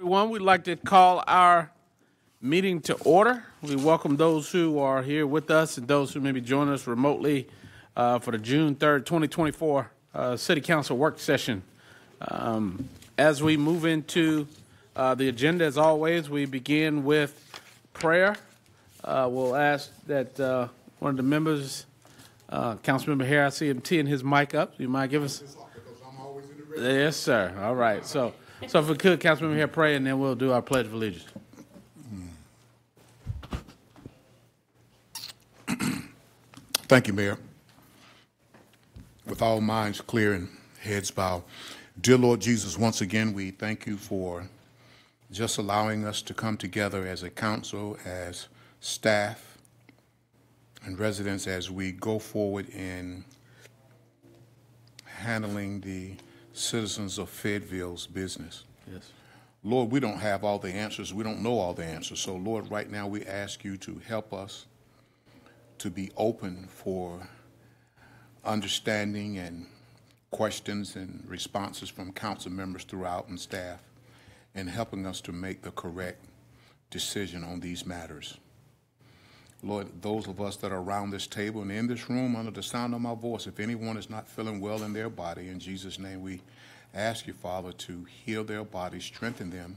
Everyone, we'd like to call our meeting to order. We welcome those who are here with us and those who may be joining us remotely for the June 3rd, 2024 City Council work session. As we move into the agenda, as always, we begin with prayer. We'll ask that one of the members, Councilmember Hare, I see him teeing his mic up. You might give us... Yes, sir. All right. So if we could, Councilmember Hare, pray, and then we'll do our Pledge of Allegiance. Thank you, Mayor. With all minds clear and heads bowed, dear Lord Jesus, once again, we thank you for just allowing us to come together as a council, as staff and residents as we go forward in handling the citizens of Fayetteville's business. Yes. Lord, we don't have all the answers. We don't know all the answers. So, Lord, right now we ask you to help us to be open for understanding and questions and responses from council members throughout and staff, and helping us to make the correct decision on these matters. Lord, those of us that are around this table and in this room under the sound of my voice, if anyone is not feeling well in their body, in Jesus' name we ask you, Father, to heal their bodies, strengthen them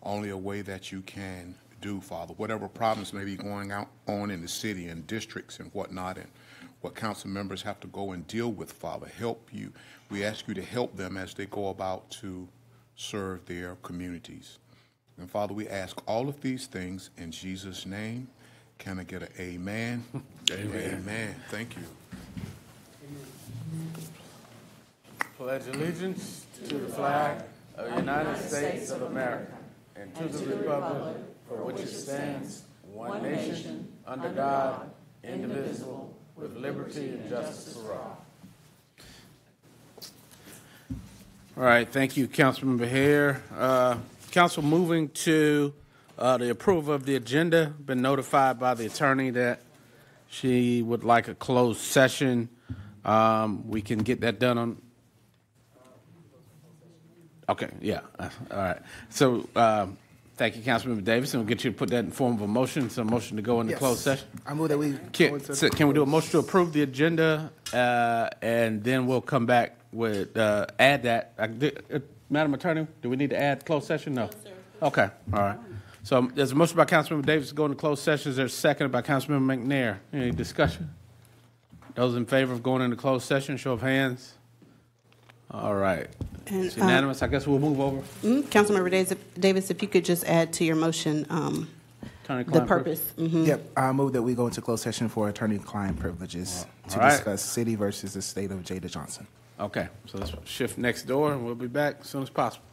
only a way that you can do, Father. Whatever problems may be going on in the city and districts and whatnot, and what council members have to go and deal with, Father, help you. We ask you to help them as they go about to serve their communities. And Father, we ask all of these things in Jesus' name. Can I get an amen? Amen. Amen. Thank you. Pledge allegiance to the flag of the United States of America and to the republic for which it stands, one nation, under God, indivisible, with liberty and justice for all. All right, thank you, Councilmember Hare. Council, moving to the approval of the agenda. Been notified by the attorney that she would like a closed session. We can get that done on... Okay, yeah, all right. So thank you, Councilmember Davis, and we'll get you to put that in form of a motion. So a motion to go into closed session. I move that we Can we do a motion to approve the agenda, and then we'll come back with add that. Madam Attorney, do we need to add closed session? No. Sir. Okay, all right. So there's a motion by Councilmember Davis to go into closed session. Is there a second by Councilmember McNair? Any discussion? Those in favor of going into closed session, show of hands. All right. And, it's unanimous. I guess we'll move over. Councilmember Davis, if you could just add to your motion the purpose. Mm-hmm. Yep. I move that we go into closed session for attorney-client privileges to discuss city versus the state of Jada Johnson. Okay. So let's shift next door, and we'll be back as soon as possible.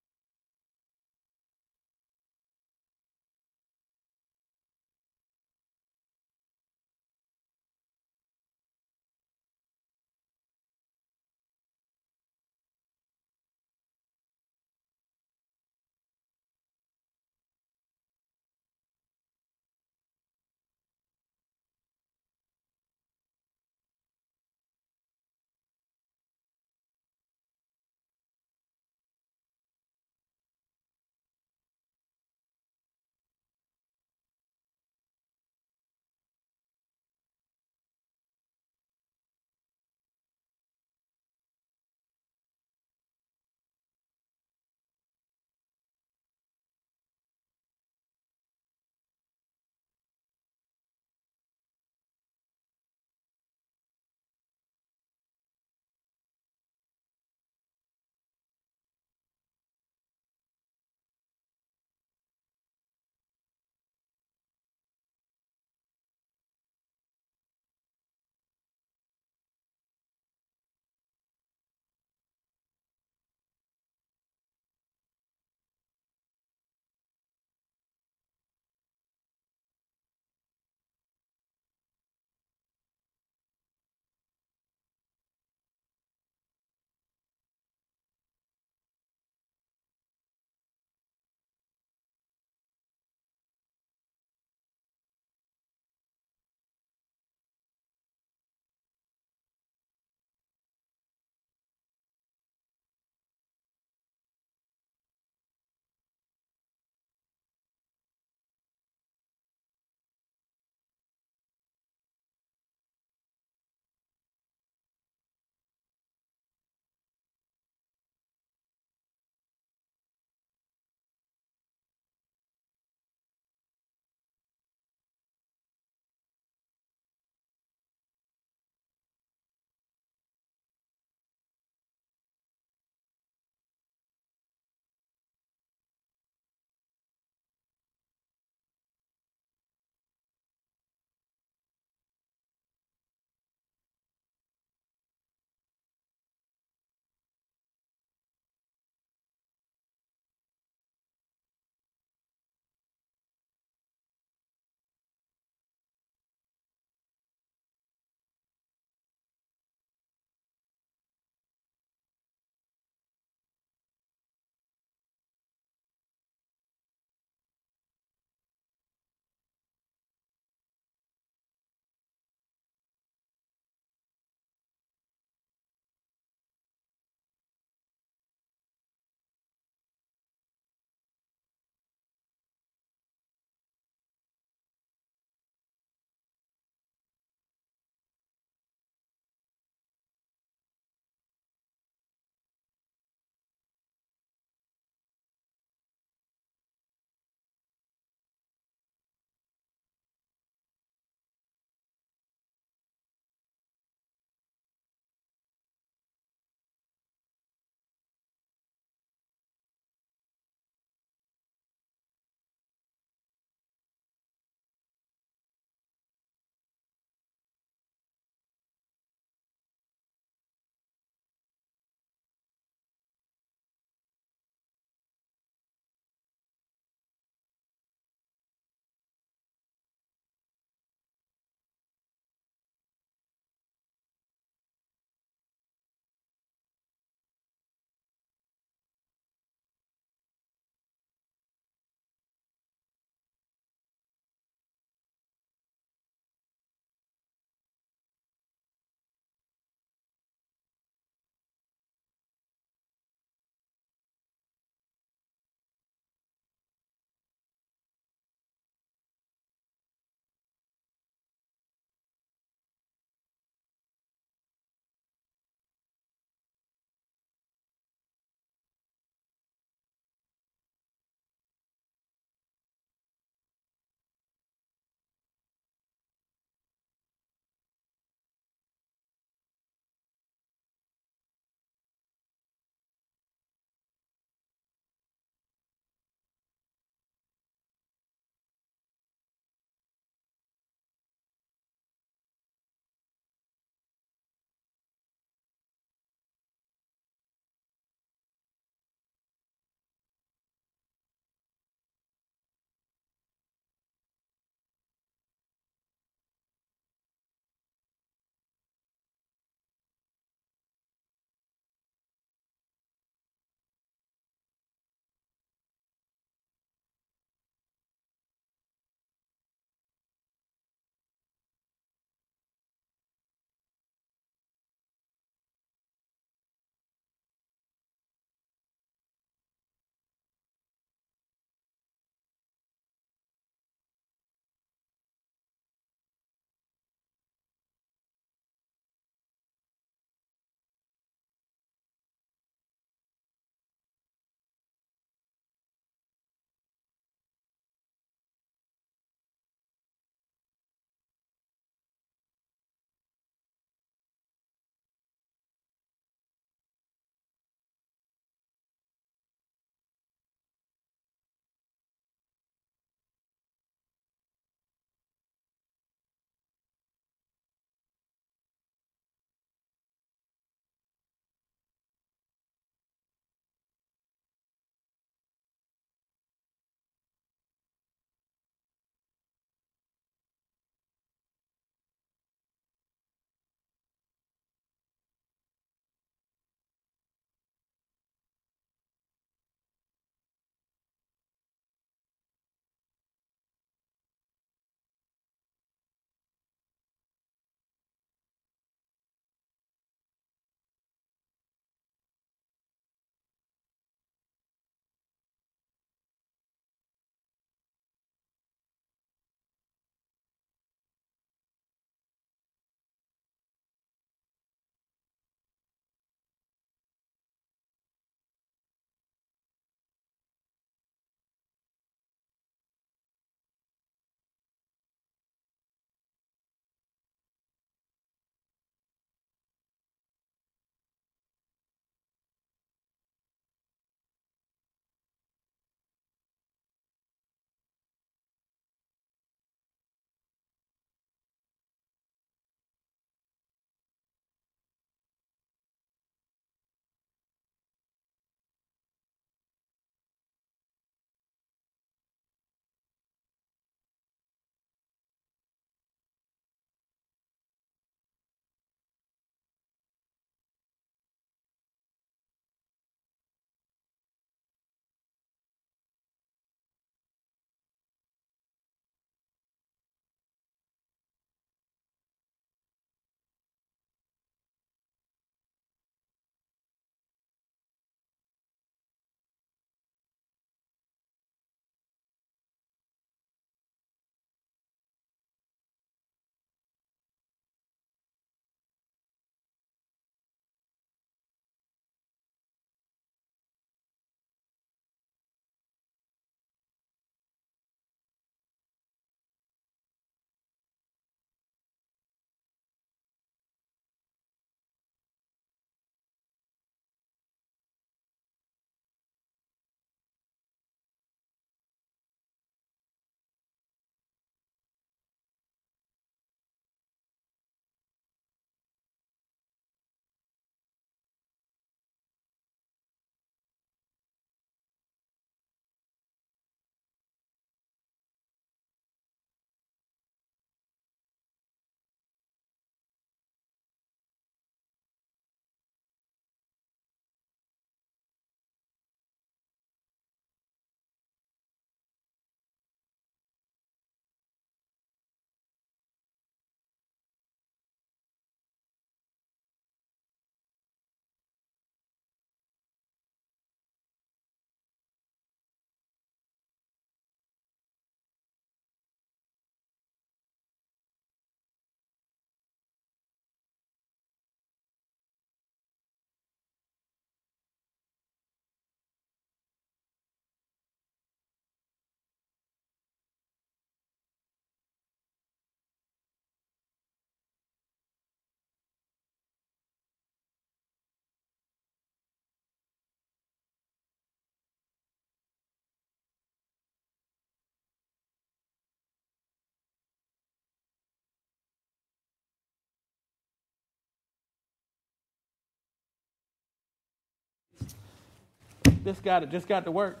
this guy that just got to work?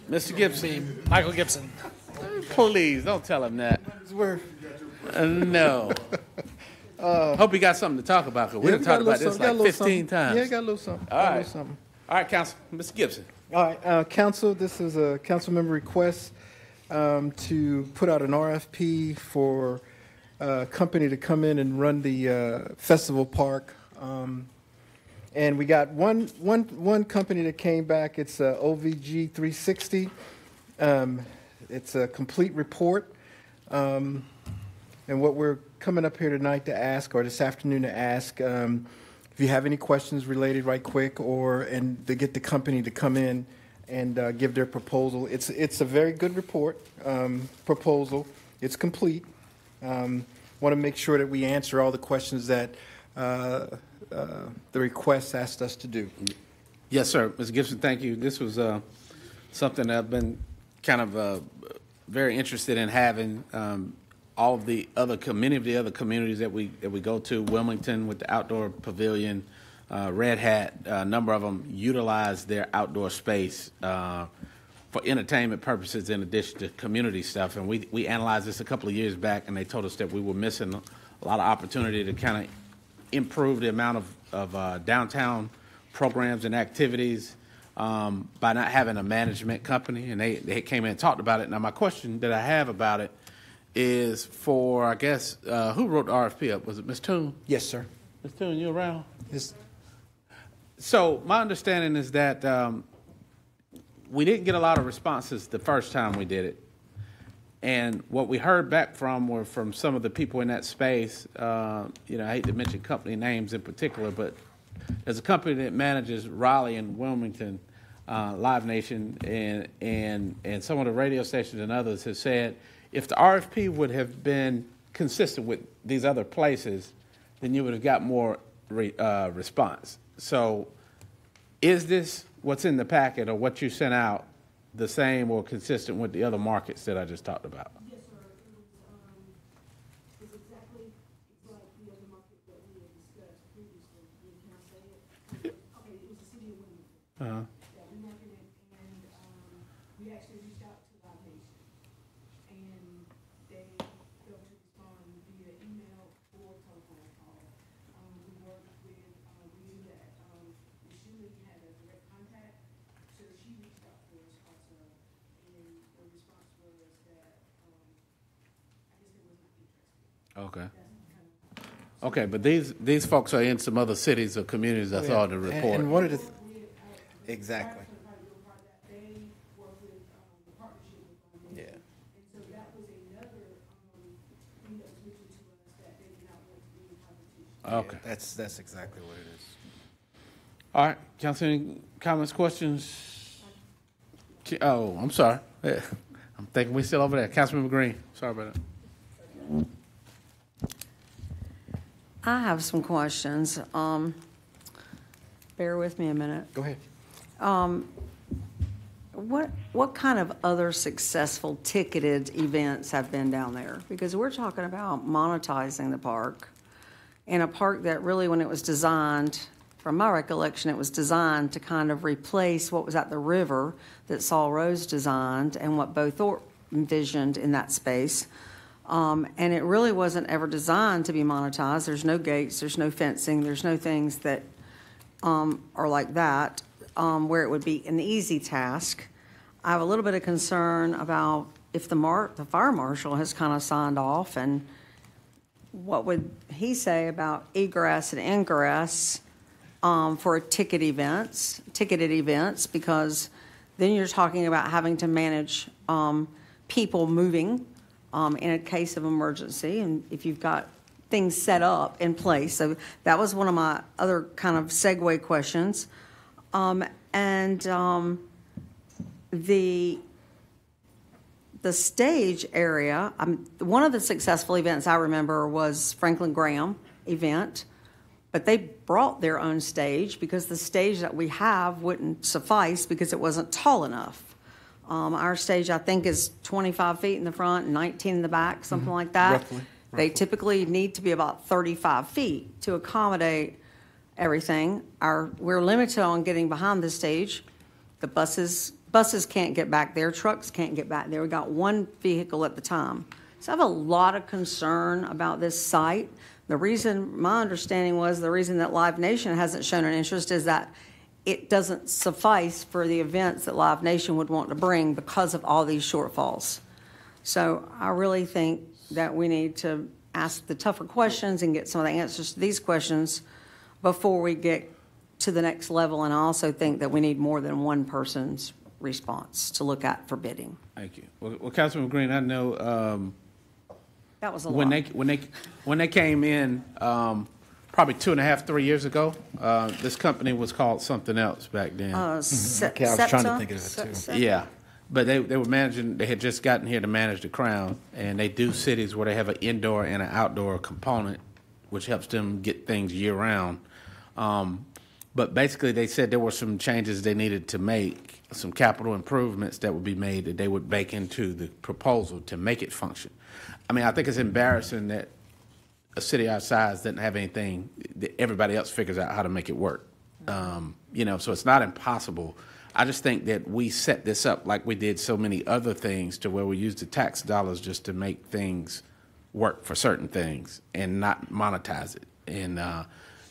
Mr. Gibson. Michael Gibson. Please, don't tell him that. No. Hope he got something to talk about, because we've talked about this like 15 times. Yeah, got a little something. All right. All right, Council. Mr. Gibson. All right, Council, this is a council member request to put out an RFP for a company to come in and run the festival park. And we got one company that came back. It's OVG 360. It's a complete report. And what we're coming up here tonight to ask, or this afternoon to ask, if you have any questions related right quick, and to get the company to come in and give their proposal. It's a very good report, proposal. It's complete. Want to make sure that we answer all the questions that the request asked us to do. Yes, sir. Mr. Gibson, thank you. This was something that I've been kind of very interested in having. All of the other communities that we go to, Wilmington with the outdoor pavilion, Red Hat, a number of them utilize their outdoor space for entertainment purposes in addition to community stuff. And we analyzed this a couple of years back, and they told us that we were missing a lot of opportunity to kind of improve the amount of downtown programs and activities by not having a management company. And they came in and talked about it. Now, my question that I have about it is for, I guess, who wrote the RFP up? Was it Ms. Toon? Yes, sir. Ms. Toon, you around? Yes. So my understanding is that we didn't get a lot of responses the first time we did it. And what we heard back from were from some of the people in that space. I hate to mention company names in particular, but there's a company that manages Raleigh and Wilmington, Live Nation, and some of the radio stations and others have said if the RFP would have been consistent with these other places, then you would have got more response. So is this what's in the packet or what you sent out the same or consistent with the other markets that I just talked about? Yes, sir. It's exactly like the other market that we had discussed previously. Can I say it? Okay, it was the city of Wilmington. That we marketed, and we actually reached out to Live Nation, and they failed to respond via email or telephone call. We worked with, we knew that Shuli had a direct contact, so she reached out to us also, and the response was that I guess they was not interested. Okay. Okay, but these folks are in some other cities or communities. I saw the report. And one of the exactly. They work with the partnership with Live Nation. And so that was another thing that was mentioned to us, that they did not want to be in competition. Okay. That's exactly what it is. All right, Council, any comments, questions? Oh, I'm sorry. Yeah. I'm thinking we're still over there. Councilmember Green, sorry about that. I have some questions. Bear with me a minute. Go ahead. What kind of other successful ticketed events have been down there? Because we're talking about monetizing the park, and a park that really, when it was designed, from my recollection, it was designed to kind of replace what was at the river that Saul Rose designed and what Bo Thorpe envisioned in that space. And it really wasn't ever designed to be monetized. There's no gates, there's no fencing, there's no things that are like that, where it would be an easy task. I have a little bit of concern about if the fire marshal has kind of signed off, and what would he say about egress and ingress for ticketed events, because then you're talking about having to manage people moving in a case of emergency, and if you've got things set up in place. So that was one of my other kind of segue questions. The stage area, one of the successful events I remember was Franklin Graham event, but they brought their own stage because the stage that we have wouldn't suffice because it wasn't tall enough. Our stage, I think, is 25 feet in the front and 19 in the back, something like that. Roughly. They typically need to be about 35 feet to accommodate everything. We're limited on getting behind the stage. The buses can't get back there, trucks can't get back there. We got one vehicle at the time. So I have a lot of concern about this site. My understanding was the reason that Live Nation hasn't shown an interest is that it doesn't suffice for the events that Live Nation would want to bring because of all these shortfalls. So I really think that we need to ask the tougher questions and get some of the answers to these questions before we get to the next level. And I also think that we need more than one person's response to look at for bidding. Thank you. Well, Councilman Green, I know That was a when lot. when they came in, probably 2.5, 3 years ago, this company was called something else back then. Okay, I was trying to think of it too. Yeah, but they were managing. They had just gotten here to manage the Crown, and they do cities where they have an indoor and an outdoor component, which helps them get things year round. But basically, they said there were some changes they needed to make, some capital improvements that would be made that they would bake into the proposal to make it function. I mean, I think it's embarrassing that a city our size doesn't have anything that everybody else figures out how to make it work. You know, so it's not impossible. I just think that we set this up like we did so many other things to where we use the tax dollars just to make things work for certain things and not monetize it. And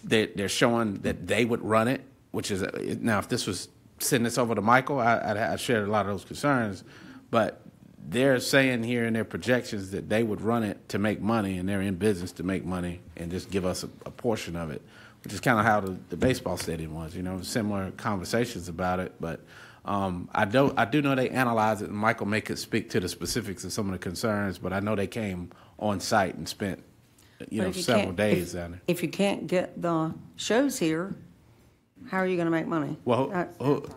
they're showing that they would run it, which is, now if this was sending this over to Michael, I'd share a lot of those concerns, but they're saying here in their projections that they would run it to make money, and they're in business to make money and just give us a portion of it, which is kind of how the baseball stadium was, you know, similar conversations about it. But I do know they analyzed it, and Michael may could speak to the specifics of some of the concerns, but I know they came on site and spent, several days down there. If you can't get the shows here, how are you going to make money? Well,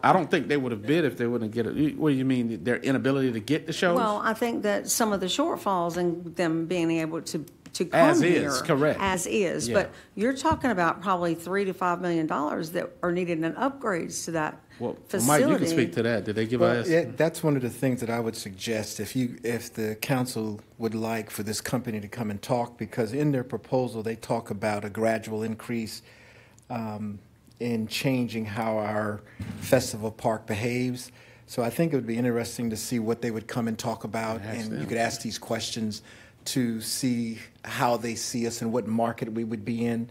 I don't think they would have bid if they wouldn't get it. What do you mean, their inability to get the shows? Well, I think that some of the shortfalls and them being able to come As here. is, correct. As is. Yeah. But you're talking about probably $3 to $5 million that are needed in upgrades to that facility. Mike, you can speak to that. Did they give Well, us? yeah, that's one of the things that I would suggest if the council would like for this company to come and talk, because in their proposal, they talk about a gradual increase in changing how our festival park behaves. So I think it would be interesting to see what they would come and talk about, and you could ask these questions to see how they see us and what market we would be in.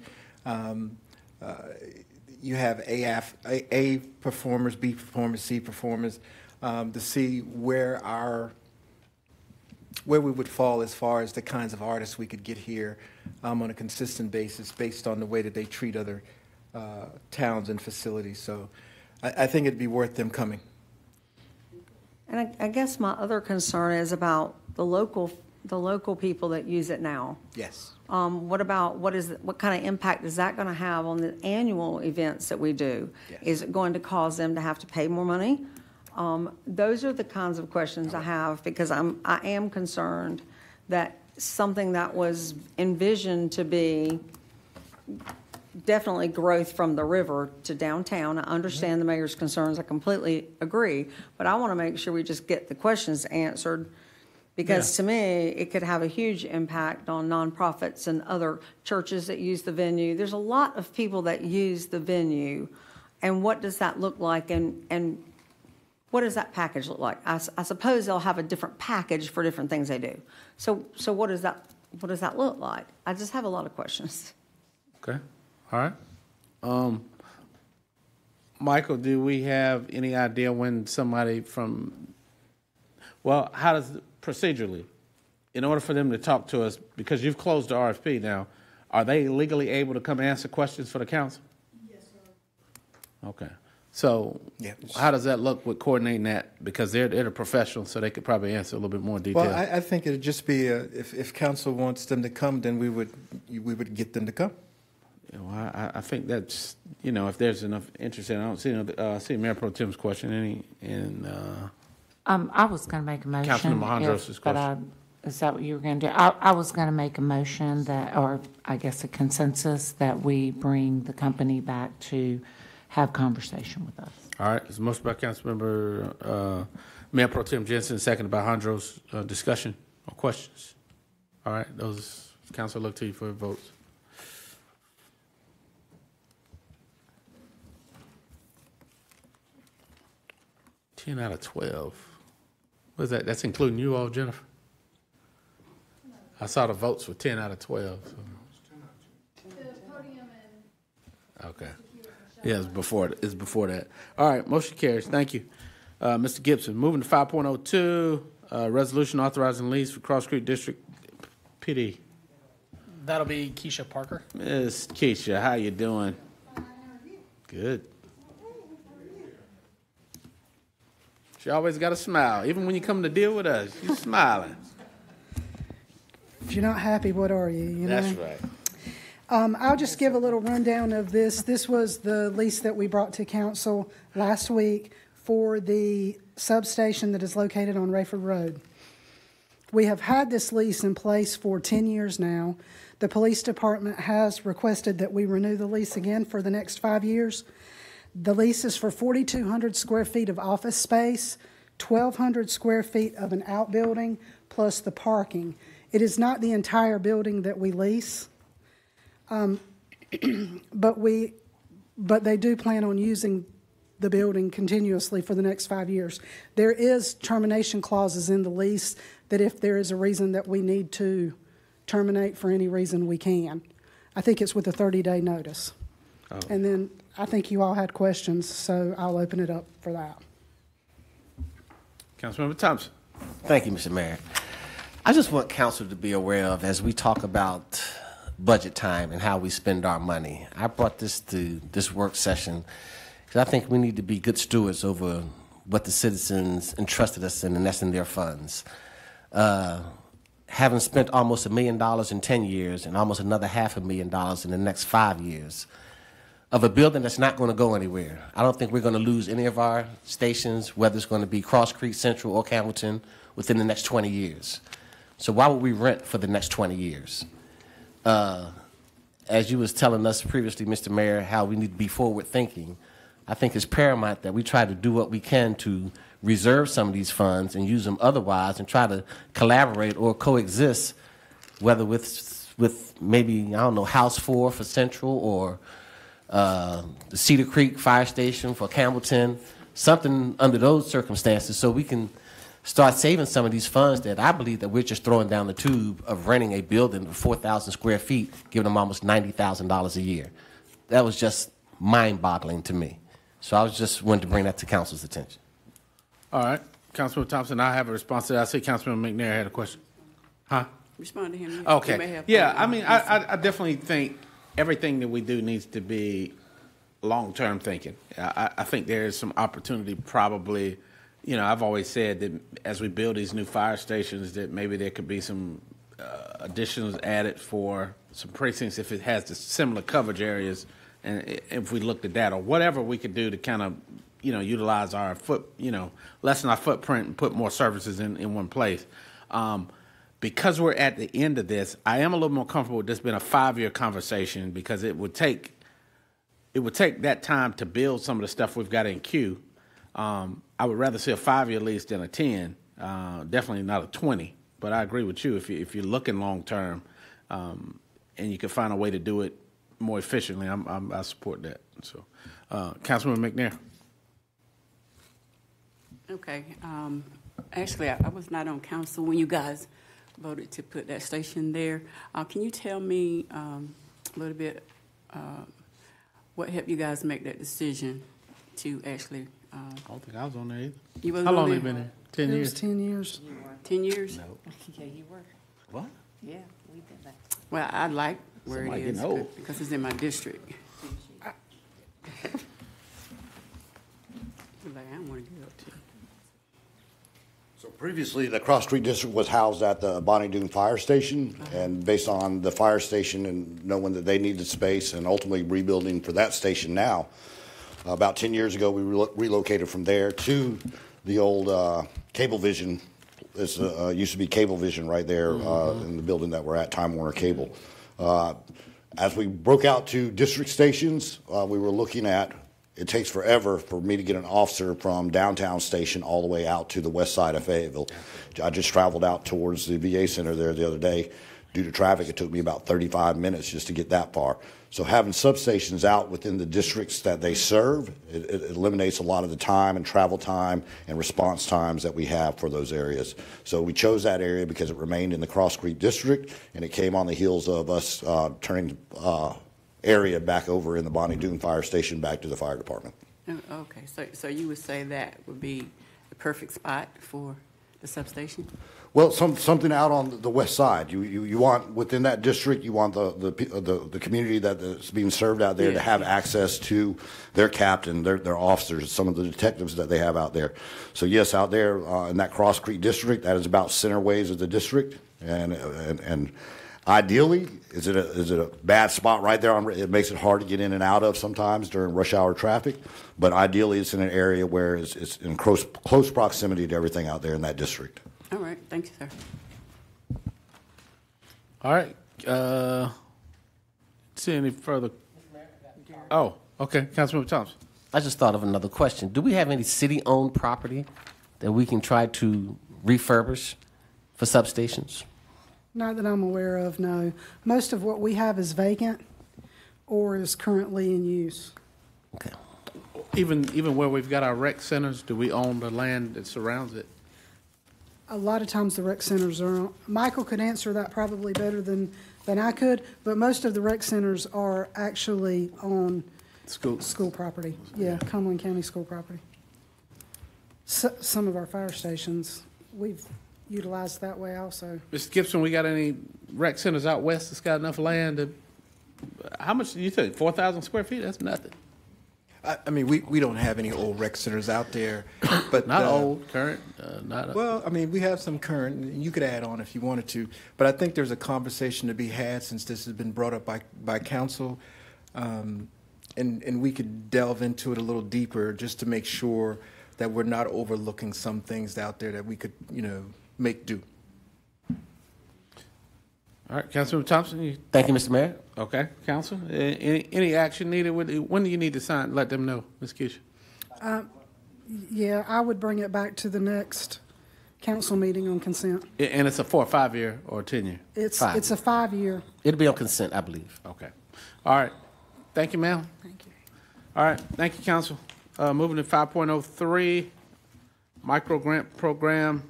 You have A performers, B performers, C performers, to see where we would fall as far as the kinds of artists we could get here on a consistent basis based on the way that they treat other towns and facilities. So I think it'd be worth them coming. And I guess my other concern is about the local people that use it now. Yes. What kind of impact is that going to have on the annual events that we do? Yes. Is it going to cause them to have to pay more money? Those are the kinds of questions I have, because I am concerned that something that was envisioned to be definitely growth from the river to downtown. I understand the mayor's concerns. I completely agree. But I want to make sure we just get the questions answered, because to me, it could have a huge impact on nonprofits and other churches that use the venue. There's a lot of people that use the venue. And what does that look like? And what does that package look like? I suppose they'll have a different package for different things they do. So what does that look like? I just have a lot of questions. Okay. All right. Michael, do we have any idea when somebody how does procedurally, in order for them to talk to us, because you've closed the RFP now, are they legally able to come answer questions for the council? Yes, sir. Okay. So how does that look with coordinating that? Because they're the professionals, so they could probably answer a little bit more detail. Well, I think it'd just be if council wants them to come, then we would get them to come. I think that's, if there's enough interest in it. I don't see Mayor Pro Tem's question. I was going to make a motion. Councilman Alejandro's question. Is that what you were going to do? I was going to make a motion or I guess a consensus, that we bring the company back to have conversation with us. All right. It's a motion by Councilmember Mayor Pro Tem Jensen, seconded by Alejandro's. Discussion or questions? All right. Council, look to you for votes. 10 out of 12. What is that? That's including you all, Jennifer? I saw the votes for 10 out of 12. So. Okay. Yeah, it's before that. All right, motion carries. Thank you. Mr. Gibson, moving to 5.02, resolution authorizing lease for Cross Creek District PD. That'll be Keisha Parker. Miss Keisha, how you doing? Good. She always got a smile. Even when you come to deal with us, you're smiling. If you're not happy, what are you? You know? That's right. I'll just give a little rundown of this. This was the lease that we brought to council last week for the substation that is located on Rayford Road. We have had this lease in place for 10 years now. The police department has requested that we renew the lease again for the next 5 years. The lease is for 4,200 square feet of office space, 1,200 square feet of an outbuilding, plus the parking. It is not the entire building that we lease, but they do plan on using the building continuously for the next 5 years. There is termination clauses in the lease that if there is a reason that we need to terminate for any reason, we can. I think it's with a 30-day notice. Oh. And then I think you all had questions, so I'll open it up for that. Councilmember Thompson. Thank you, Mr. Mayor. I just want council to be aware of, as we talk about budget time and how we spend our money. I brought this to this work session because I think we need to be good stewards over what the citizens entrusted us in, and that's in their funds. Having spent almost $1 million in 10 years and almost another $500,000 in the next 5 years of a building that's not going to go anywhere. I don't think we're going to lose any of our stations, whether it's going to be Cross Creek, Central, or Campbellton, within the next 20 years. So why would we rent for the next 20 years? As you was telling us previously, Mr. Mayor, how we need to be forward thinking, I think it's paramount that we try to do what we can to reserve some of these funds and use them otherwise, and try to collaborate or coexist, whether with maybe, I don't know, House 4 for Central, or the Cedar Creek Fire Station for Campbellton, something under those circumstances, so we can start saving some of these funds that I believe that we're just throwing down the tube of renting a building of 4,000 square feet, giving them almost $90,000 a year. That was just mind-boggling to me. So I was just wanted to bring that to council's attention. All right. Councilman Thompson, I have a response to that. I see Councilman McNair had a question. Huh? Respond to him. Okay. Yeah, I mean, I definitely think everything that we do needs to be long-term thinking. I think there is some opportunity probably. You know, I've always said that as we build these new fire stations, that maybe there could be some additions added for some precincts if it has the similar coverage areas, and if we looked at that, or whatever we could do to kind of, you know, utilize our lessen our footprint and put more services in one place. Because we're at the end of this, I am a little more comfortable with this being a 5-year conversation, because it would take that time to build some of the stuff we've got in queue. I would rather see a 5-year lease than a 10, definitely not a 20. But I agree with you. If you're looking long term, and you can find a way to do it more efficiently, I support that. So, Councilman McNair. Okay. Actually, I was not on council when you guys voted to put that station there. Can you tell me a little bit what helped you guys make that decision to actually? I don't think I was on there either. You wasn't How long on have you there? been there? 10 years? 10 years. 10 years? No. Yeah, you were. What? Yeah, we did that. Well, I like where Somebody it is getting old. because it's in my district. Like, I don't want to get up to. So previously, the Cross Street District was housed at the Bonnie Doon Fire Station, and based on the fire station and knowing that they needed space and ultimately rebuilding for that station now, about 10 years ago, we relocated from there to the old Cablevision. This used to be Cablevision right there in the building that we're at, Time Warner Cable. As we broke out to district stations, we were looking at, it takes forever for me to get an officer from downtown station all the way out to the west side of Fayetteville. I just traveled out towards the VA center there the other day, due to traffic, it took me about 35 minutes just to get that far. So having substations out within the districts that they serve, it eliminates a lot of the time and travel time and response times that we have for those areas. So we chose that area because it remained in the Cross Creek District, and it came on the heels of us turning area back over in the Bonnie Doon Fire Station back to the fire department. Oh, okay, so you would say that would be the perfect spot for the substation? Well, something out on the west side. You want within that district. You want the community that's being served out there to have access to their captain, their officers, some of the detectives that they have out there. So yes, out there in that Cross Creek district, that is about center ways of the district, and ideally, is it a bad spot right there? It makes it hard to get in and out of sometimes during rush hour traffic. But ideally, it's in an area where it's in close proximity to everything out there in that district. All right, thank you, sir. All right. See any further? Oh, okay. Councilmember Thompson. I just thought of another question. Do we have any city-owned property that we can try to refurbish for substations? Not that I'm aware of, no. Most of what we have is vacant or is currently in use. Okay. Even where we've got our rec centers, do we own the land that surrounds it? A lot of times the rec centers are, Michael could answer that probably better than I could, but most of the rec centers are actually on school property. Yeah, Cumberland County school property. Some of our fire stations, we've utilized that way also. Mr. Gibson, we got any rec centers out west that's got enough land to, how much do you think, 4,000 square feet? That's nothing. I mean, we don't have any old rec centers out there, but not old, current, not. Well, I mean, we have some current. And you could add on if you wanted to, but I think there's a conversation to be had since this has been brought up by council, and we could delve into it a little deeper just to make sure that we're not overlooking some things out there that we could, make do. All right, Councilmember Thompson. Thank you, Mr. Mayor. Okay, Council. Any action needed? When do you need to sign? Let them know, Ms. Keisha. Yeah, I would bring it back to the next council meeting on consent. And it's for a 5-year or 10-year? It's a 5-year. It'll be on consent, I believe. Okay. All right. Thank you, ma'am. Thank you. All right. Thank you, Council. Moving to 5.03, micro grant program.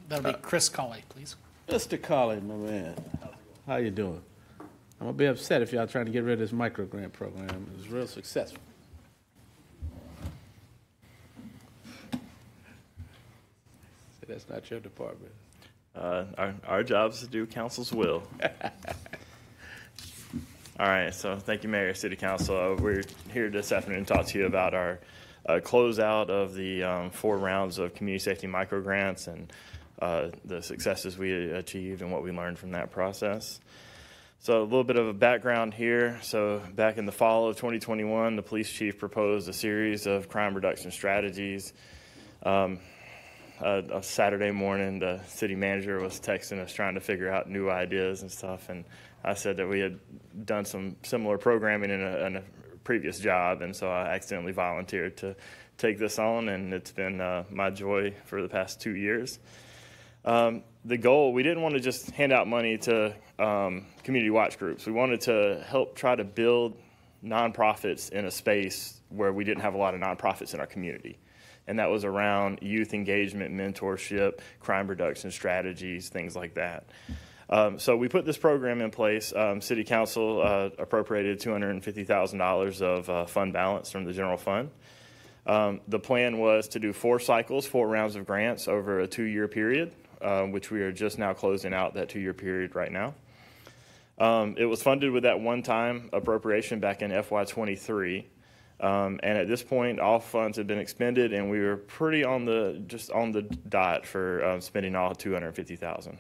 That'll be Chris Colley, please. Mr. Colley, my man. How you doing? I'm going to be upset if y'all trying to get rid of this micro grant program. It was real successful. See, that's not your department. Our job is to do council's will. All right, so thank you, Mayor, City Council. We're here this afternoon to talk to you about our closeout of the 4 rounds of community safety micro grants and the successes we achieved and what we learned from that process. So a little bit of a background here. So back in the fall of 2021, the police chief proposed a series of crime reduction strategies. A Saturday morning, the city manager was texting us trying to figure out new ideas and stuff, and I said that we had done some similar programming in a previous job, and so I accidentally volunteered to take this on, and it's been my joy for the past 2 years. The goal, we didn't want to just hand out money to community watch groups. We wanted to help try to build nonprofits in a space where we didn't have a lot of nonprofits in our community. And that was around youth engagement, mentorship, crime reduction strategies, things like that. So we put this program in place. City Council appropriated $250,000 of fund balance from the general fund. The plan was to do 4 cycles, 4 rounds of grants over a 2-year period, which we are just now closing out that 2-year period right now. It was funded with that one-time appropriation back in FY23. And at this point, all funds have been expended, and we were pretty on the dot for spending all $250,000.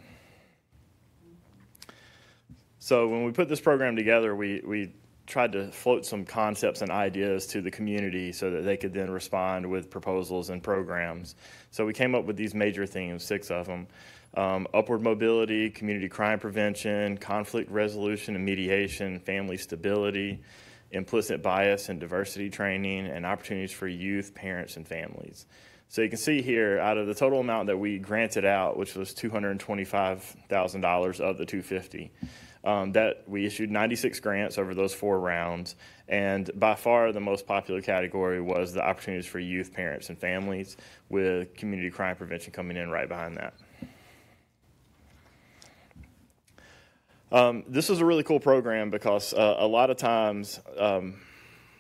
So when we put this program together, we tried to float some concepts and ideas to the community so that they could then respond with proposals and programs. So we came up with these major themes, 6 of them: upward mobility, community crime prevention, conflict resolution and mediation, family stability, implicit bias and diversity training, and opportunities for youth, parents, and families. So you can see here, out of the total amount that we granted out, which was $225,000 of the $250,000, that we issued 96 grants over those 4 rounds, and by far the most popular category was the opportunities for youth, parents, and families, with community crime prevention coming in right behind that. This is a really cool program because a lot of times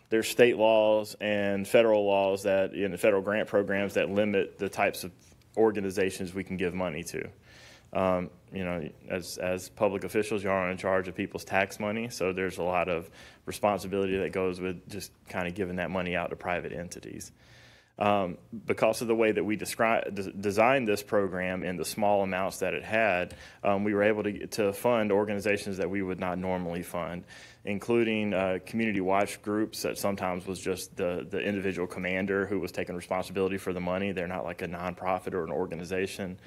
there's state laws and federal laws that, in the federal grant programs, that limit the types of organizations we can give money to. You know, as public officials, you are in charge of people's tax money, so there's a lot of responsibility that goes with just kind of giving that money out to private entities. Because of the way that we designed this program and the small amounts that it had, we were able to fund organizations that we would not normally fund, including community watch groups that sometimes was just the individual commander who was taking responsibility for the money. They're not like a nonprofit or an organization.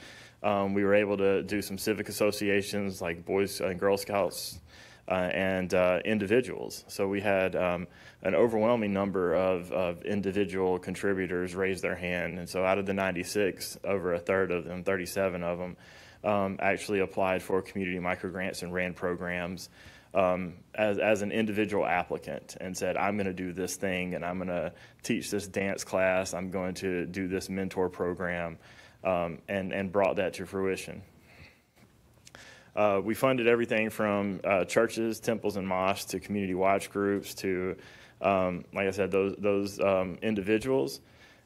We were able to do some civic associations like Boys and Girl Scouts and individuals. So we had an overwhelming number of individual contributors raise their hand. And so out of the 96, over a third of them, 37 of them, actually applied for community microgrants and ran programs as an individual applicant and said, I'm going to do this thing, and I'm going to teach this dance class, I'm going to do this mentor program, and brought that to fruition. We funded everything from churches, temples, and mosques to community watch groups to, like I said, those individuals.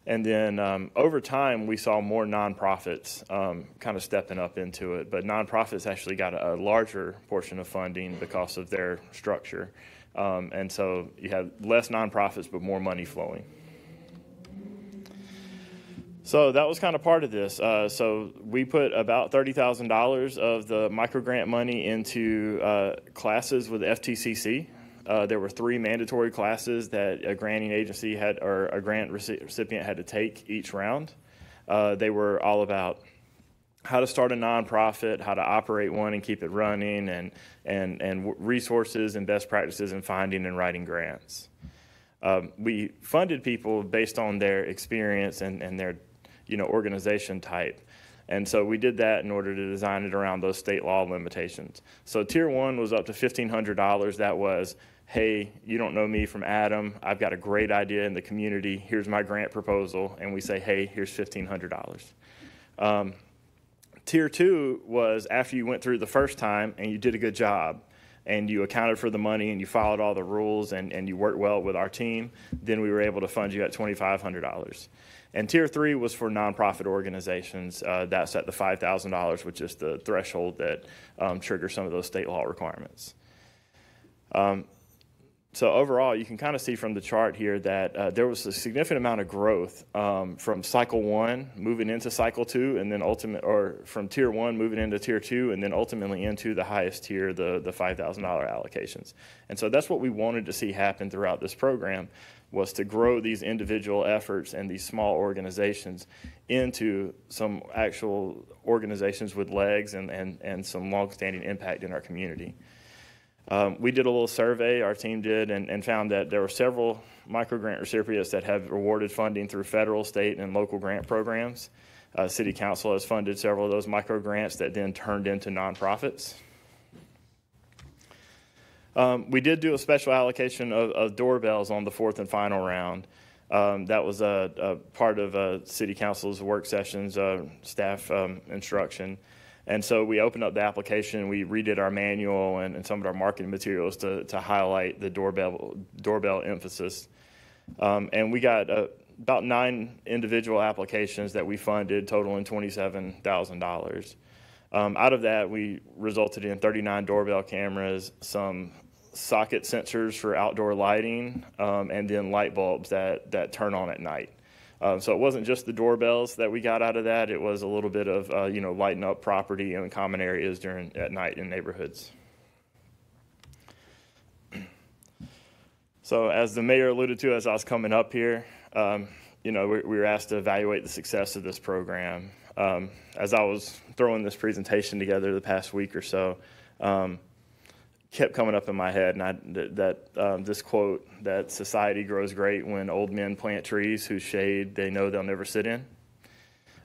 And then over time, we saw more nonprofits kind of stepping up into it. But nonprofits actually got a larger portion of funding because of their structure. And so you have less nonprofits, but more money flowing. So that was kind of part of this. So we put about $30,000 of the microgrant money into classes with FTCC. There were 3 mandatory classes that a granting agency had, or a grant recipient had to take each round. They were all about how to start a nonprofit, how to operate one and keep it running, and resources and best practices in finding and writing grants. We funded people based on their experience and their organization type. And so we did that in order to design it around those state law limitations. So Tier 1 was up to $1,500. That was, hey, you don't know me from Adam. I've got a great idea in the community. Here's my grant proposal. And we say, hey, here's $1,500. Tier 2 was after you went through the first time and you did a good job and you accounted for the money and you followed all the rules and you worked well with our team, then we were able to fund you at $2,500. And Tier 3 was for nonprofit organizations. That's at the $5,000, which is the threshold that triggers some of those state law requirements. So overall, you can kind of see from the chart here that there was a significant amount of growth from cycle 1 moving into cycle 2, and then from Tier 1 moving into Tier 2, and then ultimately into the highest tier, the $5,000 allocations. And so that's what we wanted to see happen throughout this program, was to grow these individual efforts and these small organizations into some actual organizations with legs and some long-standing impact in our community. We did a little survey, our team did, and found that there were several microgrant recipients that have awarded funding through federal, state, and local grant programs. City Council has funded several of those microgrants that then turned into nonprofits. We did do a special allocation of doorbells on the 4th and final round. That was a part of City Council's work sessions, staff instruction. And so we opened up the application, we redid our manual and some of our marketing materials to highlight the doorbell emphasis. And we got about 9 individual applications that we funded, totaling $27,000. Out of that, we resulted in 39 doorbell cameras, some socket sensors for outdoor lighting, and then light bulbs that turn on at night. So it wasn't just the doorbells that we got out of that. It was a little bit of, lighting up property and common areas at night in neighborhoods. So as the mayor alluded to as I was coming up here, we were asked to evaluate the success of this program. As I was throwing this presentation together the past week or so, kept coming up in my head, and this quote, that society grows great when old men plant trees whose shade they know they'll never sit in.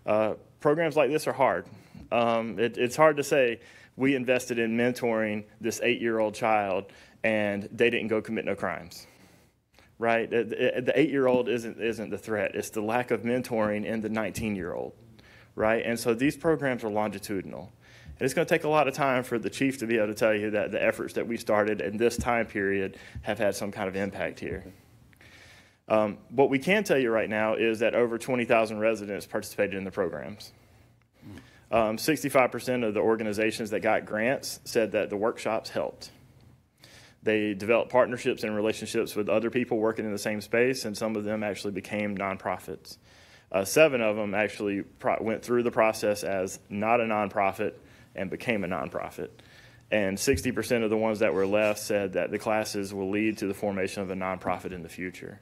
Programs like this are hard. It's hard to say we invested in mentoring this 8-year-old child and they didn't go commit no crimes, right? The 8-year-old isn't the threat. It's the lack of mentoring in the 19-year-old, right? And so these programs are longitudinal. And it's going to take a lot of time for the chief to be able to tell you that the efforts that we started in this time period have had some kind of impact here. What we can tell you right now is that over 20,000 residents participated in the programs. 65% of the organizations that got grants said that the workshops helped. They developed partnerships and relationships with other people working in the same space, and some of them actually became nonprofits. 7 of them actually went through the process as not a nonprofit and became a nonprofit. And 60% of the ones that were left said that the classes will lead to the formation of a nonprofit in the future.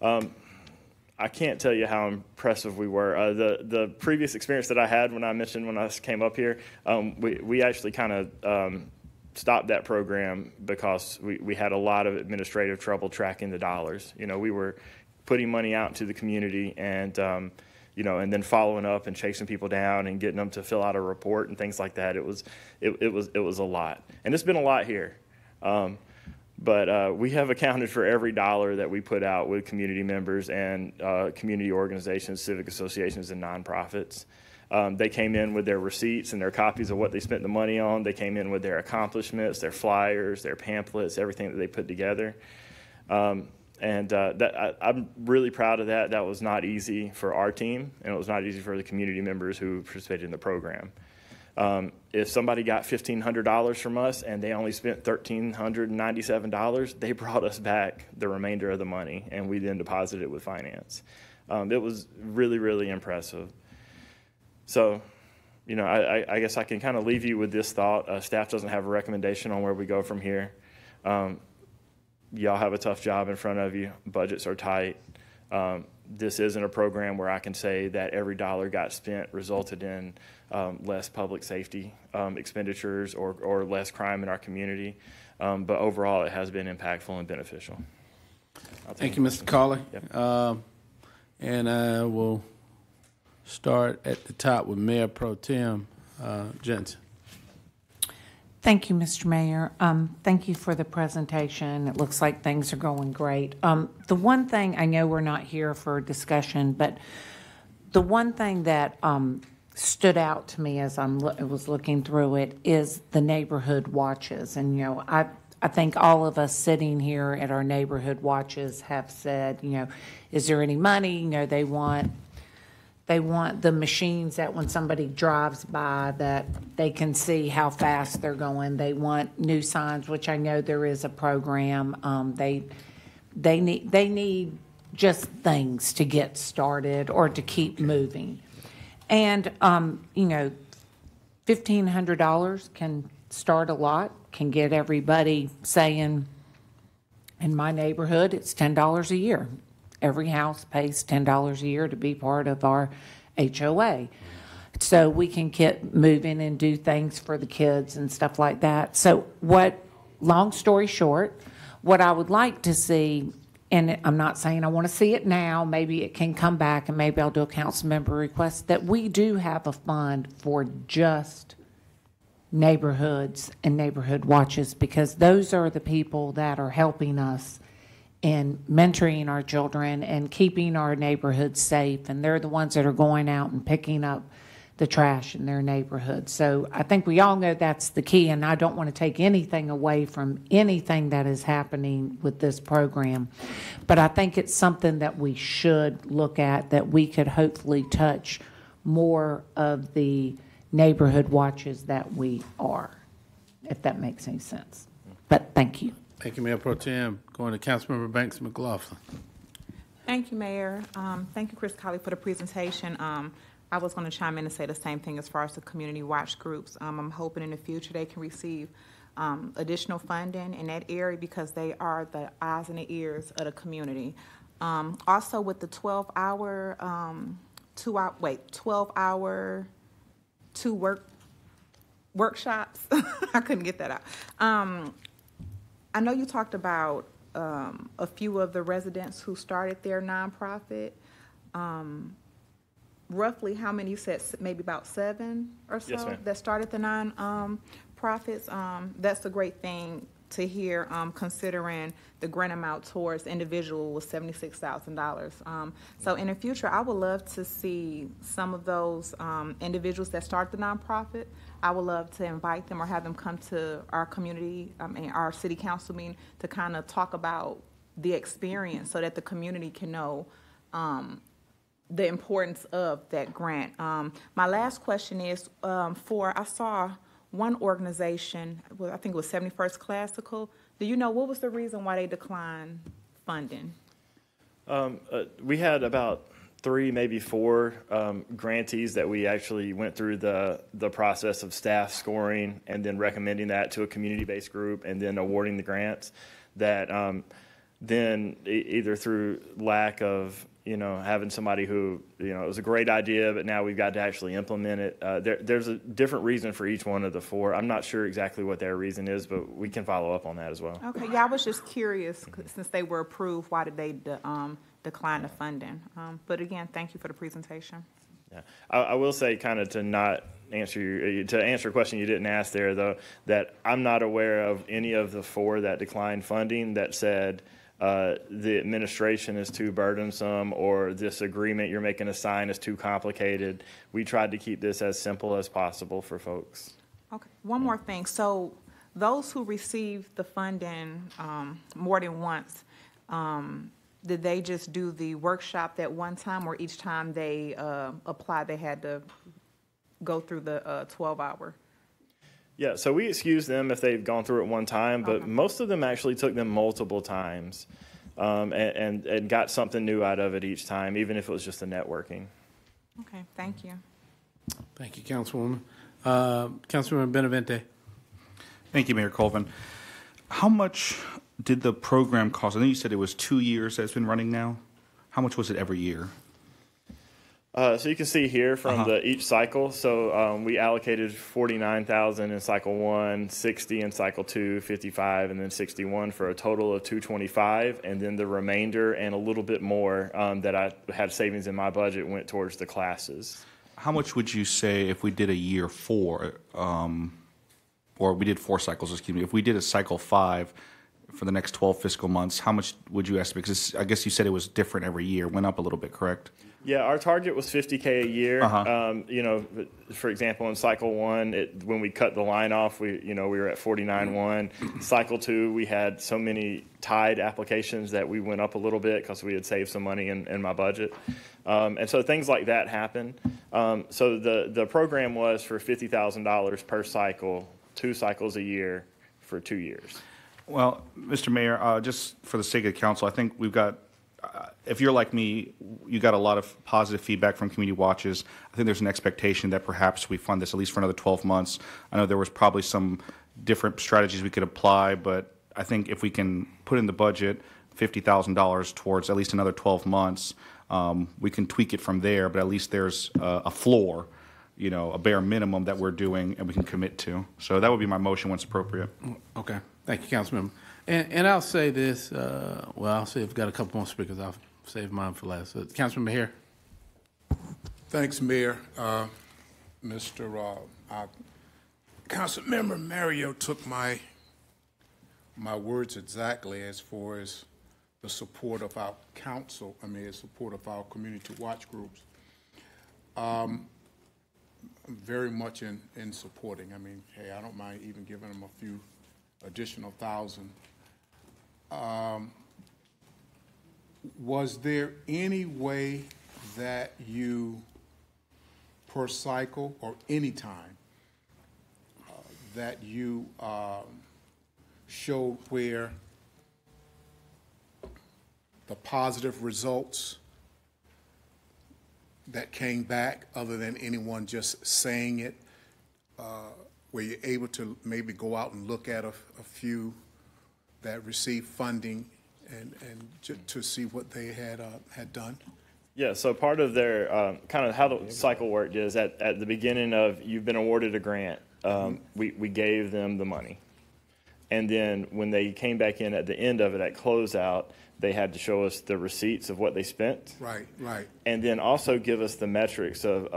I can't tell you how impressive we were. The previous experience that I had when I came up here, we actually kind of stopped that program because we had a lot of administrative trouble tracking the dollars. You know, we were putting money out to the community and, you know, and then following up and chasing people down and getting them to fill out a report and things like that. It was a lot. And it's been a lot here. But we have accounted for every dollar that we put out with community members and community organizations, civic associations, and nonprofits. They came in with their receipts and their copies of what they spent the money on. They came in with their accomplishments, their flyers, their pamphlets, everything that they put together. I'm really proud of that. That was not easy for our team, and it was not easy for the community members who participated in the program. If somebody got $1,500 from us and they only spent $1,397, they brought us back the remainder of the money, and we then deposited it with finance. It was really, really impressive. So, you know, I guess I can kind of leave you with this thought. Staff doesn't have a recommendation on where we go from here. Y'all have a tough job in front of you. Budgets are tight. This isn't a program where I can say that every dollar got spent resulted in less public safety expenditures or less crime in our community. But overall, it has been impactful and beneficial. Thank you, Mr. Cawley. Yep. And I will start at the top with Mayor Pro Tem Jensen. Thank you, Mr. Mayor. Thank you for the presentation. It looks like things are going great. The one thing, I know we're not here for discussion, but the one thing that stood out to me as I was looking through it is the neighborhood watches. And, you know, I think all of us sitting here at our neighborhood watches have said, you know, is there any money? You know, they want the machines that when somebody drives by that they can see how fast they're going. They want new signs, which I know there is a program. They need just things to get started or to keep moving. And, you know, $1,500 can start a lot, can get everybody saying, in my neighborhood, it's $10 a year. Every house pays $10 a year to be part of our HOA. So we can get moving and do things for the kids and stuff like that. So long story short, what I would like to see, and I'm not saying I want to see it now, maybe it can come back and maybe I'll do a council member request, that we do have a fund for just neighborhoods and neighborhood watches, because those are the people that are helping us in mentoring our children and keeping our neighborhoods safe. And they're the ones that are going out and picking up the trash in their neighborhood. So I think we all know that's the key, and I don't want to take anything away from anything that is happening with this program. But I think it's something that we should look at, that we could hopefully touch more of the neighborhood watches that we are, if that makes any sense. But thank you. Thank you, Mayor Pro Tem. Going to Councilmember Banks McLaughlin. Thank you, Mayor. Thank you, Chris Colley, for the presentation. I was going to chime in and say the same thing as far as the community watch groups. I'm hoping in the future they can receive additional funding in that area, because they are the eyes and the ears of the community. Also, with the 12-hour, 12-hour workshops, I couldn't get that out. I know you talked about a few of the residents who started their nonprofit. roughly how many, you said maybe about 7 or so? Yes, ma'am. That started the non-profits? That's a great thing to hear, considering the grant amount towards individual was $76,000. So in the future, I would love to see some of those individuals that start the nonprofit. I would love to invite them or have them come to our community and our city council meeting to kind of talk about the experience so that the community can know the importance of that grant. My last question is I saw one organization, well, I think it was 71st Classical. Do you know what was the reason why they declined funding? We had about 3, maybe 4 grantees that we actually went through the process of staff scoring and then recommending that to a community-based group and then awarding the grants that then either through lack of having somebody who, it was a great idea, but now we've got to actually implement it. There's a different reason for each one of the 4. I'm not sure exactly what their reason is, but we can follow up on that as well. Okay, yeah, I was just curious, since they were approved, why did they decline the funding? But again, thank you for the presentation. Yeah, I will say, kind of to answer a question you didn't ask there, though, that I'm not aware of any of the 4 that declined funding that said, the administration is too burdensome or this agreement you're making us sign is too complicated. We tried to keep this as simple as possible for folks. Okay, one more thing. So those who received the funding more than once, did they just do the workshop at one time, or each time they applied they had to go through the 12-hour? Yeah, so we excuse them if they've gone through it one time, but most of them actually took them multiple times and got something new out of it each time, even if it was just the networking. Okay, thank you. Thank you, Councilwoman. Councilwoman Benavente. Thank you, Mayor Colvin. How much did the program cost? I think you said it was 2 years that it's been running now. How much was it every year? So you can see here from each cycle. So we allocated $49,000 in cycle 1, $60 in cycle 2, $55, and then $61 for a total of $225. And then the remainder and a little bit more that I had savings in my budget went towards the classes. How much would you say if we did a year 4, or we did 4 cycles? Excuse me. If we did a cycle 5 for the next 12 fiscal months, how much would you estimate? Because I guess you said it was different every year, went up a little bit, correct? Yeah, our target was $50K a year. For example, in cycle 1, when we cut the line off, we were at 49.1. Cycle 2, we had so many tied applications that we went up a little bit because we had saved some money in my budget. And so things like that happen. So the program was for $50,000 per cycle, 2 cycles a year for 2 years. Well, Mr. Mayor, just for the sake of the council, I think we've got, if you're like me, you got a lot of positive feedback from community watches. I think there's an expectation that perhaps we fund this at least for another 12 months. I know there was probably some different strategies we could apply, but I think if we can put in the budget $50,000 towards at least another 12 months, we can tweak it from there, but at least there's a floor, a bare minimum that we're doing and we can commit to. So that would be my motion once appropriate. Okay. Thank you, Councilmember. And I'll say this, I'll say I've got a couple more speakers. I'll save mine for last. Councilmember here. Thanks, Mayor. Councilmember Mario took my words exactly as far as the support of our council, support of our community watch groups. Very much in supporting. Hey, I don't mind even giving them a few additional thousand. Was there any way that you, per cycle or any time, that you showed where the positive results that came back, other than anyone just saying it, were you able to maybe go out and look at a few that received funding and to see what they had done? Yeah, so part of their kind of how the cycle worked is at the beginning of you've been awarded a grant, we gave them the money. And then when they came back in at the end of it at closeout, they had to show us the receipts of what they spent. Right, right. And then also give us the metrics of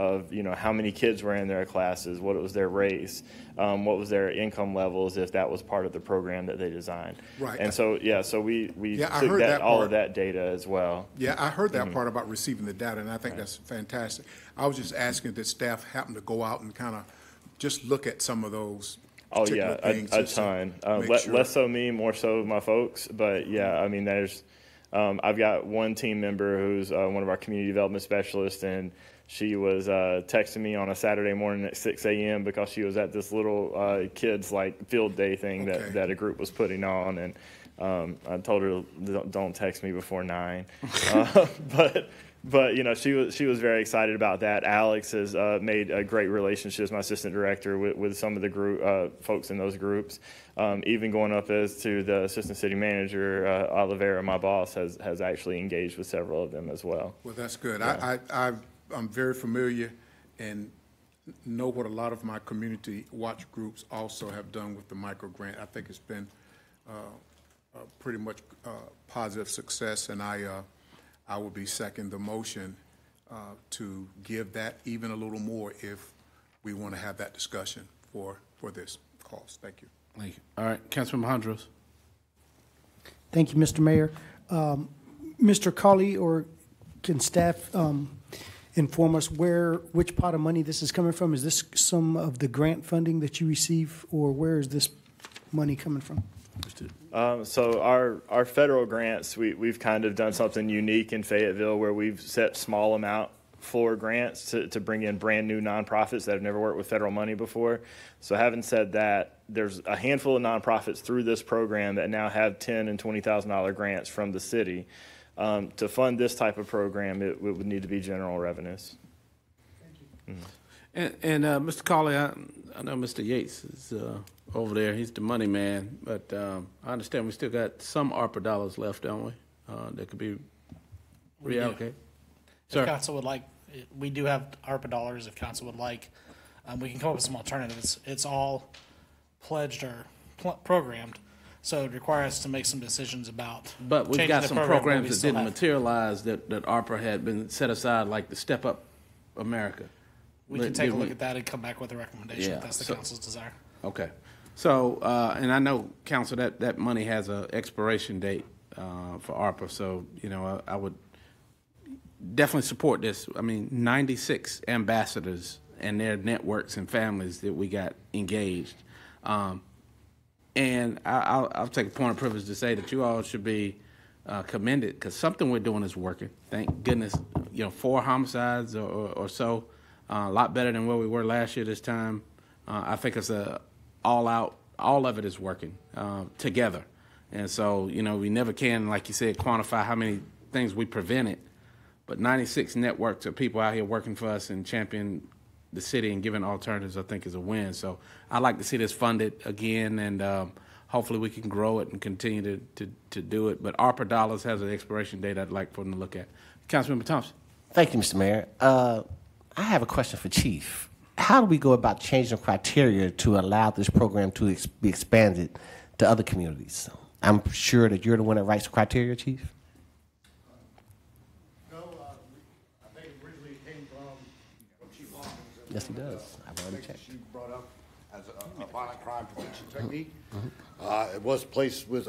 how many kids were in their classes, what was their race, what was their income levels, if that was part of the program that they designed. Right. And so, so we I took heard that all part. of that data as well. Yeah, I heard that part about receiving the data, and I think that's fantastic. I was just asking that staff happen to go out and kind of just look at some of those. Oh, yeah, things a just to ton. make sure. Less so me, more so my folks. But, yeah, I mean, there's I've got one team member who's one of our community development specialists, and she was texting me on a Saturday morning at 6 a.m. because she was at this little kids like field day thing that a group was putting on, and I told her don't text me before 9. But she was very excited about that. Alex has made a great relationships, my assistant director, with some of the group folks in those groups. Even going up as to the assistant city manager, Oliveira, my boss, has actually engaged with several of them as well. Well, that's good. Yeah. I'm very familiar and know what a lot of my community watch groups also have done with the micro grant. I think it's been pretty much positive success, and I will be second the motion to give that even a little more if we want to have that discussion for this cause. Thank you. Thank you. All right, Councilman Hondros. Thank you, Mr. Mayor. Mr. Colley, or can staff inform us which pot of money this is coming from? Is this some of the grant funding that you receive, or where is this money coming from? So our federal grants, we've kind of done something unique in Fayetteville where we've set small amount floor grants to bring in brand new nonprofits that have never worked with federal money before. So having said that, there's a handful of nonprofits through this program that now have $10,000 and $20,000 grants from the city. To fund this type of program, it would need to be general revenues. Thank you. And Mr. Colley, I know Mr. Yates is over there. He's the money man, but I understand we still got some ARPA dollars left, don't we? That could be reallocated. If council would like, we do have ARPA dollars. If council would like, we can come up with some alternatives. It's all pledged or programmed, so it requires us to make some decisions about. But we've changing got the some program, but programs we that still didn't have- materialize that ARPA had been set aside, like the Step Up America. We can take a look at that and come back with a recommendation Yeah, if that's the so- council's desire. Okay. So, and I know, Council, that money has an expiration date for ARPA, so, I would definitely support this. I mean, 96 ambassadors and their networks and families that we got engaged. And I'll take a point of privilege to say that you all should be commended, because something we're doing is working. Thank goodness, 4 homicides or so, a lot better than where we were last year this time. I think it's all of it is working together. And so, we never can, like you said, quantify how many things we prevented, but 96 networks of people out here working for us and championing the city and giving alternatives, I think, is a win. So I'd like to see this funded again, and hopefully we can grow it and continue to do it. But ARPA dollars has an expiration date I'd like for them to look at. Councilmember Thompson. Thank you, Mr. Mayor. I have a question for Chief. How do we go about changing criteria to allow this program to be expanded to other communities? I'm sure that you're the one that writes the criteria, Chief. No, I think originally it came from Chief Hawkins. Yes, he does. I've already checked. She brought up as a violent crime prevention technique. It was placed with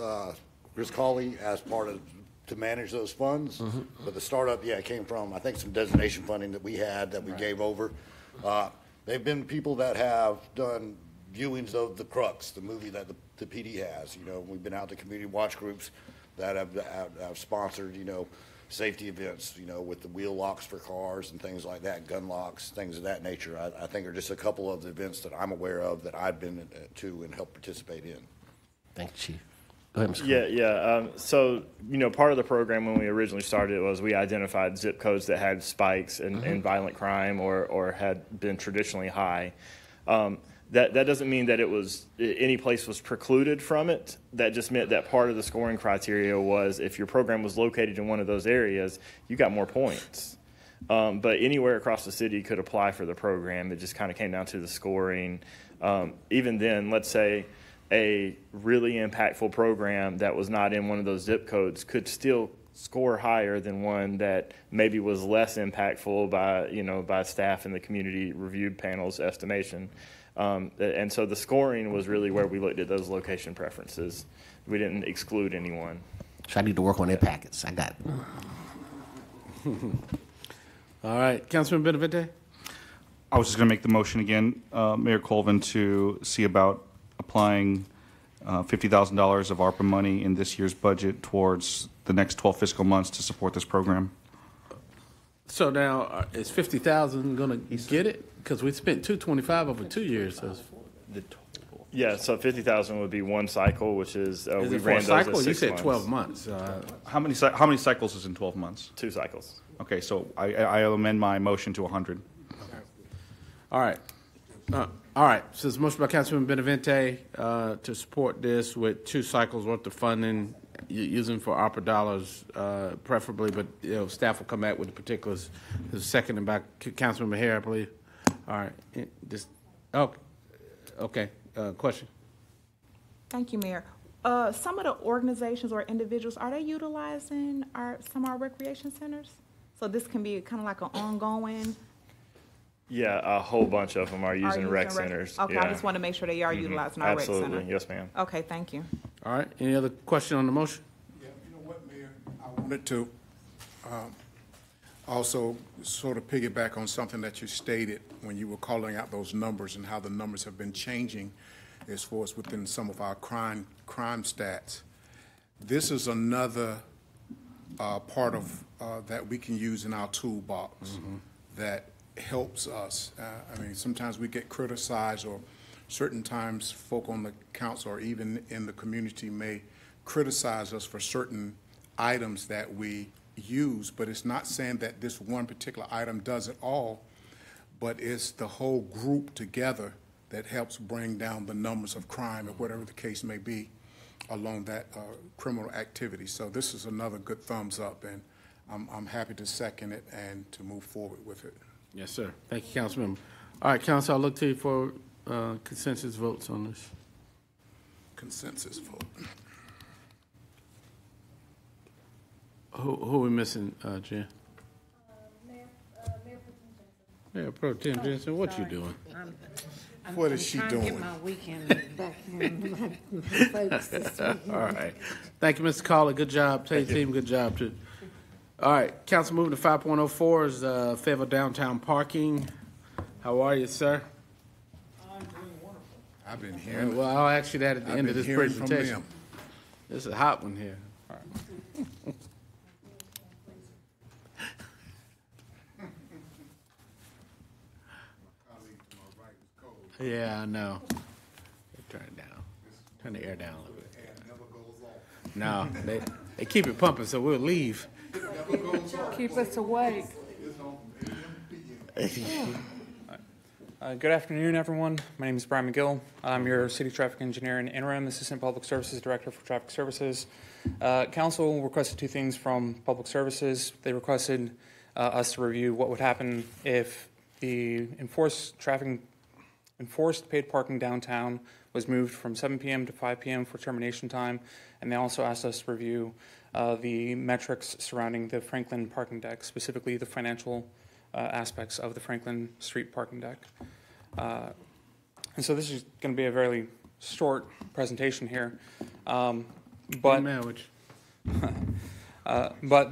Chris Colley as part of to manage those funds. But the startup, it came from, I think, some designation funding that we had that we gave over. They've been people that have done viewings of The Crux, the movie that the PD has. We've been out to community watch groups that have sponsored, safety events, with the wheel locks for cars and things like that, gun locks, things of that nature. I think are just a couple of the events that I'm aware of that I've been to and helped participate in. Thank you, Chief. Go ahead, Mr. Yeah. So, part of the program when we originally started was we identified zip codes that had spikes in violent crime or had been traditionally high. That doesn't mean that any place was precluded from it. That just meant that part of the scoring criteria was if your program was located in one of those areas, you got more points. But anywhere across the city could apply for the program. It just kind of came down to the scoring. Even then, let's say a really impactful program that was not in one of those zip codes could still score higher than one that maybe was less impactful by staff and the community review panel's estimation. And so the scoring was really where we looked at those location preferences. We didn't exclude anyone. So I need to work on their packets. I got it. All right, Councilman Benavente? I was just going to make the motion again, Mayor Colvin, to see about applying $50,000 of ARPA money in this year's budget towards the next 12 fiscal months to support this program. So now, is 50,000 going to get it? Because we spent 225 over 2 years. So the total. Yeah, so 50,000 would be one cycle, which is Is we it for ran a those cycle? at You 6 said months. 12 months. How many cycles is in 12 months? 2 cycles. Okay, so I'll amend my motion to 100. All right. All right. So it's motion by Councilman Benavente to support this with 2 cycles worth of funding using for ARPA dollars, preferably, but staff will come back with the particulars. This is seconded by Councilman Maher, I believe. All right. Okay. Question. Thank you, Mayor. Some of the organizations or individuals, are they utilizing some of our recreation centers? So this can be kind of like an ongoing. Yeah, a whole bunch of them are using rec centers. Okay, yeah. I just want to make sure they are utilizing our rec center. Absolutely, yes, ma'am. Okay, thank you. All right. Any other question on the motion? Yeah, you know what, Mayor? I wanted to also sort of piggyback on something that you stated when you were calling out those numbers and how the numbers have been changing as far as within some of our crime stats. This is another part of that we can use in our toolbox that helps us. I mean, sometimes we get criticized, or certain times folk on the council or even in the community may criticize us for certain items that we use, but it's not saying that this one particular item does it all, but it's the whole group together that helps bring down the numbers of crime or whatever the case may be along that criminal activity. So this is another good thumbs up, and I'm happy to second it and to move forward with it. Yes, sir. Thank you, Councilmember. All right, Council, I'll look to you for consensus votes on this. Consensus vote. Who are we missing, Jen? Mayor Pro Tem Jensen, what you doing? What is she doing? Get my weekend back in folks this weekend. All right. Thank you, Mr. Caller. Good job. Tell your team, good job, too. All right. Council moving to 5.04 is Fayetteville downtown parking. How are you, sir? I'm doing wonderful. I've been hearing. Well, I'll ask you that at the end of this presentation. From them. This is a hot one here. All right. Yeah, I know. Turn it down. Turn the air down a little bit. No, they keep it pumping, so we'll leave. Keep us awake. Good afternoon, everyone. My name is Brian McGill. I'm your City Traffic Engineer and Interim Assistant Public Services Director for Traffic Services. Council requested 2 things from Public Services. They requested us to review what would happen if the enforced paid parking downtown was moved from 7 p.m. to 5 p.m. for termination time, and they also asked us to review the metrics surrounding the Franklin parking deck, specifically the financial aspects of the Franklin Street parking deck. And so this is going to be a very short presentation here, but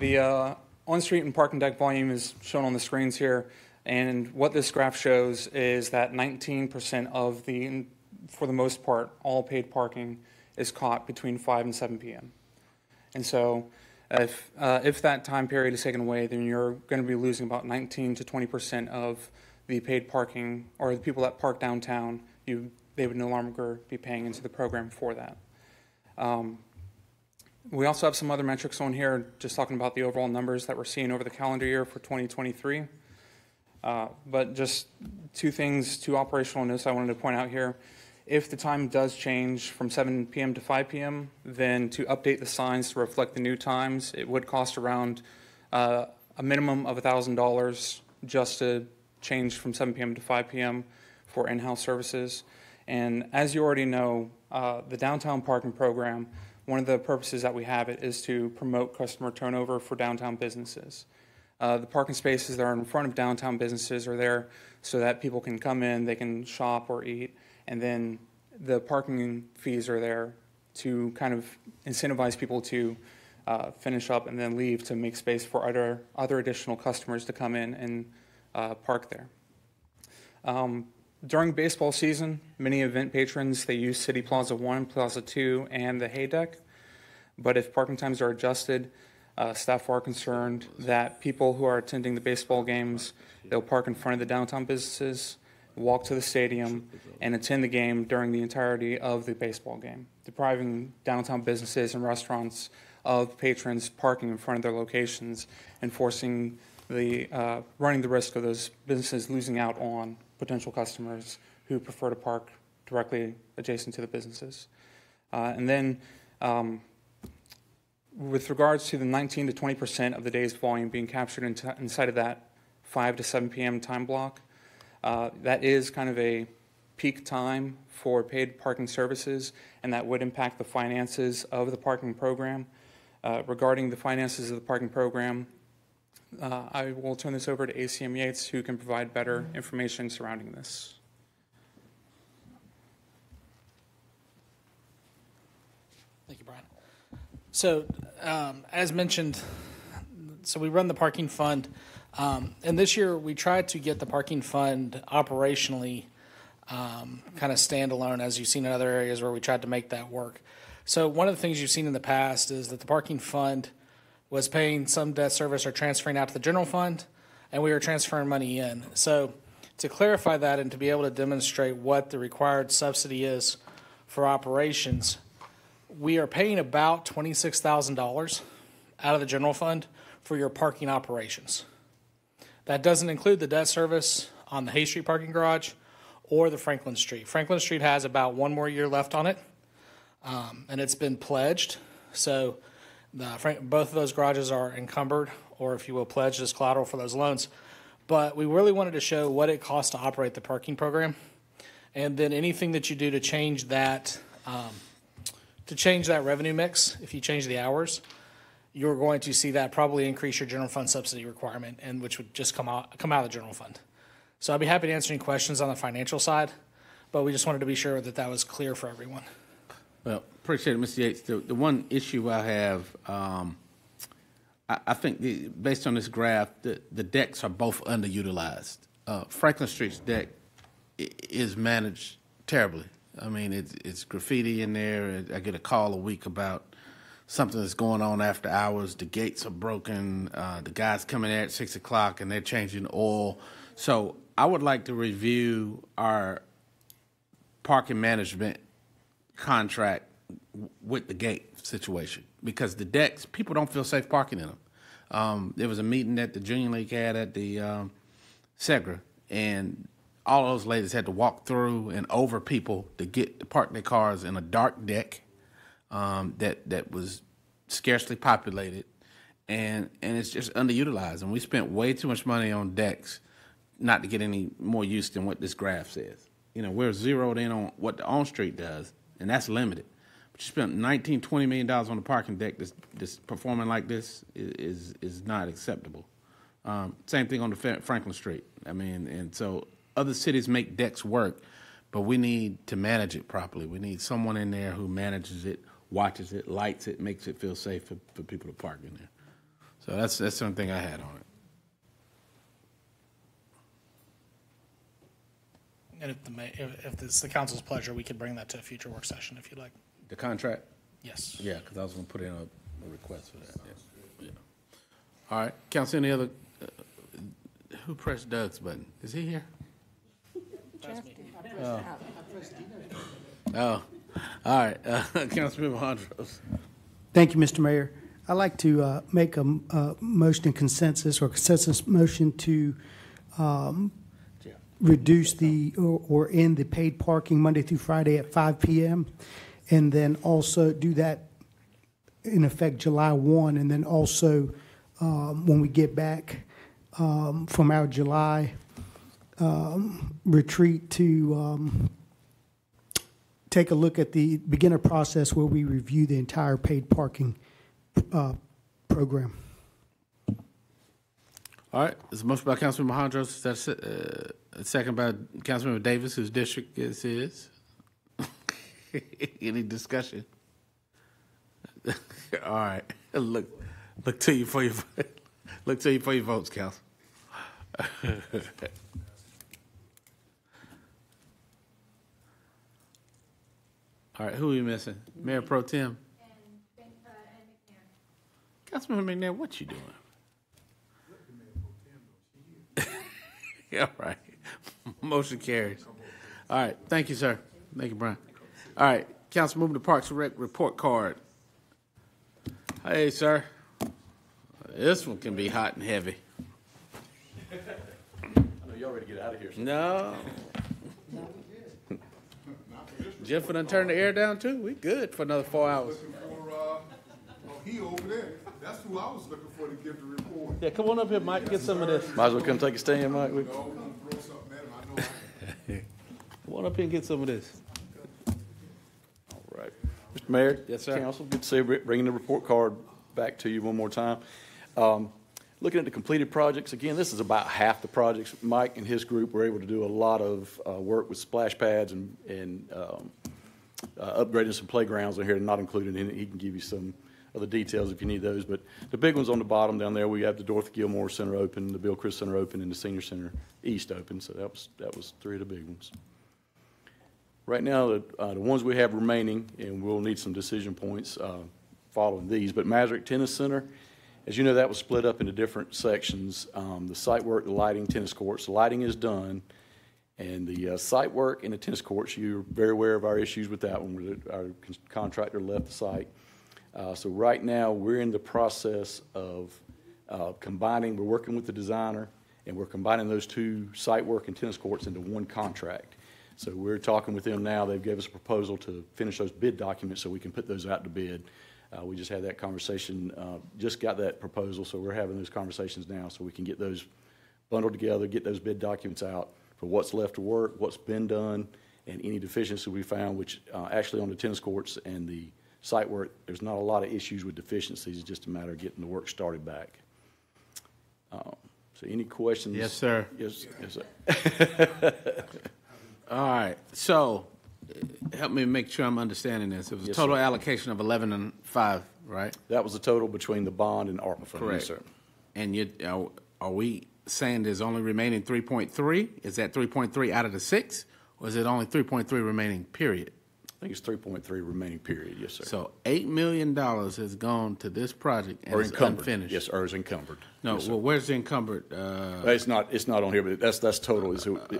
the on-street and parking deck volume is shown on the screens here. And what this graph shows is that 19% of for the most part, all paid parking is caught between 5 and 7 p.m. And so if that time period is taken away, then you're going to be losing about 19 to 20% of the paid parking, or the people that park downtown, they would no longer be paying into the program for that. We also have some other metrics on here, just talking about the overall numbers that we're seeing over the calendar year for 2023. But just 2 operational notes I wanted to point out here. If the time does change from 7 p.m. to 5 p.m., then to update the signs to reflect the new times, it would cost around a minimum of $1,000 just to change from 7 p.m. to 5 p.m. for in-house services. And as you already know, the downtown parking program, one of the purposes that we have it is to promote customer turnover for downtown businesses. The parking spaces that are in front of downtown businesses are there so that people can come in, they can shop or eat, and then the parking fees are there to kind of incentivize people to finish up and then leave to make space for other additional customers to come in and park there. During baseball season, many event patrons, they use City Plaza 1, Plaza 2, and the hay deck. But if parking times are adjusted, staff are concerned that people who are attending the baseball games, they'll park in front of the downtown businesses, walk to the stadium, and attend the game during the entirety of the baseball game, depriving downtown businesses and restaurants of patrons parking in front of their locations and forcing running the risk of those businesses losing out on potential customers who prefer to park directly adjacent to the businesses. And then with regards to the 19 to 20% of the day's volume being captured inside of that 5 to 7 p.m. time block, that is kind of a peak time for paid parking services, and that would impact the finances of the parking program. Regarding the finances of the parking program, I will turn this over to ACM Yates, who can provide better information surrounding this. Thank you, Brian. So, as mentioned, so we run the parking fund, and this year we tried to get the parking fund operationally kind of standalone, as you've seen in other areas where we tried to make that work. So one of the things you've seen in the past is that the parking fund was paying some debt service or transferring out to the general fund, and we were transferring money in. So to clarify that and to be able to demonstrate what the required subsidy is for operations, we are paying about $26,000 out of the general fund for your parking operations. That doesn't include the debt service on the Hay Street parking garage or the Franklin Street. Franklin Street has about one more year left on it, and it's been pledged. So both of those garages are encumbered, or if you will, pledged as collateral for those loans. But we really wanted to show what it costs to operate the parking program, and then anything that you do to change that revenue mix. If you change the hours, you're going to see that probably increase your general fund subsidy requirement, and which would just come out of the general fund. So I'd be happy to answer any questions on the financial side, but we just wanted to be sure that that was clear for everyone. Well, appreciate it, Mr. Yates. The one issue I have, I think based on this graph, the decks are both underutilized. Franklin Street's deck is managed terribly. I mean, it's graffiti in there. I get a call a week about something that's going on after hours. The gates are broken. The guys coming there at 6 o'clock and they're changing oil. So I would like to review our parking management contract with the gate situation, because the decks, people don't feel safe parking in them. There was a meeting that the Junior League had at the Segra, and all those ladies had to walk through and over people to get to park their cars in a dark deck that was scarcely populated, and it's just underutilized. And we spent way too much money on decks not to get any more use than what this graph says. You know, we're zeroed in on what the on-street does, and that's limited. But you spent $19, $20 million on the parking deck that's performing like this is not acceptable. Same thing on the Franklin Street. I mean, and so other cities make decks work, but we need to manage it properly. We need someone in there who manages it, watches it, lights it, makes it feel safe for people to park in there. So that's something I had on it. And if it's the council's pleasure, we could bring that to a future work session if you'd like. The contract? Yes. Yeah, because I was going to put in a request for that. Yeah. All right. Council, any other? Who pressed Doug's button? Is he here? Oh. All right. Councilmember Hondros. Thank you, Mr. Mayor. I'd like to make a motion in consensus motion to reduce or end the paid parking Monday through Friday at 5 p.m. and then also do that in effect July 1, and then also when we get back from our July retreat to take a look at the beginner process where we review the entire paid parking program. All right, there's a motion by Councilman Hondros. That's a second by Councilmember Davis, whose district this is. Any discussion? All right, look to you for your votes, Council. All right, who are we missing? Mayor Pro Tem. And Councilmember McNair, what you doing? All right. Motion carries. All right. Thank you, sir. Thank you, Brian. All right. Council, moving to Parks and Rec report card. Hey, sir. This one can be hot and heavy. I know y'all ready to get out of here. No. Jeff done turn the air down, too. We good for another 4 hours. He over there. That's who I was looking for to give the report. Yeah, come on up here, Mike. Get some of this. Might as well come take a stand, Mike. No, I'm gonna throw something at him. I know Come on up here and get some of this. All right. Mr. Mayor. Yes, sir. Council, good to see you bringing the report card back to you one more time. Looking at the completed projects, again, this is about half the projects. Mike and his group were able to do a lot of work with splash pads and upgrading some playgrounds in here, not included in it. He can give you some of the details if you need those. But the big ones on the bottom down there, we have the Dorothy Gilmore Center open, the Bill Chris Center open, and the Senior Center East open. So that was three of the big ones. Right now, the ones we have remaining, and we'll need some decision points following these, but Mazurek Tennis Center, as you know, that was split up into different sections. The site work, the lighting, tennis courts. The lighting is done, and the site work and the tennis courts, you're very aware of our issues with that one, where our contractor left the site. So right now, we're in the process of combining, we're working with the designer, and we're combining those two site work and tennis courts into one contract. So we're talking with them now. They've given us a proposal to finish those bid documents so we can put those out to bid. We just had that conversation, just got that proposal, so we're having those conversations now so we can get those bundled together, get those bid documents out for what's left to work, what's been done, and any deficiencies we found, which actually on the tennis courts and the site work, there's not a lot of issues with deficiencies. It's just a matter of getting the work started back. So any questions? Yes, sir. Yes, yes, sir. All right. So help me make sure I'm understanding this. It was a total allocation of 11.5, right? That was the total between the bond and ARPA funds. Correct. Yes, sir. And are we saying there's only remaining 3.3? Is that 3.3 out of the 6? Or is it only 3.3 remaining, period? I think it's 3.3 remaining period, yes, sir. So $8 million has gone to this project and it's encumbered. unfinished. Yes, or is encumbered. No, yes, well, where's the encumbered? It's not on here, but that's total.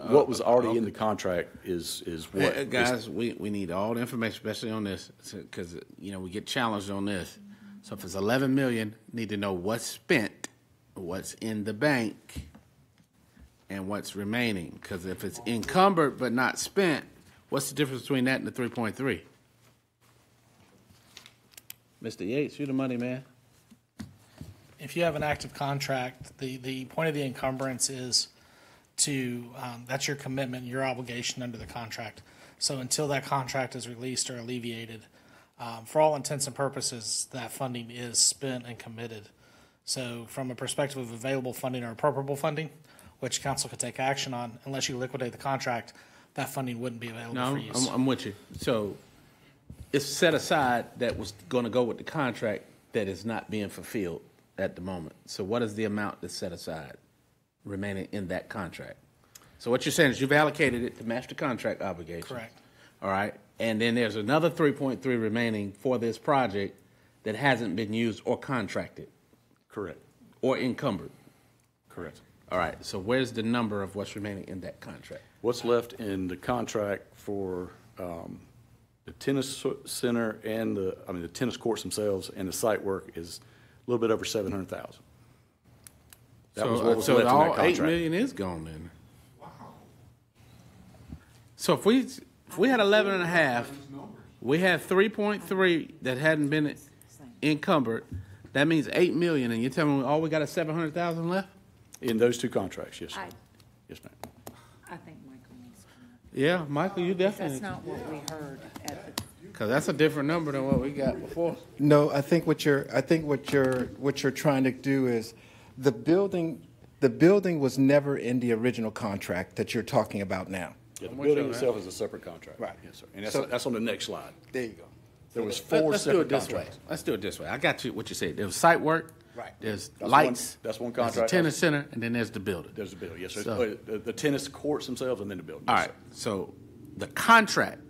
What was already in the contract is what. Guys, we need all the information, especially on this, because we get challenged on this. So if it's 11 million, need to know what's spent, what's in the bank, and what's remaining. Because if it's encumbered but not spent, what's the difference between that and the 3.3? Mr. Yates, you're the money man. If you have an active contract, the point of the encumbrance is to, that's your commitment, your obligation under the contract. So until that contract is released or alleviated, for all intents and purposes, that funding is spent and committed. So from a perspective of available funding or appropriable funding, which council could take action on, unless you liquidate the contract, that funding wouldn't be available for use. I'm with you. So it's set aside that was going to go with the contract that is not being fulfilled at the moment. So what is the amount that's set aside remaining in that contract? So what you're saying is you've allocated it to match the contract obligation. Correct. All right. And then there's another 3.3 remaining for this project that hasn't been used or contracted. Correct. Or encumbered. Correct. All right. So where's the number of what's remaining in that contract? What's left in the contract for the tennis center and the tennis courts themselves and the site work is a little bit over $700,000. That was what was left in that all contract. $8 million is gone then. Wow. So if we had 11.5, we had 3.3 that hadn't been encumbered. That means $8 million, and you're telling me all we got is $700,000 left In those two contracts, yes, sir. Yes, ma'am. I think Michael needs Yeah, Michael, you definitely. That's not what we heard at the. Because that's a different number than what we got before. No, I think what you're trying to do is the building was never in the original contract that you're talking about now. Yeah, the building itself is a separate contract. Right. Yes, sir. And that's on the next slide. There you go. There was four Let's do it separate this way. contracts. Let's do it this way. I got you what you said. There was site work. Right. There's That's lights. that's one There's contract. the tennis center, and then there's the building. There's the building, yes, sir. So- The tennis courts themselves and then the building. All Yes, right. So the contract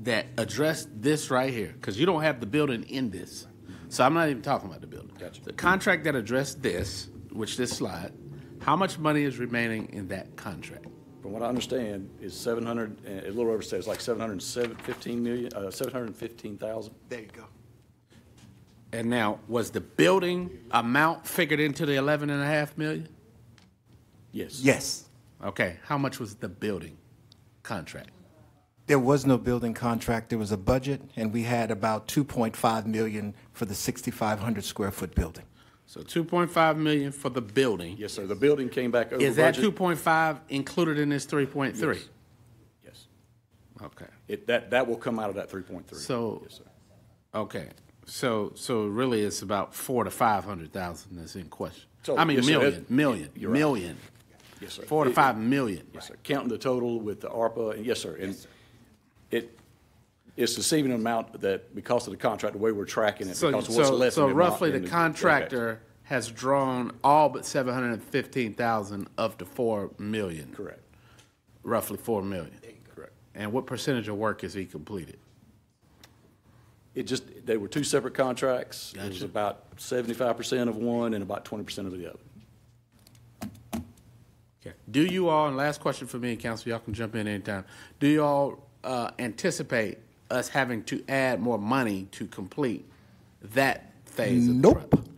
that addressed this right here, because you don't have the building in this. So I'm not even talking about the building. Gotcha. The contract that addressed this, which this slide, how much money is remaining in that contract? From what I understand, is 700, a little over, it's like 715,000. There you go. And now, was the building amount figured into the 11.5 million? Yes. Yes. Okay. How much was the building contract? There was no building contract. There was a budget, and we had about 2.5 million for the 6,500 square foot building. So 2.5 million for the building. Yes, sir. The building came back over Is that budget. 2.5 included in this 3.3? Yes. Yes. Okay. That will come out of that 3.3. So, Yes, sir. okay. So really, it's about 400,000 to 500,000 that's in question. So, I mean, yes, sir, million. you're right. Million. Yes, sir. 4 to 5 million. Yes, sir. Counting the total with the ARPA, and yes, sir. And it's deceiving amount that because of the contract, the way we're tracking it, because of what's left So in roughly, in the contractor has drawn all but 715,000 of the 4 million. Correct. Roughly 4 million. Correct. And what percentage of work has he completed? They were two separate contracts. It was Gotcha. about 75% of one and about 20% of the other. Okay. Do you all, and last question for me and council, y'all can jump in anytime. Do you all anticipate us having to add more money to complete that phase of the project?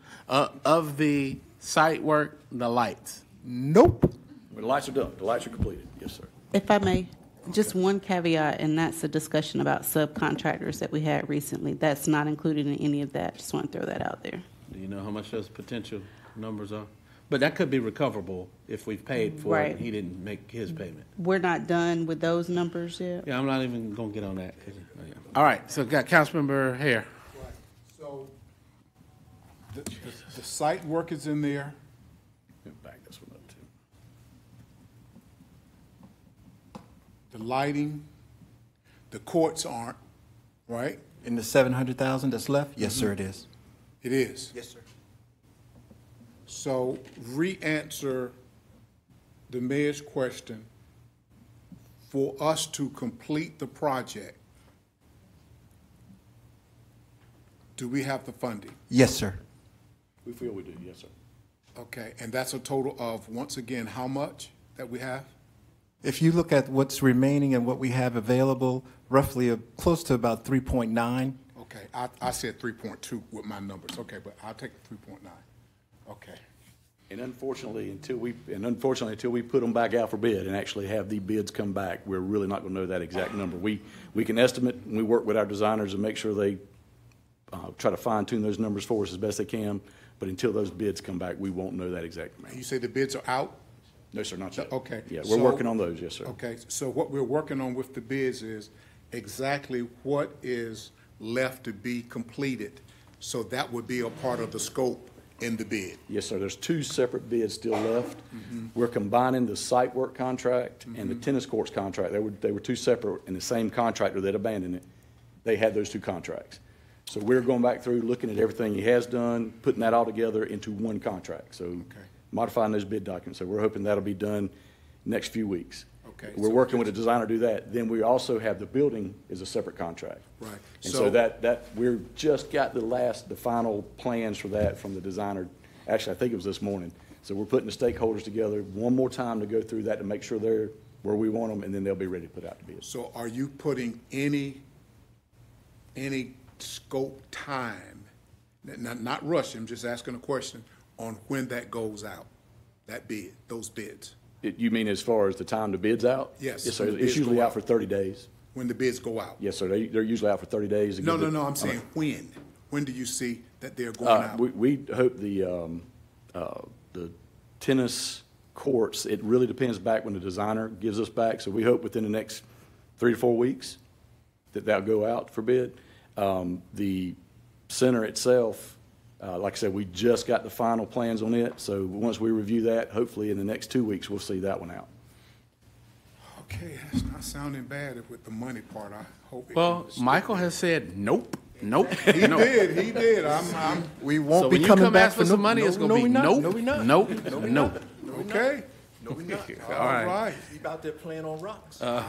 Of the site work, the lights? Nope. Well, the lights are done. The lights are completed. Yes, sir. If I may, just one caveat, and that's a discussion about subcontractors that we had recently. That's not included in any of that. Just want to throw that out there. Do you know how much those potential numbers are? But that could be recoverable if we've paid for it Right. and he didn't make his payment. We're not done with those numbers yet. Yeah, I'm not even going to get on that. All right, so got Councilmember Hare. So the site work is in there. Back this one up too. The lighting, the courts aren't, right? In the 700,000 that's left? Yes, sir, it is. It is. Yes, sir. So re-answer the mayor's question. For us to complete the project, do we have the funding? Yes, sir. We feel we do. Yes, sir. Okay, and that's a total of, once again, how much that we have? If you look at what's remaining and what we have available, roughly close to about 3.9. Okay, I said 3.2 with my numbers. Okay, but I'll take the 3.9. Okay. And unfortunately, until we put them back out for bid and actually have the bids come back, we're really not going to know that exact number. We can estimate, and we work with our designers and make sure they try to fine tune those numbers for us as best they can. But until those bids come back, we won't know that exact amount. You say the bids are out? No, sir, not yet. Okay. Yeah, we're working on those. Yes, sir. Okay, so what we're working on with the bids is exactly what is left to be completed. So that would be a part of the scope in the bid. Yes, sir. There's two separate bids still left. We're combining the site work contract and the tennis courts contract. They were two separate, and the same contractor that abandoned it, they had those two contracts. So we're going back through, looking at everything he has done, putting that all together into one contract. So modifying those bid documents. So we're hoping that'll be done next few weeks. Okay. We're working with a designer to do that. Then we also have the building is a separate contract. Right. And so that we're just got the final plans for that from the designer. Actually, I think it was this morning. So we're putting the stakeholders together one more time to go through that to make sure they're where we want them, and then they'll be ready to put out the bid. So are you putting any scope time, not rush, I'm just asking a question, on when that goes out, that bid, those bids? You mean as far as the time the bid's out? Yes. Yes, sir. When the It's bids usually go out out. for 30 days. When the bids go out? Yes, sir. They're usually out for 30 days. to No, give I'm saying when? When do you see that they're going out? We hope the tennis courts, it really depends back when the designer gives us back. So we hope within the next 3 to 4 weeks that that'll go out for bid. The center itself, like I said, we just got the final plans on it. So once we review that, hopefully in the next 2 weeks, we'll see that one out. Okay, that's not sounding bad with the money part. I hope. Well, Michael has said nope, nope. He nope. did. He did. We won't So be when you coming come back ask for some money, it's going to be nope, nope, nope. Okay. All All right. right. He out there playing on rocks. I'm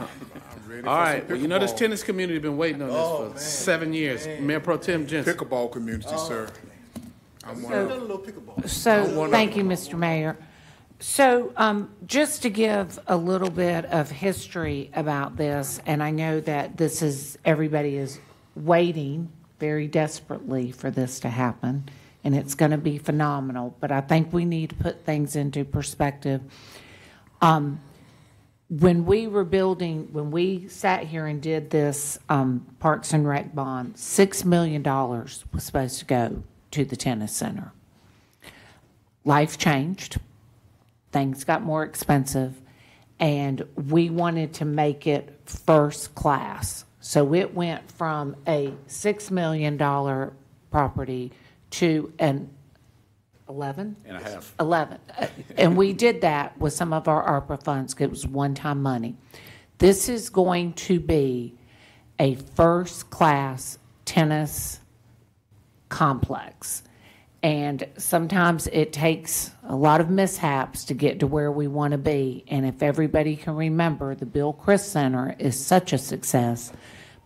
ready All for right. some Well, you know, this pickleball. tennis community has been waiting on this for 7 years. Mayor Pro Tem Jensen. Pickleball community, sir. I'm one of them. So, thank you, Mr. Mayor. So, just to give a little bit of history about this, and I know that this is, everybody is waiting very desperately for this to happen, and it's going to be phenomenal, but I think we need to put things into perspective. When we were building, when we sat here and did this Parks and Rec bond, $6 million was supposed to go to the tennis center. Life changed. Things got more expensive, and we wanted to make it first class. So it went from a $6 million property to an 11? And a half. 11. And we did that with some of our ARPA funds, 'cause it was one-time money. This is going to be a first-class tennis complex. And sometimes it takes a lot of mishaps to get to where we want to be. And if everybody can remember, the Bill Chris Center is such a success.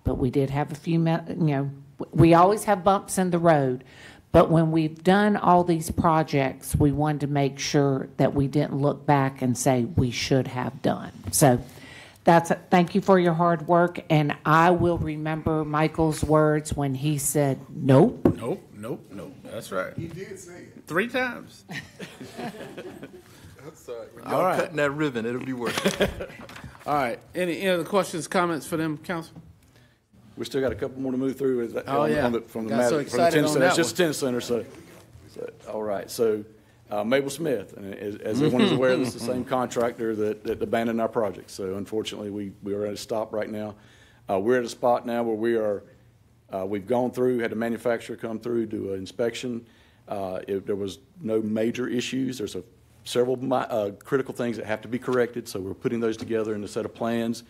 But we did have a few, we always have bumps in the road. But when we've done all these projects, we wanted to make sure that we didn't look back and say we should have done. So thank you for your hard work. And I will remember Michael's words when he said, nope. Nope, nope, nope. That's right. He did say it. 3 times. That's all right. When All y'all right. cutting that ribbon, it'll be worth it. All right. Any other questions, comments for them, Council? We still got a couple more to move through. Oh, yeah. From the Got so matter, from the excited tennis on center. that It's just a one. tennis center, so all right. So Mabel Smith, and as everyone is aware, this is the same contractor that abandoned our project. So unfortunately, we are at a stop right now. We're at a spot now where we are. We've gone through, had the manufacturer come through, do an inspection. There was no major issues. There's several critical things that have to be corrected, so we're putting those together in a set of plans.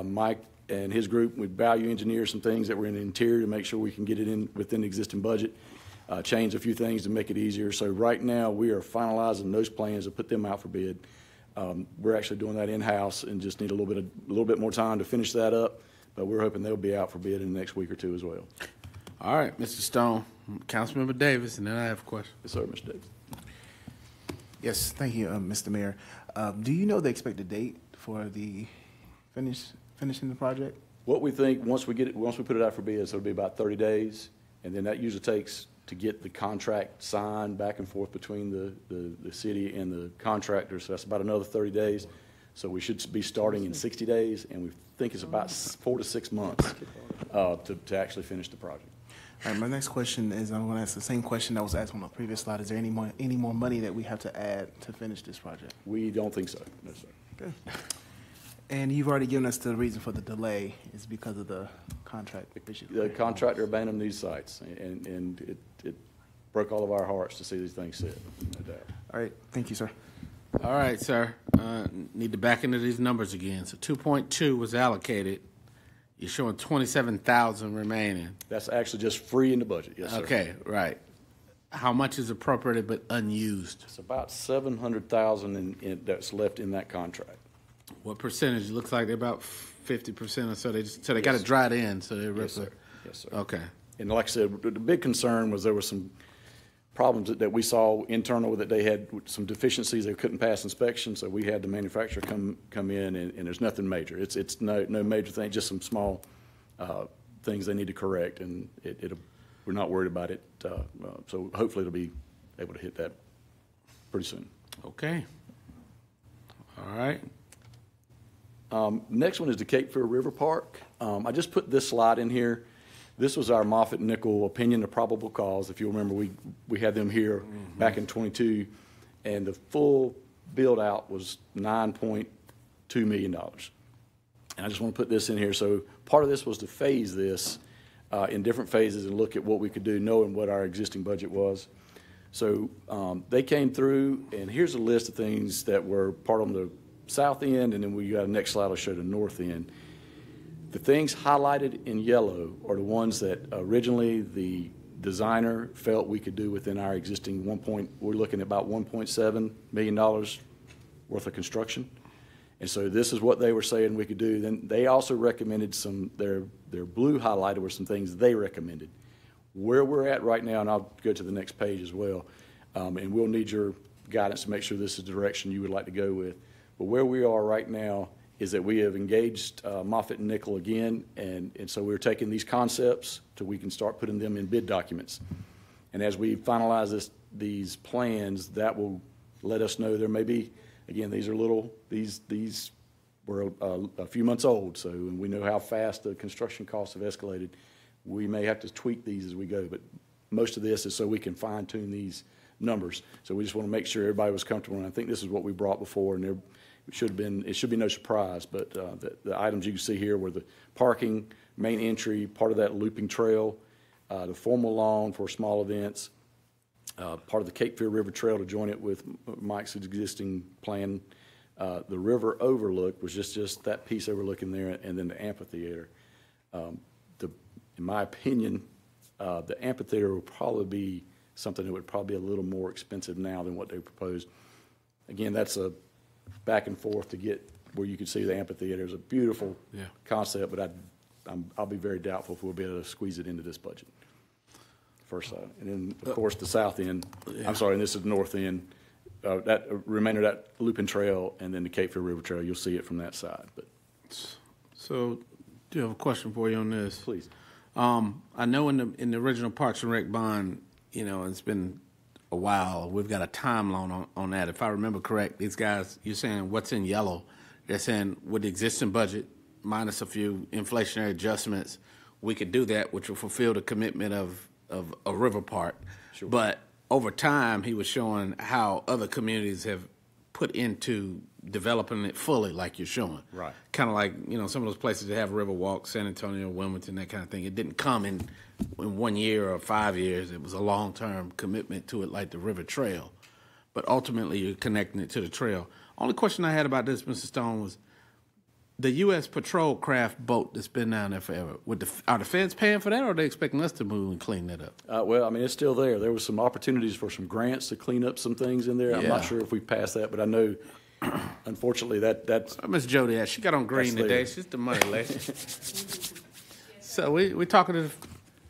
Mike and his group would value engineer some things that were in the interior to make sure we can get it in within the existing budget, change a few things to make it easier. So right now, we are finalizing those plans to put them out for bid. We're actually doing that in-house and just need a little bit more time to finish that up, but we're hoping they'll be out for bid in the next week or two as well. All right, Mr. Stone, Councilmember Davis, and then I have a question. Yes, sir, Mr. Davis. Yes, thank you, Mr. Mayor. Do you know the expected date for the finishing the project? What we think, once we put it out for bids, it'll be about 30 days, and then that usually takes to get the contract signed back and forth between the city and the contractor, so that's about another 30 days. So we should be starting in 60 days, and we think it's about 4 to 6 months to actually finish the project. All right, my next question is, I'm going to ask the same question that was asked on the previous slide. Is there any more money that we have to add to finish this project? We don't think so, no, sir. Good. And you've already given us the reason for the delay is because of the contract issue. The contractor abandoned these sites, and it broke all of our hearts to see these things sit, no doubt. All right, thank you, sir. All right, sir. Need to back into these numbers again. So 2.2 was allocated. You're showing 27,000 remaining. That's actually just free in the budget, yes, sir. Okay, right. How much is appropriated but unused? It's about 700,000 that's left in that contract. What percentage? It looks like they're about 50% or so. They got to dry it in. So they Yes, sir. Yes, sir. Okay. And like I said, the big concern was there were some problems that we saw internal, that they had some deficiencies. They couldn't pass inspection, so we had the manufacturer come in, and there's nothing major. It's no major thing, just some small things they need to correct, and we're not worried about it. So hopefully it'll be able to hit that pretty soon. Okay. All right. Next one is the Cape Fear River Park. I just put this slide in here. This was our Moffitt Nickel opinion of probable cause. If you remember, we had them here back in '22, and the full build out was $9.2 million. And I just want to put this in here. So part of this was to phase this in different phases and look at what we could do, knowing what our existing budget was. So they came through, and here's a list of things that were part on the south end, and then we got a next slide will show the north end. The things highlighted in yellow are the ones that originally the designer felt we could do within our existing we're looking at about $1.7 million worth of construction. And so this is what they were saying we could do. Then they also recommended their blue highlighted were some things they recommended. Where we're at right now, and I'll go to the next page as well, and we'll need your guidance to make sure this is the direction you would like to go with. But where we are right now is that we have engaged Moffitt and Nickel again, and so we're taking these concepts so we can start putting them in bid documents. And as we finalize these plans, that will let us know there may be, again, these were a few months old, so and we know how fast the construction costs have escalated. We may have to tweak these as we go, but most of this is so we can fine tune these numbers. So we just want to make sure everybody was comfortable, and I think this is what we brought before, and it should be no surprise, but the items you can see here were the parking, main entry, part of that looping trail, the formal lawn for small events, part of the Cape Fear River Trail to join it with Mike's existing plan. The river overlook was just that piece overlooking there, and then the amphitheater. In my opinion, the amphitheater will probably be something that would probably be a little more expensive now than what they proposed. Again, that's a back and forth to get where you can see the amphitheater. It's a beautiful concept, but I'll be very doubtful if we'll be able to squeeze it into this budget. First side. And then, of course, the south end, I'm sorry, and this is the north end, that remainder of that looping trail, and then the Cape Fear River Trail, you'll see it from that side. But So, do you have a question for you on this? Please. I know in the original Parks and Rec bond, it's been a while. We've got a timeline on that. If I remember correct, these guys, you're saying what's in yellow. They're saying with the existing budget, minus a few inflationary adjustments, we could do that, which will fulfill the commitment of a river park. Sure. But over time, he was showing how other communities have put into developing it fully, like you're showing. Right. Kind of like, some of those places that have river walks, San Antonio, Wilmington, that kind of thing. It didn't come in 1 year or 5 years. It was a long-term commitment to it, like the river trail. But ultimately, you're connecting it to the trail. Only question I had about this, Mr. Stone, was the U.S. patrol craft boat that's been down there forever. Are the feds paying for that, or are they expecting us to move and clean that up? Well, I mean, it's still there. There was some opportunities for some grants to clean up some things in there. I'm not sure if we passed that, but I know, unfortunately, that's... Miss Jody, she got on green today. She's the money lady. So we're talking to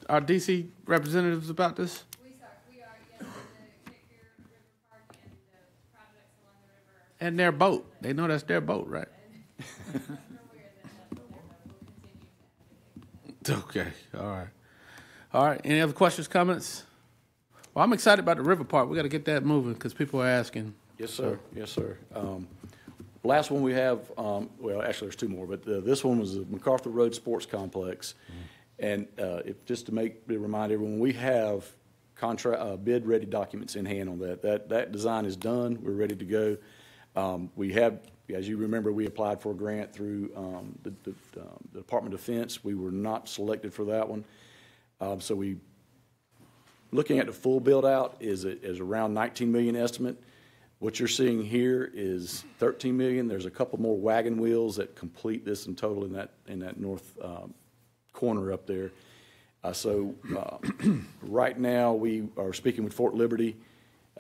our D.C. representatives about this? We are, yes, the Cape Fear River Park and the projects along the river. And their boat. They know that's their boat, right? Okay, all right. Any other questions, comments? Well, I'm excited about the river part. We got to get that moving because people are asking. Yes, sir. Yes, sir. Last one we have, well, actually there's two more, but this one was the MacArthur Road Sports Complex. And just to remind everyone, we have bid-ready documents in hand on that. That design is done. We're ready to go. We have, as you remember, we applied for a grant through the Department of Defense. We were not selected for that one. So looking at the full build-out is around 19 million estimate. What you're seeing here is 13 million. There's a couple more wagon wheels that complete this in total in that north corner up there. Right now we are speaking with Fort Liberty.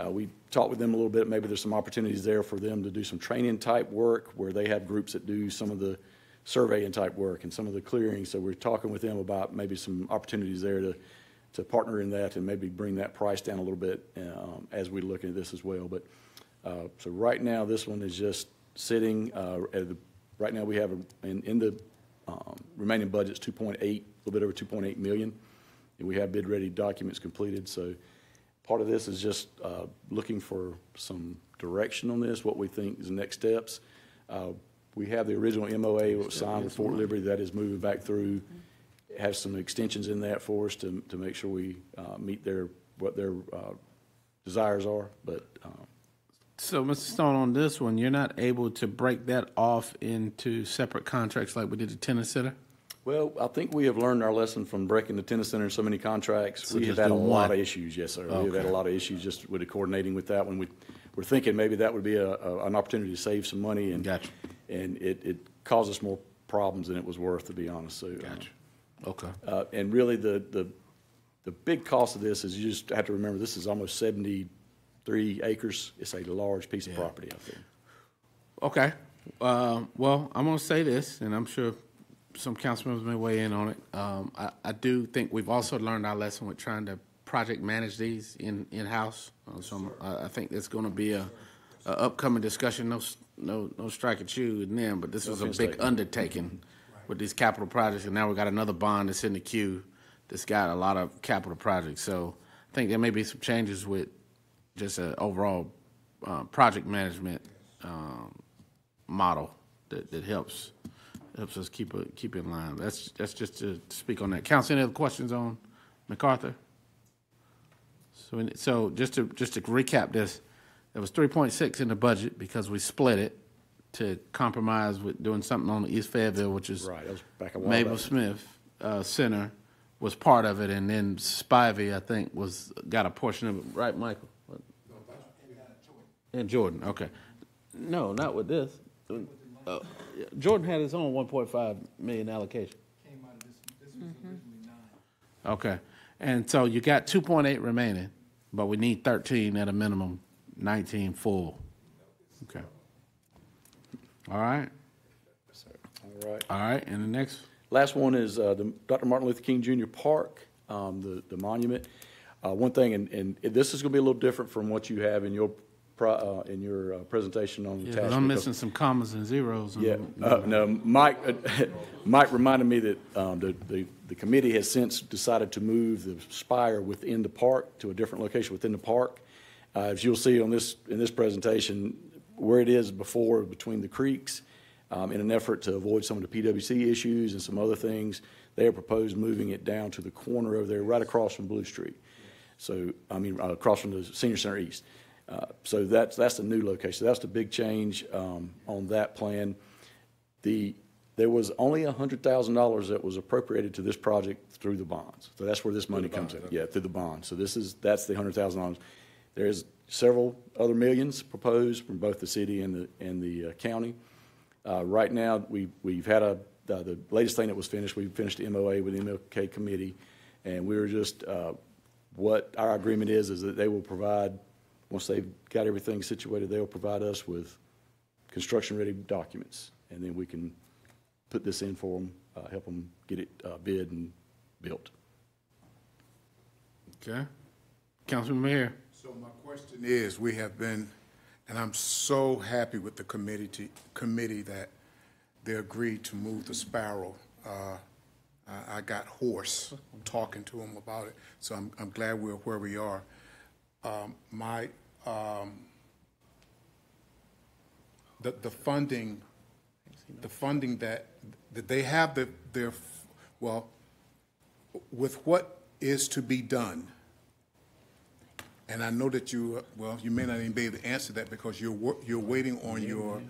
We talked with them a little bit. Maybe there's some opportunities there for them to do some training type work where they have groups that do some of the surveying type work and some of the clearing. So we're talking with them about maybe some opportunities there to partner in that and maybe bring that price down a little bit as we look at this as well. But so right now this one is just sitting. Right now we have in the remaining budget's 2.8, a little bit over 2.8 million, and we have bid ready documents completed. So part of this is just looking for some direction on this, what we think is the next steps. We have the original MOA that was signed with Fort Liberty that is moving back through. It has some extensions in that for us to make sure we meet what their desires are. But So, Mr. Stone, on this one, you're not able to break that off into separate contracts like we did the tennis center? Well, I think we have learned our lesson from breaking the tennis center in so many contracts. So We have just had a do lot one. of issues, yes, sir. We have had Okay. a lot of issues just with the coordinating with that one. We're thinking maybe that would be an opportunity to save some money, and Gotcha. and it caused us more problems than it was worth, to be honest. So, Gotcha. Okay. and really, the big cost of this is you just have to remember this is almost 73 acres. It's a large piece of property out there. Okay. Well, I'm going to say this, and I'm sure some council members may weigh in on it. I do think we've also learned our lesson with trying to project manage these in-house. I think that's going to be a upcoming discussion. No strike at you and them, but this was a big undertaking with these capital projects, and now we got another bond that's in the queue that's got a lot of capital projects. So I think there may be some changes with just an overall project management model that helps us keep in line. That's just to speak on that. Council, any other questions on MacArthur? So just to recap this, there was 3.6 in the budget because we split it to compromise with doing something on the East Fayetteville, which is Right, that was back a while Mabel back. Smith Center was part of it, and then Spivey, I think, got a portion of it, right, Michael? And Jordan, okay. No, not with this. Jordan had his own 1.5 million allocation. Okay, and so you got 2.8 remaining, but we need 13 at a minimum, 19 full. Okay. All right. All right. All right, and the next? Last one is the Dr. Martin Luther King Jr. Park, the monument. One thing, and this is going to be a little different from what you have in your presentation on the Yeah, task. 'cause I'm missing some commas and zeros. Yeah, no, Mike reminded me that the committee has since decided to move the spire within the park to a different location within the park. As you'll see in this presentation, where it is before between the creeks, in an effort to avoid some of the PWC issues and some other things, they have proposed moving it down to the corner over there, right across from Blue Street. So, across from the Senior Center East. So that's the new location. That's the big change on that plan. There was only $100,000 that was appropriated to this project through the bonds. So that's where this money comes in. Yeah, through the bonds. So that's the $100,000. There's several other millions proposed from both the city and the county. Right now, we've had the latest thing that was finished. We finished the MOA with the MLK committee, and we were just what our agreement is that they will provide. Once they've got everything situated, they'll provide us with construction-ready documents, and then we can put this in for them, help them get it bid and built. Okay. Councilman Mayor. So my question is, we have been, and I'm so happy with the committee that they agreed to move the Sparrow. I got hoarse talking to them about it, so I'm glad we're where we are. The funding that they have with what is to be done, and I know that you may not even be able to answer that because you're waiting on your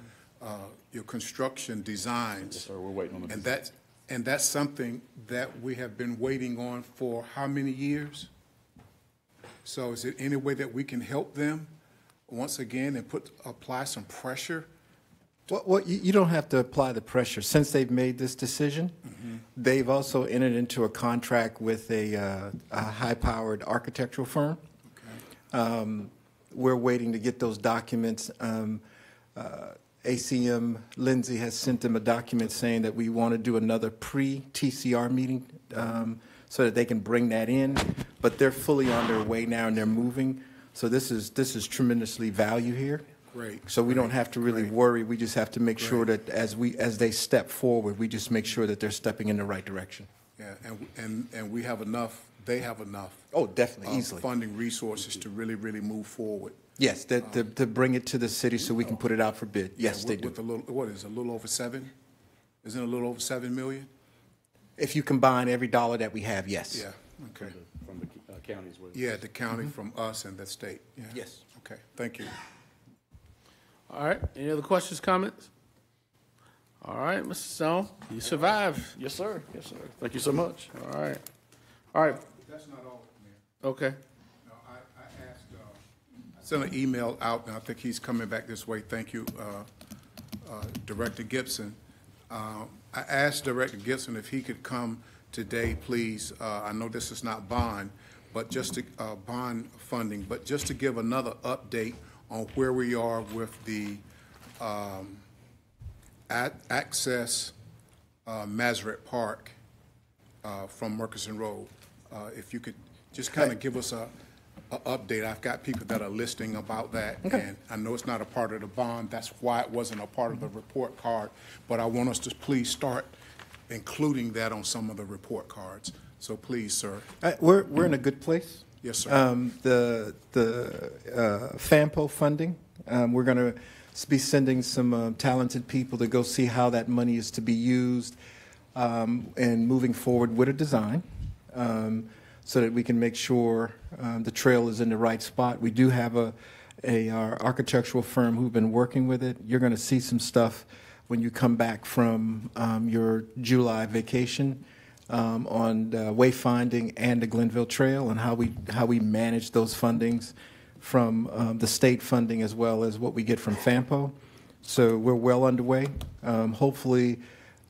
construction designs. Yes, sir, we're waiting on them. And that's something that we have been waiting on for how many years? So is there any way that we can help them once again and apply some pressure? Well, you don't have to apply the pressure. Since they've made this decision, they've also entered into a contract with a high-powered architectural firm. We're waiting to get those documents. ACM Lindsay has sent them a document saying that we want to do another pre-TCR meeting so that they can bring that in. But they're fully on their way now and they're moving. So this is tremendously value here. Great. So we don't have to really worry. We just have to make sure that as they step forward, we just make sure that they're stepping in the right direction. Yeah, and we have enough. They have enough. Oh, definitely, easily. Funding resources to really move forward. Yes, to bring it to the city so we can put it out for bid. Yes, they do. With a little over 7? Isn't it a little over 7 million? If you combine every dollar that we have, yes. Yeah. Okay. From the county as well. Yeah, the county from us and the state. Yeah. Yes. Okay. Thank you. All right. Any other questions, comments? All right, Mr. Stone, you survived. Yes, sir. Yes, sir. Thank you so much. All right. All right. That's not all, Mayor. Okay. No, I asked, I sent an email out, and I think he's coming back this way. Thank you, Director Gibson. I asked Director Gibson if he could come today, please. I know this is not bond, but just to, bond funding, but just to give another update on where we are with the access Masoret Park from Murchison Road. If you could just kind of give us a update. I've got people that are listening about that, and I know it's not a part of the bond. That's why it wasn't a part of the report card, but I want us to please start including that on some of the report cards. So please, sir. We're in a good place. Yes, sir. The FAMPO funding, we're going to be sending some talented people to go see how that money is to be used, and moving forward with a design, so that we can make sure the trail is in the right spot. We do have our architectural firm who've been working with it. You're going to see some stuff when you come back from your July vacation on wayfinding and the Glenville Trail, and how we manage those fundings from the state funding as well as what we get from FAMPO. So we're well underway. Hopefully,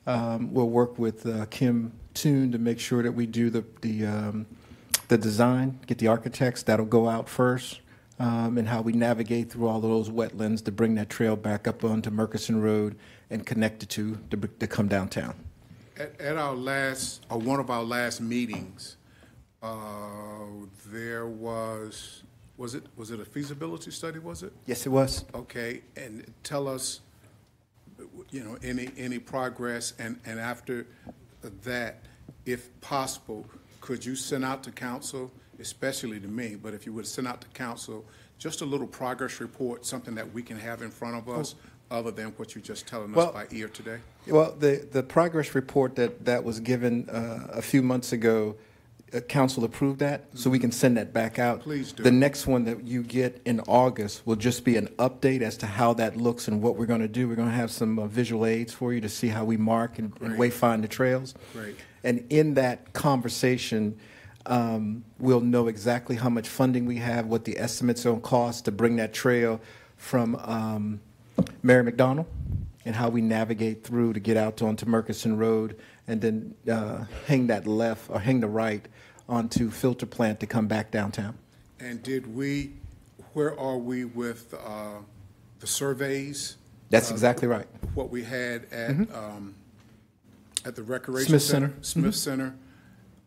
we'll work with Kim Toon to make sure that we do the design, get the architects. That'll go out first, and how we navigate through all of those wetlands to bring that trail back up onto Murchison Road and connect the two to come downtown. At our last, or one of our last meetings, there was it a feasibility study, was it? Yes, it was. Okay, and tell us, any progress, and after that, if possible, could you send out to council, especially to me, but if you would send out to council, just a little progress report, something that we can have in front of us, other than what you're just telling us by ear today? Well, the progress report that was given a few months ago, council approved that, so we can send that back out. Please do. The next one that you get in August will just be an update as to how that looks and what we're going to do. We're going to have some visual aids for you to see how we mark and wayfind the trails. Great. And in that conversation, we'll know exactly how much funding we have, what the estimates on cost to bring that trail from Mary McDonald, and how we navigate through to get out onto Murchison Road, and then hang that left or hang the right onto Filter Plant to come back downtown. And where are we with the surveys? That's exactly right. What we had at the Recreation Smith Center. Smith Center,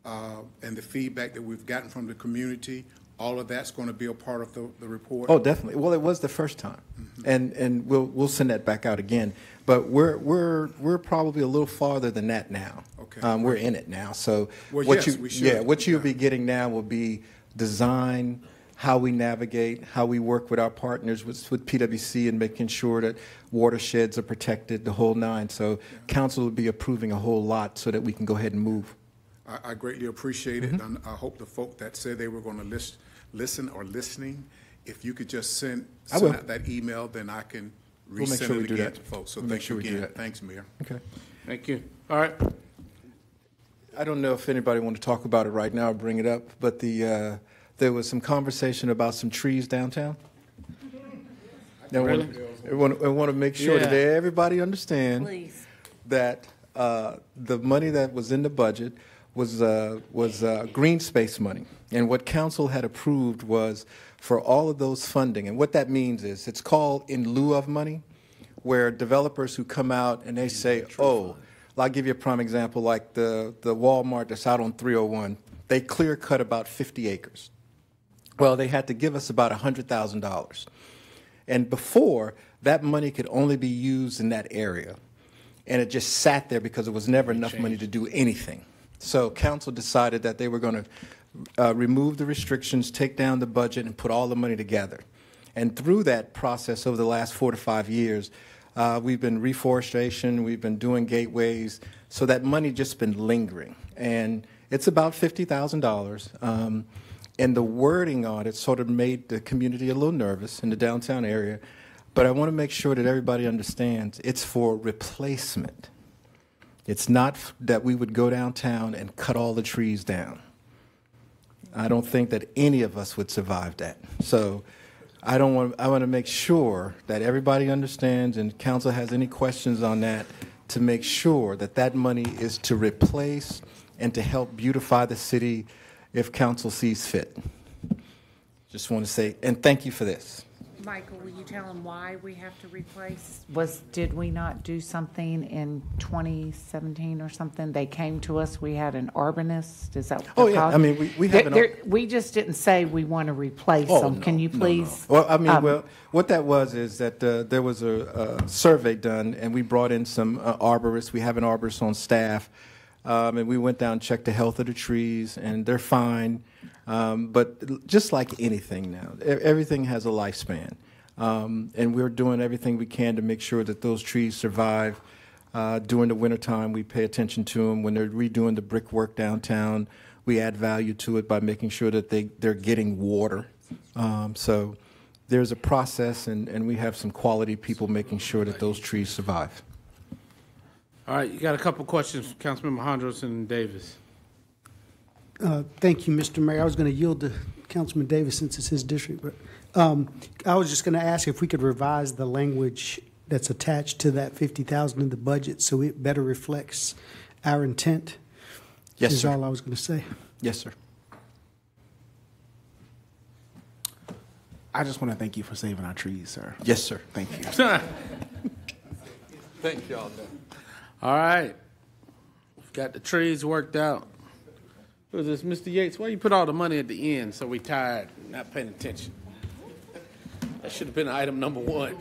and the feedback that we've gotten from the community, all of that's going to be a part of the report? Oh, definitely. Well, it was the first time, and we'll send that back out again. But we're probably a little farther than that now. Okay. We're in it now. So Well, what yes, we should. what you'll be getting now will be design, how we navigate, how we work with our partners with PwC, and making sure that watersheds are protected, the whole nine. So council will be approving a whole lot so that we can go ahead and move. I greatly appreciate it, and I hope the folk that said they were going to listen or listening, if you could just send out that email, then I can resend it again to folks. So thank you again. Thanks, Mayor. Okay. Thank you. All right. I don't know if anybody want to talk about it right now or bring it up, but there was some conversation about some trees downtown. Really? I want to make sure that everybody understands that the money that was in the budget was green space money. And what council had approved was for all of those funding. And what that means is it's called in lieu of money, where developers who come out and they say, oh, I'll give you a prime example, like the Walmart that's out on 301. They clear cut about 50 acres. Well, they had to give us about $100,000. And before, that money could only be used in that area. And it just sat there because there was never enough money to do anything. So council decided that they were going to remove the restrictions, take down the budget, and put all the money together. And through that process over the last 4 to 5 years, we've been reforestation, we've been doing gateways, so that money just been lingering. And it's about $50,000. And the wording on it sort of made the community a little nervous in the downtown area. But I want to make sure that everybody understands it's for replacement. It's not that we would go downtown and cut all the trees down. I don't think that any of us would survive that. So I want to make sure that everybody understands, and council has any questions on that, to make sure that that money is to replace and to help beautify the city if council sees fit. Just want to say, and thank you for this. Michael, will you tell them why we have to replace? Did we not do something in 2017 or something? They came to us, we had an arborist, is that what Oh, they're yeah, called? I mean, we have We just didn't say we want to replace Oh, them. no, Can you no, please? no. Well, I mean, well, what that was is that there was a survey done, and we brought in some arborists. We have an arborist on staff, and we went down and checked the health of the trees, and they're fine. But just like anything now, everything has a lifespan. And we're doing everything we can to make sure that those trees survive. During the wintertime, we pay attention to them. When they're redoing the brickwork downtown, we add value to it by making sure that they're getting water. So there's a process, and we have some quality people making sure that those trees survive. All right, you got a couple questions, Councilmember Hondros and Davis. Thank you, Mr. Mayor. I was going to yield to Councilman Davis since it's his district, but I was just going to ask if we could revise the language that's attached to that $50,000 in the budget so it better reflects our intent. Yes, is sir. all I was going to say. Yes, sir. I just want to thank you for saving our trees, sir. Yes, sir. Thank you. Thank y'all. All right. We've got the trees worked out. Who is this, Mr. Yates? Why you put all the money at the end so we tired, not paying attention? That should have been item number one.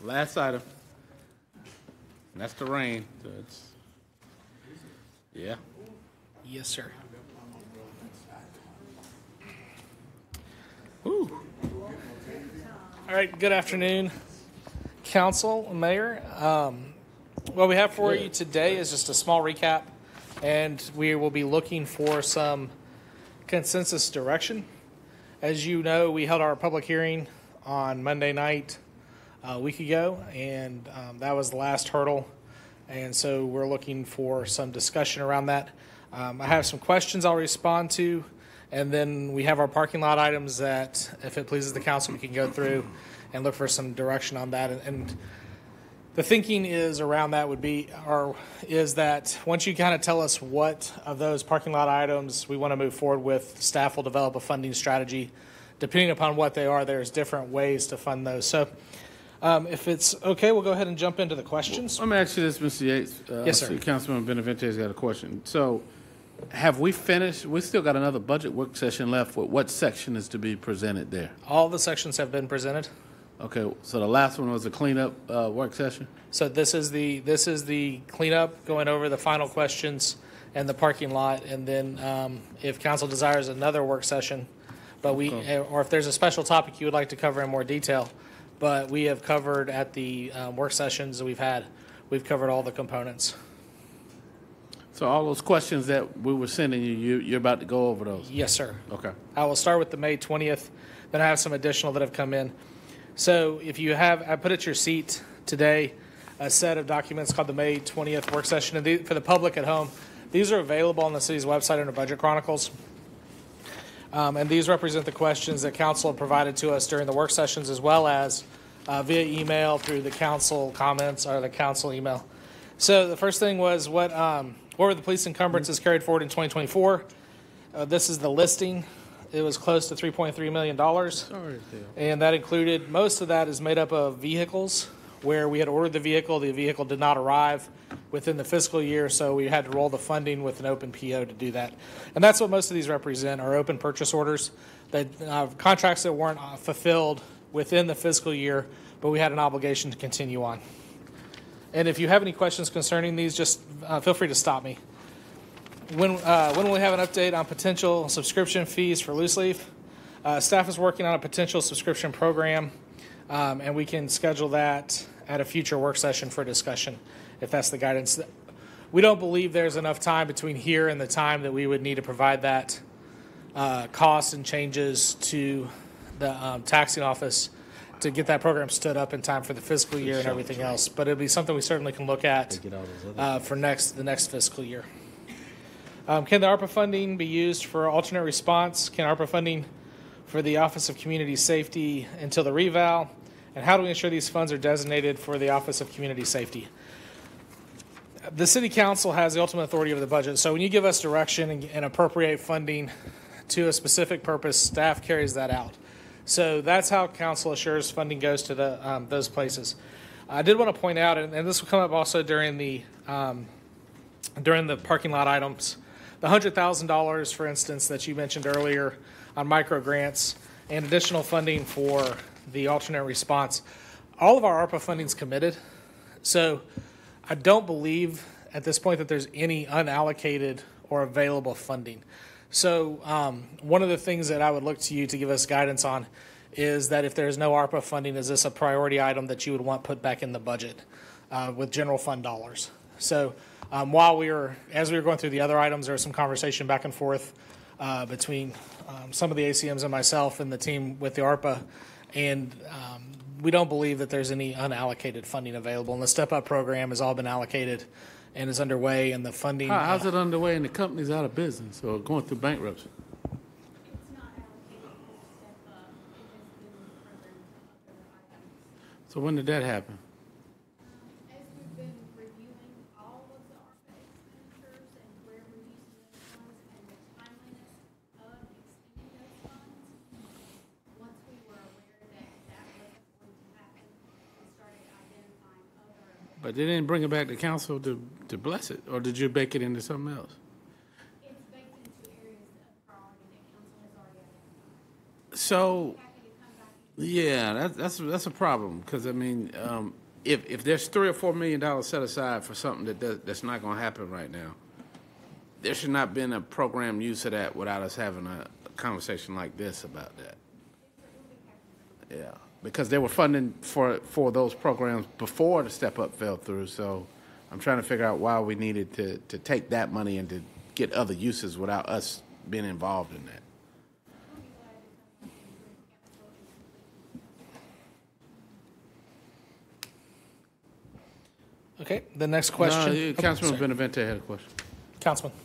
Last item. And that's the rain. So it's, yeah. Yes, sir. Woo. All right, good afternoon, council, mayor. What we have for you today is just a small recap, and we will be looking for some consensus direction. As you know, we held our public hearing on Monday night a week ago, and that was the last hurdle, and so we're looking for some discussion around that. I have some questions I'll respond to, and then we have our parking lot items that, if it pleases the council, we can go through and look for some direction on that. And the thinking is around that would be, or is that once you kind of tell us what of those parking lot items we want to move forward with, staff will develop a funding strategy. Depending upon what they are, there's different ways to fund those. So if it's okay, we'll go ahead and jump into the questions. Let me ask you this, Mr. Yates. Yes, sir. Councilman Benavente's got a question. So have we finished? We still got another budget work session left. What section is to be presented there? All the sections have been presented. Okay, so the last one was the cleanup work session? So this is the cleanup, going over the final questions and the parking lot, and then if council desires another work session, but or if there's a special topic you would like to cover in more detail, but we have covered at the work sessions that we've covered all the components. So all those questions that we were sending you're about to go over those? Yes, sir. Okay. I will start with the May 20th, then I have some additional that have come in. So if you have, I put at your seat today a set of documents called the May 20th work session. And for the public at home, these are available on the city's website under Budget Chronicles. And these represent the questions that council had provided to us during the work sessions, as well as via email through the council comments or the council email. So the first thing was what were the police encumbrances carried forward in 2024? This is the listing. It was close to $3.3 million. And that included, most of that is made up of vehicles where we had ordered the vehicle did not arrive within the fiscal year, so we had to roll the funding with an open PO to do that. And that's what most of these represent, are open purchase orders, that contracts that weren't fulfilled within the fiscal year, but we had an obligation to continue on. And if you have any questions concerning these, just feel free to stop me. When will we have an update on potential subscription fees for Loose Leaf? Staff is working on a potential subscription program, and we can schedule that at a future work session for discussion, if that's the guidance. We don't believe there's enough time between here and the time that we would need to provide that costs and changes to the taxing office to get that program stood up in time for the fiscal year and everything else. But it'll be something we certainly can look at for the next fiscal year. Can the ARPA funding be used for alternate response? Can ARPA funding for the Office of Community Safety until the reval? And how do we ensure these funds are designated for the Office of Community Safety? The City Council has the ultimate authority over the budget. So when you give us direction and appropriate funding to a specific purpose, staff carries that out. So that's how Council assures funding goes to those places. I did want to point out, and this will come up also during the parking lot items, the $100,000, for instance, that you mentioned earlier on micro grants and additional funding for the alternate response. All of our ARPA funding is committed. So I don't believe at this point that there's any unallocated or available funding. So one of the things that I would look to you to give us guidance on is that if there's no ARPA funding, is this a priority item that you would want put back in the budget with general fund dollars? So as we were going through the other items, there was some conversation back and forth between some of the ACMs and myself and the team with the ARPA, and we don't believe that there's any unallocated funding available. And the Step Up program has all been allocated and is underway, and the funding. How's it underway and the company's out of business or going through bankruptcy? So when did that happen? As we've been reviewing all of the ARPA expenditures and where we're using those funds and the timeliness of expending those funds, once we were aware that that wasn't going to happen, we started identifying other. But they didn't bring it back to council to bless it, or did you bake it into something else? It's baked into areas of priority that council has already identified. So, yeah, that's a problem because I mean, if there's $3 or $4 million set aside for something that's not going to happen right now, there should not been a program use of that without us having a conversation like this about that. Yeah, because they were funding for those programs before the Step Up fell through. So I'm trying to figure out why we needed to take that money and to get other uses without us being involved in that. Okay, the next question. Councilman Benavente had a question. Councilman.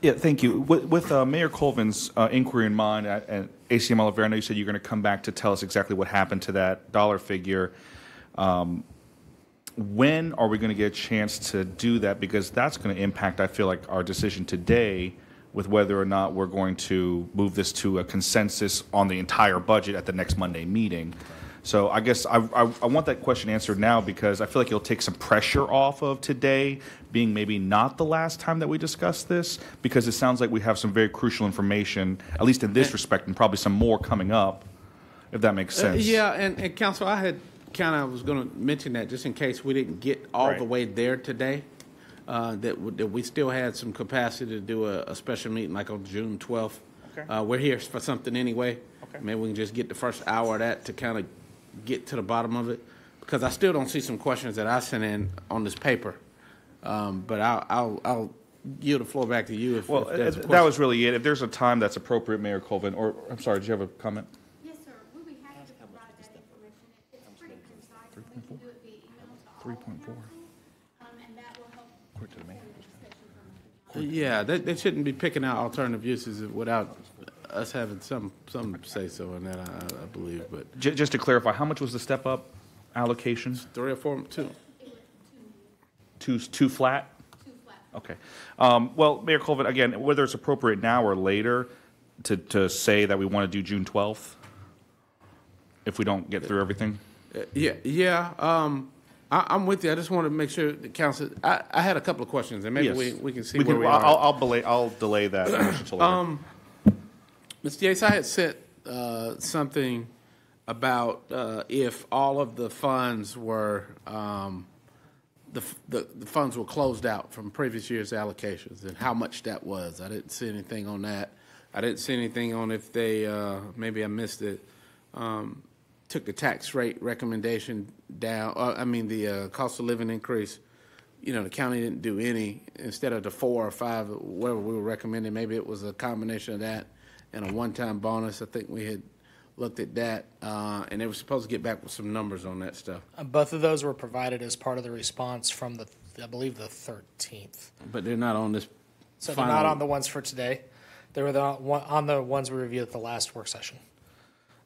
Yeah, thank you. With Mayor Colvin's inquiry in mind, and ACM Oliver, I know you said you're going to come back to tell us exactly what happened to that dollar figure. When are we going to get a chance to do that? Because that's going to impact, I feel like, our decision today with whether or not we're going to move this to a consensus on the entire budget at the next Monday meeting. So I guess I want that question answered now because I feel like it'll take some pressure off of today being maybe not the last time that we discuss this, because it sounds like we have some very crucial information, at least in this respect, and probably some more coming up, if that makes sense. Yeah, and Council, I had was going to mention that just in case we didn't get all the way there today, that we still had some capacity to do a special meeting like on June 12th. Okay. We're here for something anyway. Okay. Maybe we can just get the first hour of that to kind of get to the bottom of it, because I still don't see some questions that I sent in on this paper. But I'll yield the floor back to you. If there's a that was really it. If there's a time that's appropriate, Mayor Colvin, or I'm sorry, did you have a comment? Yes, sir. We'll be happy to provide that information. It's pretty concise. We can do it via email to all 3.4. And that will help. Yeah, they shouldn't be picking out alternative uses without us having some say so in that, I believe. But Just to clarify, how much was the step up allocation? 3 or 4, 2. Two flat? Two flat. Okay. Well, Mayor Colvin, again, whether it's appropriate now or later to say that we want to do June 12th, if we don't get through everything? I'm with you. I just want to make sure the council. I had a couple of questions, and maybe we can see where we are. I'll delay that until later. Mr. Yates, I had said something about if all of the funds were the funds were closed out from previous year's allocations and how much that was. I didn't see anything on that. I didn't see anything on if they maybe I missed it. Took the tax rate recommendation down. The cost of living increase. You know, the county didn't do any. Instead of the 4 or 5, whatever we were recommending, maybe it was a combination of that and a one-time bonus. I think we had looked at that, and they were supposed to get back with some numbers on that stuff. Both of those were provided as part of the response from I believe the 13th. But they're not on this. So final. they're not on the ones for today. They were on the ones we reviewed at the last work session.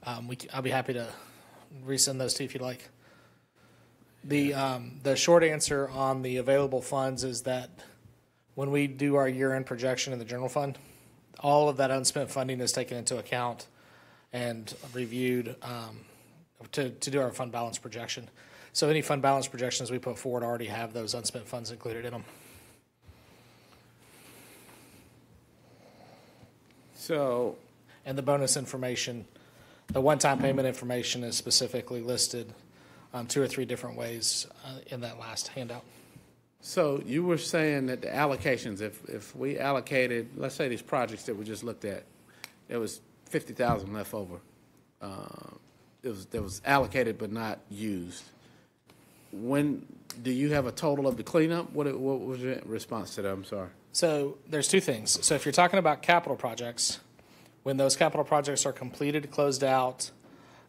I'll be happy to resend those to you if you'd like. The short answer on the available funds is that when we do our year-end projection in the general fund, all of that unspent funding is taken into account and reviewed to do our fund balance projection. So any fund balance projections we put forward already have those unspent funds included in them. So, and the bonus information, the one-time payment information is specifically listed 2 or 3 different ways in that last handout. So you were saying that the allocations, if we allocated, let's say these projects that we just looked at, there was $50,000 left over. It was allocated but not used. When do you have a total of the cleanup? What was your response to that? I'm sorry. So there's 2 things. So if you're talking about capital projects, when those capital projects are completed, closed out,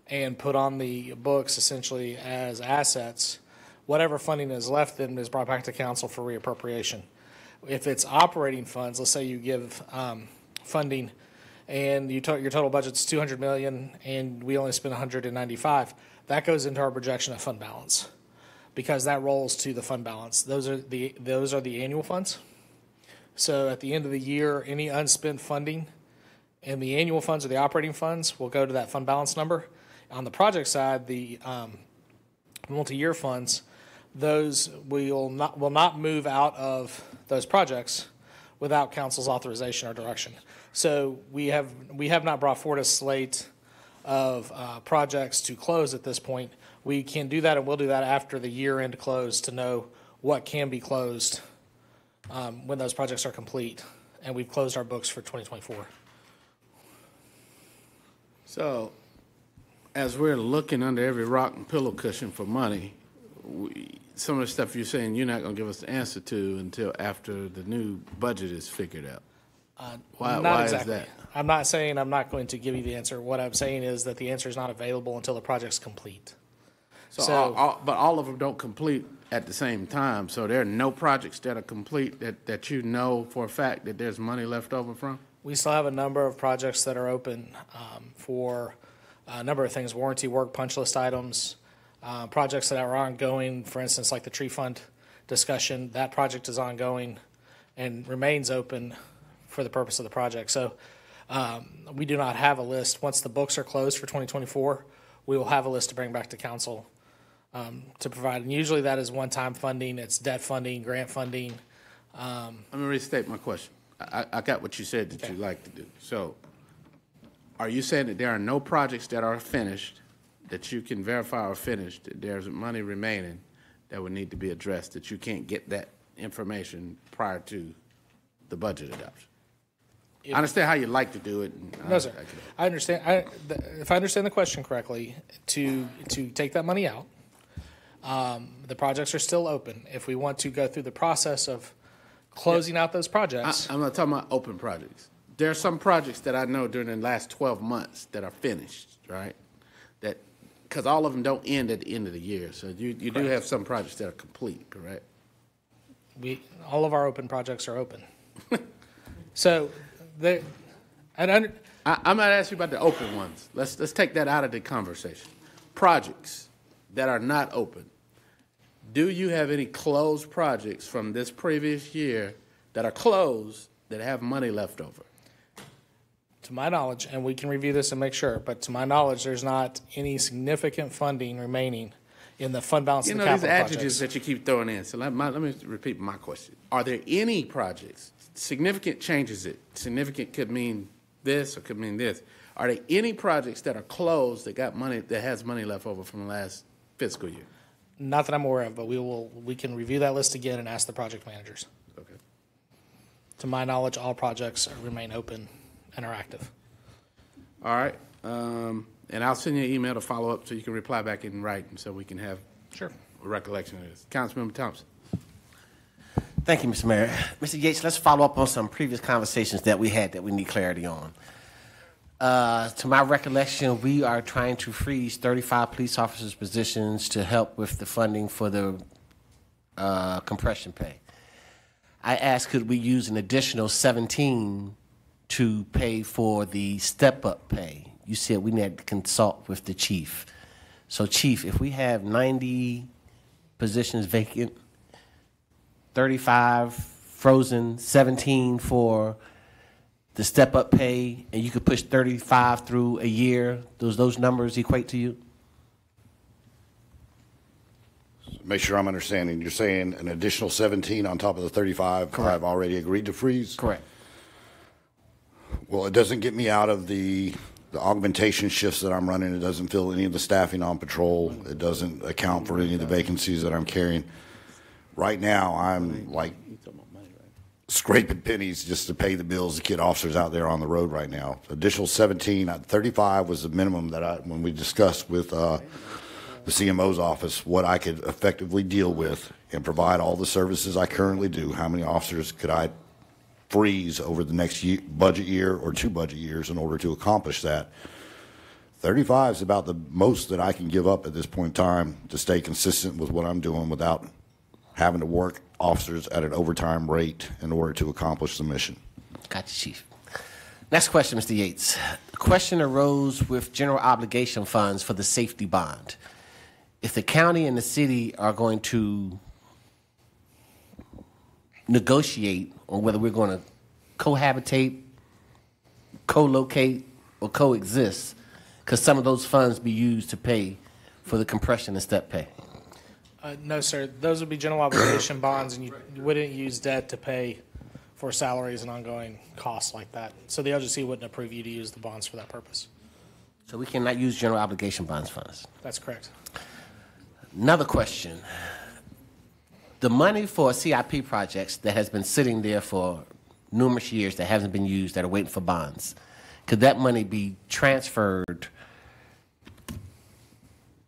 and put on the books essentially as assets, whatever funding is left then is brought back to council for reappropriation. If it's operating funds, let's say you give funding and your total budget's $200 million and we only spend $195, that goes into our projection of fund balance because that rolls to the fund balance. Those are the annual funds. So at the end of the year, any unspent funding in the annual funds or the operating funds will go to that fund balance number. On the project side, the multi-year funds, those will not move out of those projects without council's authorization or direction. So we have not brought forward a slate of projects to close at this point. We can do that and we'll do that after the year-end close to know what can be closed when those projects are complete and we've closed our books for 2024. So as we're looking under every rock and pillow cushion for money, some of the stuff you're saying you're not going to give us the answer to until after the new budget is figured out. Why exactly. is that? I'm not saying I'm not going to give you the answer. What I'm saying is that the answer is not available until the project's complete. But all of them don't complete at the same time. So there are no projects that are complete that you know for a fact that there's money left over from? We still have a number of projects that are open for a number of things, warranty work, punch list items, projects that are ongoing, for instance, like the tree fund discussion. That project is ongoing and remains open for the purpose of the project. So we do not have a list. Once the books are closed for 2024, we will have a list to bring back to council to provide. And usually that is one-time funding. It's debt funding, grant funding. Let me restate my question. I got what you said that you like to do. So are you saying that there are no projects that are finished that you can verify are finished, that there's money remaining that would need to be addressed, that you can't get that information prior to the budget adoption? I understand how you like to do it. No, sir. I understand. If I understand the question correctly, to take that money out, the projects are still open. If we want to go through the process of closing out those projects. I'm not talking about open projects. There are some projects that I know during the last 12 months that are finished, right? That because all of them don't end at the end of the year. So you do have some projects that are complete, correct? All of our open projects are open. So I'm not asking you about the open ones. Let's take that out of the conversation. Projects that are not open. Do you have any closed projects from this previous year that are closed that have money left over? To my knowledge, and we can review this and make sure, but to my knowledge, there's not any significant funding remaining in the fund balance of the capital projects. These adjectives that you keep throwing in. So let me repeat my question. Are there any projects, significant changes it, significant could mean this or could mean this. Are there any projects that are closed that got money, that has money left over from the last fiscal year? Not that I'm aware of, but we can review that list again and ask the project managers. Okay. To my knowledge, all projects remain open and are active. All right. And I'll send you an email to follow up so you can reply back in writing so we can have a recollection of this. Councilmember Thompson. Thank you, Mr. Mayor. Mr. Yates, let's follow up on some previous conversations that we had that we need clarity on. To my recollection, we are trying to freeze 35 police officers' positions to help with the funding for the compression pay. I asked, could we use an additional 17 to pay for the step-up pay? You said we need to consult with the chief. So, Chief, if we have 90 positions vacant, 35 frozen, 17 for the step-up pay, and you could push 35 through a year, those numbers equate to you? Make sure I'm understanding. You're saying an additional 17 on top of the 35 I've already agreed to freeze? Correct. Well, it doesn't get me out of the augmentation shifts that I'm running. It doesn't fill any of the staffing on patrol. It doesn't account for any of the vacancies that I'm carrying. Right now, I'm like scraping pennies just to pay the bills to get officers out there on the road right now. Additional 17, 35 was the minimum that when we discussed with the CMO's office what I could effectively deal with and provide all the services I currently do. How many officers could I freeze over the next budget year or 2 budget years in order to accomplish that? 35 is about the most that I can give up at this point in time to stay consistent with what I'm doing without having to work officers at an overtime rate in order to accomplish the mission. Gotcha, Chief. Next question, Mr. Yates. The question arose with general obligation funds for the safety bond. If the county and the city are going to negotiate on whether we're going to cohabitate, co-locate, or coexist, could some of those funds be used to pay for the compression and step pay? No, sir. Those would be general obligation bonds, and you wouldn't use debt to pay for salaries and ongoing costs like that. So the LGC wouldn't approve you to use the bonds for that purpose. So we cannot use general obligation bonds funds? That's correct. Another question. The money for CIP projects that has been sitting there for numerous years that hasn't been used, that are waiting for bonds, could that money be transferred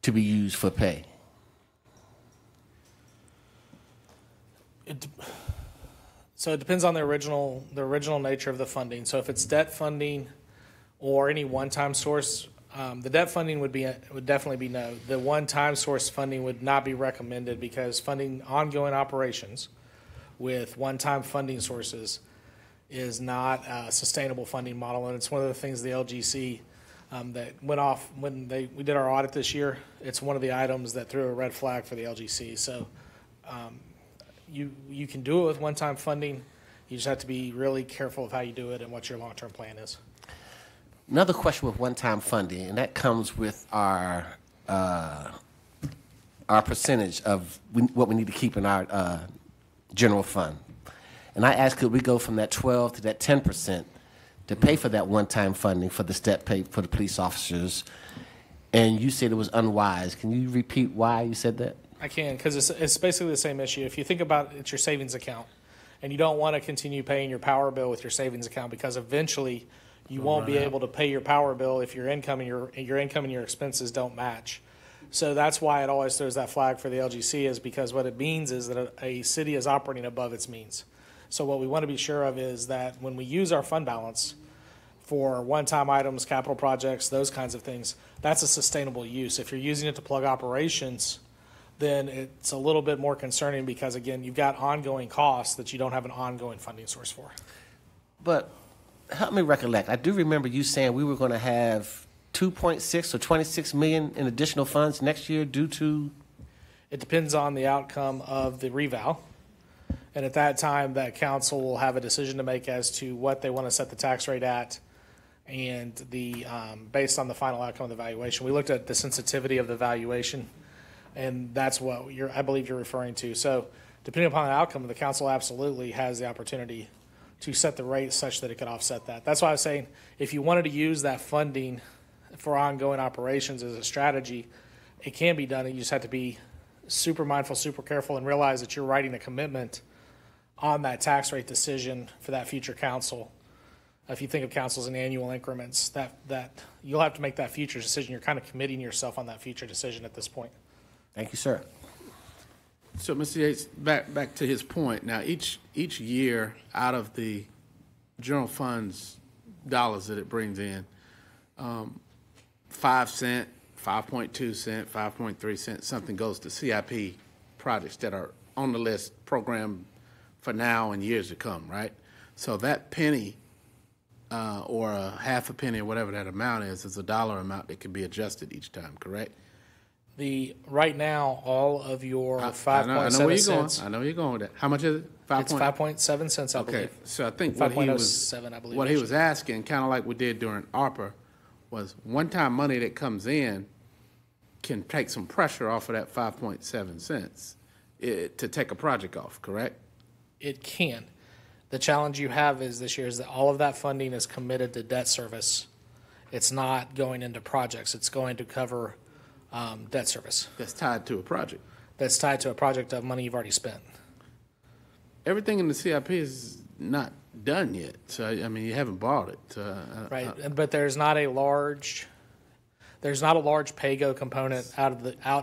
to be used for pay? So it depends on the original nature of the funding. So if it's debt funding or any one-time source, the debt funding would definitely be no. The one-time source funding would not be recommended because funding ongoing operations with one-time funding sources is not a sustainable funding model, and it's one of the things the LGC that went off when we did our audit this year. It's one of the items that threw a red flag for the LGC. So you can do it with one-time funding. You just have to be really careful of how you do it and what your long-term plan is. Another question with one-time funding, and that comes with our percentage of what we need to keep in our general fund. And I asked, could we go from that 12 to that 10% to pay for that one-time funding for the step pay for the police officers? And you said it was unwise. Can you repeat why you said that? I can, because it's basically the same issue. If you think about it, it's your savings account, and you don't want to continue paying your power bill with your savings account because eventually you won't be able to pay your power bill if your income and your expenses don't match. So that's why it always throws that flag for the LGC, is because what it means is that a city is operating above its means. So what we want to be sure of is that when we use our fund balance for one-time items, capital projects, those kinds of things, that's a sustainable use. If you're using it to plug operations, then it's a little bit more concerning because, again, you've got ongoing costs that you don't have an ongoing funding source for. But help me recollect. I do remember you saying we were going to have 2.6 or 26 million in additional funds next year due to? It depends on the outcome of the reval. And at that time, that council will have a decision to make as to what they want to set the tax rate at, and the based on the final outcome of the valuation. We looked at the sensitivity of the valuation, and that's what I believe you're referring to. So depending upon the outcome, the council absolutely has the opportunity to set the rate such that it could offset that. That's why I was saying if you wanted to use that funding for ongoing operations as a strategy, it can be done. You just have to be super mindful, super careful, and realize that you're writing a commitment on that tax rate decision for that future council. If you think of councils in annual increments, that you'll have to make that future decision. You're kind of committing yourself on that future decision at this point. Thank you, sir. So, Mr. Yates, back to his point. Now, each year, out of the general fund's dollars that it brings in, 5 cent, 5.2 cent, 5.3 cent, something goes to CIP projects that are on the list, programmed for now and years to come, right? So that penny or a half a penny or whatever that amount is a dollar amount that can be adjusted each time, correct? Right now, all of your 5.7 I know where you're cents. going. I know where you're going with that. How much is it? It's 5.7 cents, I Okay, believe. so I think what he was 5.07, I believe. what he was asking, kind of like we did during ARPA, was one-time money that comes in can take some pressure off of that 5.7 cents to take a project off, correct? It can. The challenge you have is this year is that all of that funding is committed to debt service. It's not going into projects. It's going to cover debt service. That's tied to a project. That's tied to a project of money you've already spent. Everything in the CIP is not done yet, so I mean you haven't bought it. Right, but there's not a large pay-go component out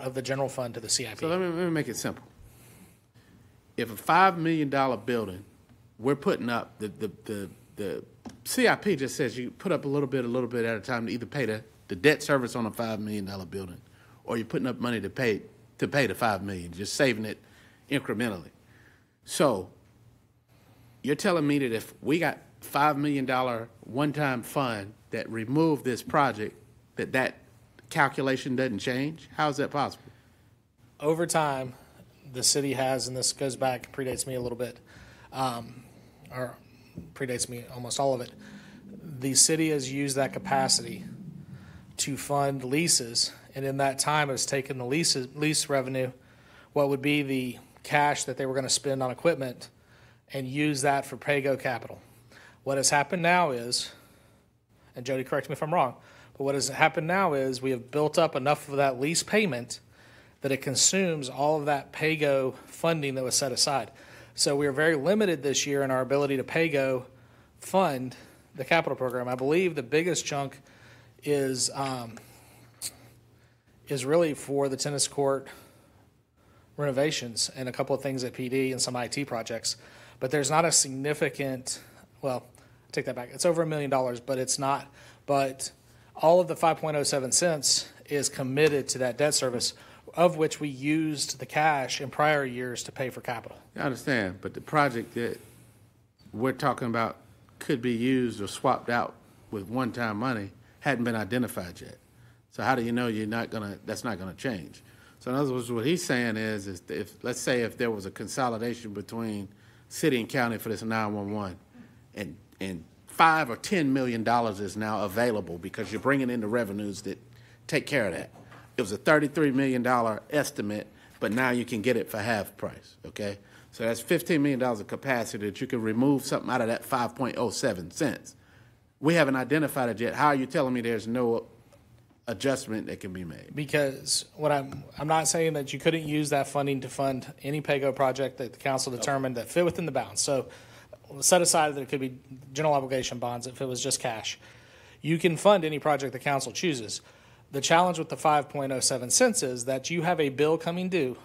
of the general fund to the CIP. So let me make it simple. If a $5 million building, we're putting up the CIP just says you put up a little bit at a time to either pay the debt service on a $5 million building, or you're putting up money to pay the $5 million, just saving it incrementally. So you're telling me that if we got $5 million one-time fund that removed this project, that calculation doesn't change? How is that possible? Over time, the city has, and this goes back, predates me a little bit, or predates me almost all of it, the city has used that capacity to fund leases, and in that time has taken the lease revenue, what would be the cash that they were going to spend on equipment, and use that for pay-go capital. What has happened now is, and Jody, correct me if I'm wrong, but what has happened now is we have built up enough of that lease payment that it consumes all of that pay-go funding that was set aside. So we are very limited this year in our ability to pay-go fund the capital program. I believe the biggest chunk is really for the tennis court renovations and a couple of things at PD and some IT projects. But there's not a significant, well, I take that back. It's over $1 million, but it's not. But all of the 5.07 cents is committed to that debt service, of which we used the cash in prior years to pay for capital. I understand, but the project that we're talking about could be used or swapped out with one-time money hadn't been identified yet. So how do you know that's not gonna change? So in other words, what he's saying is if let's say if there was a consolidation between city and county for this 911, and $5 or $10 million is now available because you're bringing in the revenues that take care of that. It was a $33 million estimate, but now you can get it for half price, okay? So that's $15 million of capacity that you can remove something out of that 5.07 cents. We haven't identified it yet. How are you telling me there's no adjustment that can be made? Because what I'm not saying that you couldn't use that funding to fund any pay-go project that the council determined that fit within the bounds. So set aside that it could be general obligation bonds if it was just cash. You can fund any project the council chooses. The challenge with the 5.07 cents is that you have a bill coming due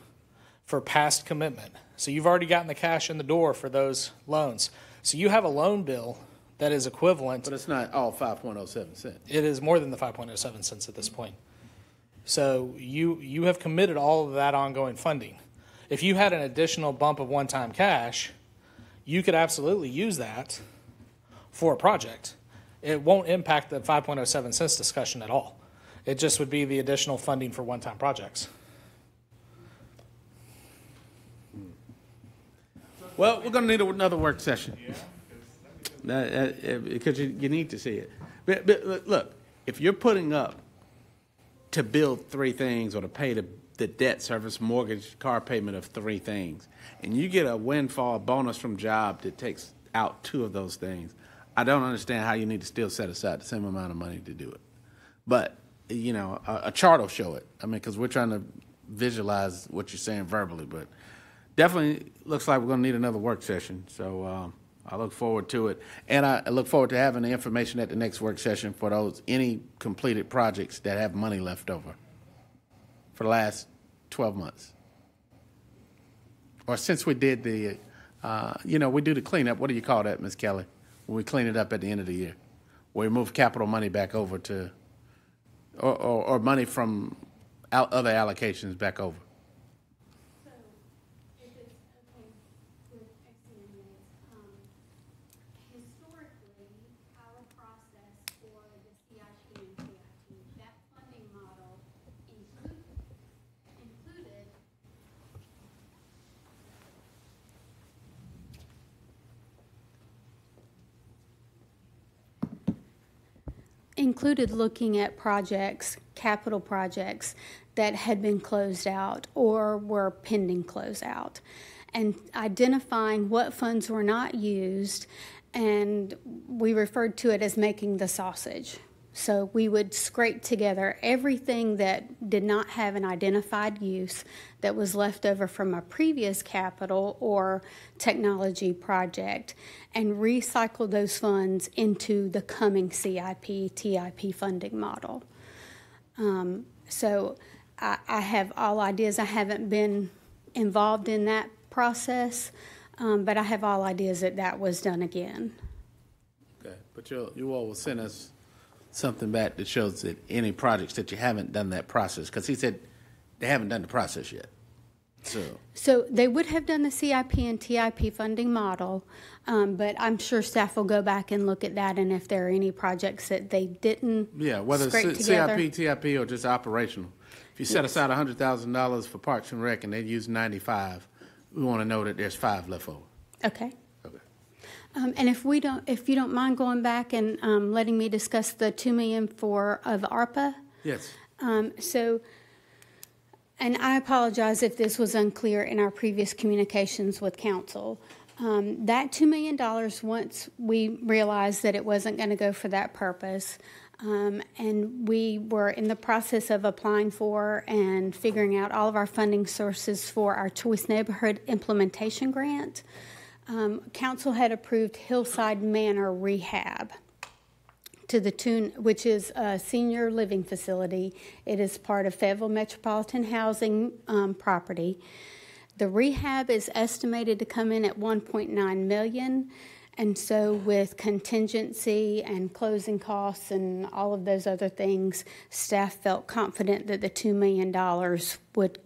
for past commitment. So you've already gotten the cash in the door for those loans. So you have a loan bill that is equivalent. But it's not all 5.07 cents. It is more than the 5.07 cents at this point. So you have committed all of that ongoing funding. If you had an additional bump of one-time cash, you could absolutely use that for a project. It won't impact the 5.07 cents discussion at all. It just would be the additional funding for one-time projects. Well, we're going to need another work session. Because you need to see it. But look, if you're putting up to build three things or to pay the debt service, mortgage, car payment of three things, and you get a windfall bonus from job that takes out two of those things, I don't understand how you need to still set aside the same amount of money to do it. But, you know, a chart will show it. I mean, because we're trying to visualize what you're saying verbally, but definitely looks like we're going to need another work session. So I look forward to it. And I look forward to having the information at the next work session for any completed projects that have money left over for the last 12 months. Or since we did we do the cleanup. What do you call that, Ms. Kelly? When we clean it up at the end of the year. where we move capital money back over to, or money from other allocations back over. So if it's okay with extending historically, our process for the CIP and TIP, that funding model included included looking at projects, capital projects that had been closed out or were pending closeout, and identifying what funds were not used, and we referred to it as making the sausage. So we would scrape together everything that did not have an identified use that was left over from a previous capital or technology project and recycle those funds into the coming CIP, TIP funding model. So I have all ideas. I haven't been involved in that process, but I have all ideas that that was done again. Okay, but you all will send us something back that shows that any projects that you haven't done that process, because he said they haven't done the process yet. So they would have done the CIP and TIP funding model, but I'm sure staff will go back and look at that, and if there are any projects that they didn't whether scrape it's together. CIP, TIP, or just operational. If you set aside $100,000 for Parks and Rec and they use 95, we want to know that there's 5 left over. Okay. And if you don't mind going back and letting me discuss the $2 million of ARPA. Yes. And I apologize if this was unclear in our previous communications with council. That $2 million, once we realized that it wasn't going to go for that purpose, and we were in the process of applying for and figuring out all of our funding sources for our Choice Neighborhood Implementation Grant, council had approved Hillside Manor Rehab to the tune, which is a senior living facility. It is part of Fayetteville Metropolitan Housing property. The rehab is estimated to come in at $1.9 million, and so with contingency and closing costs and all of those other things, staff felt confident that the $2 million would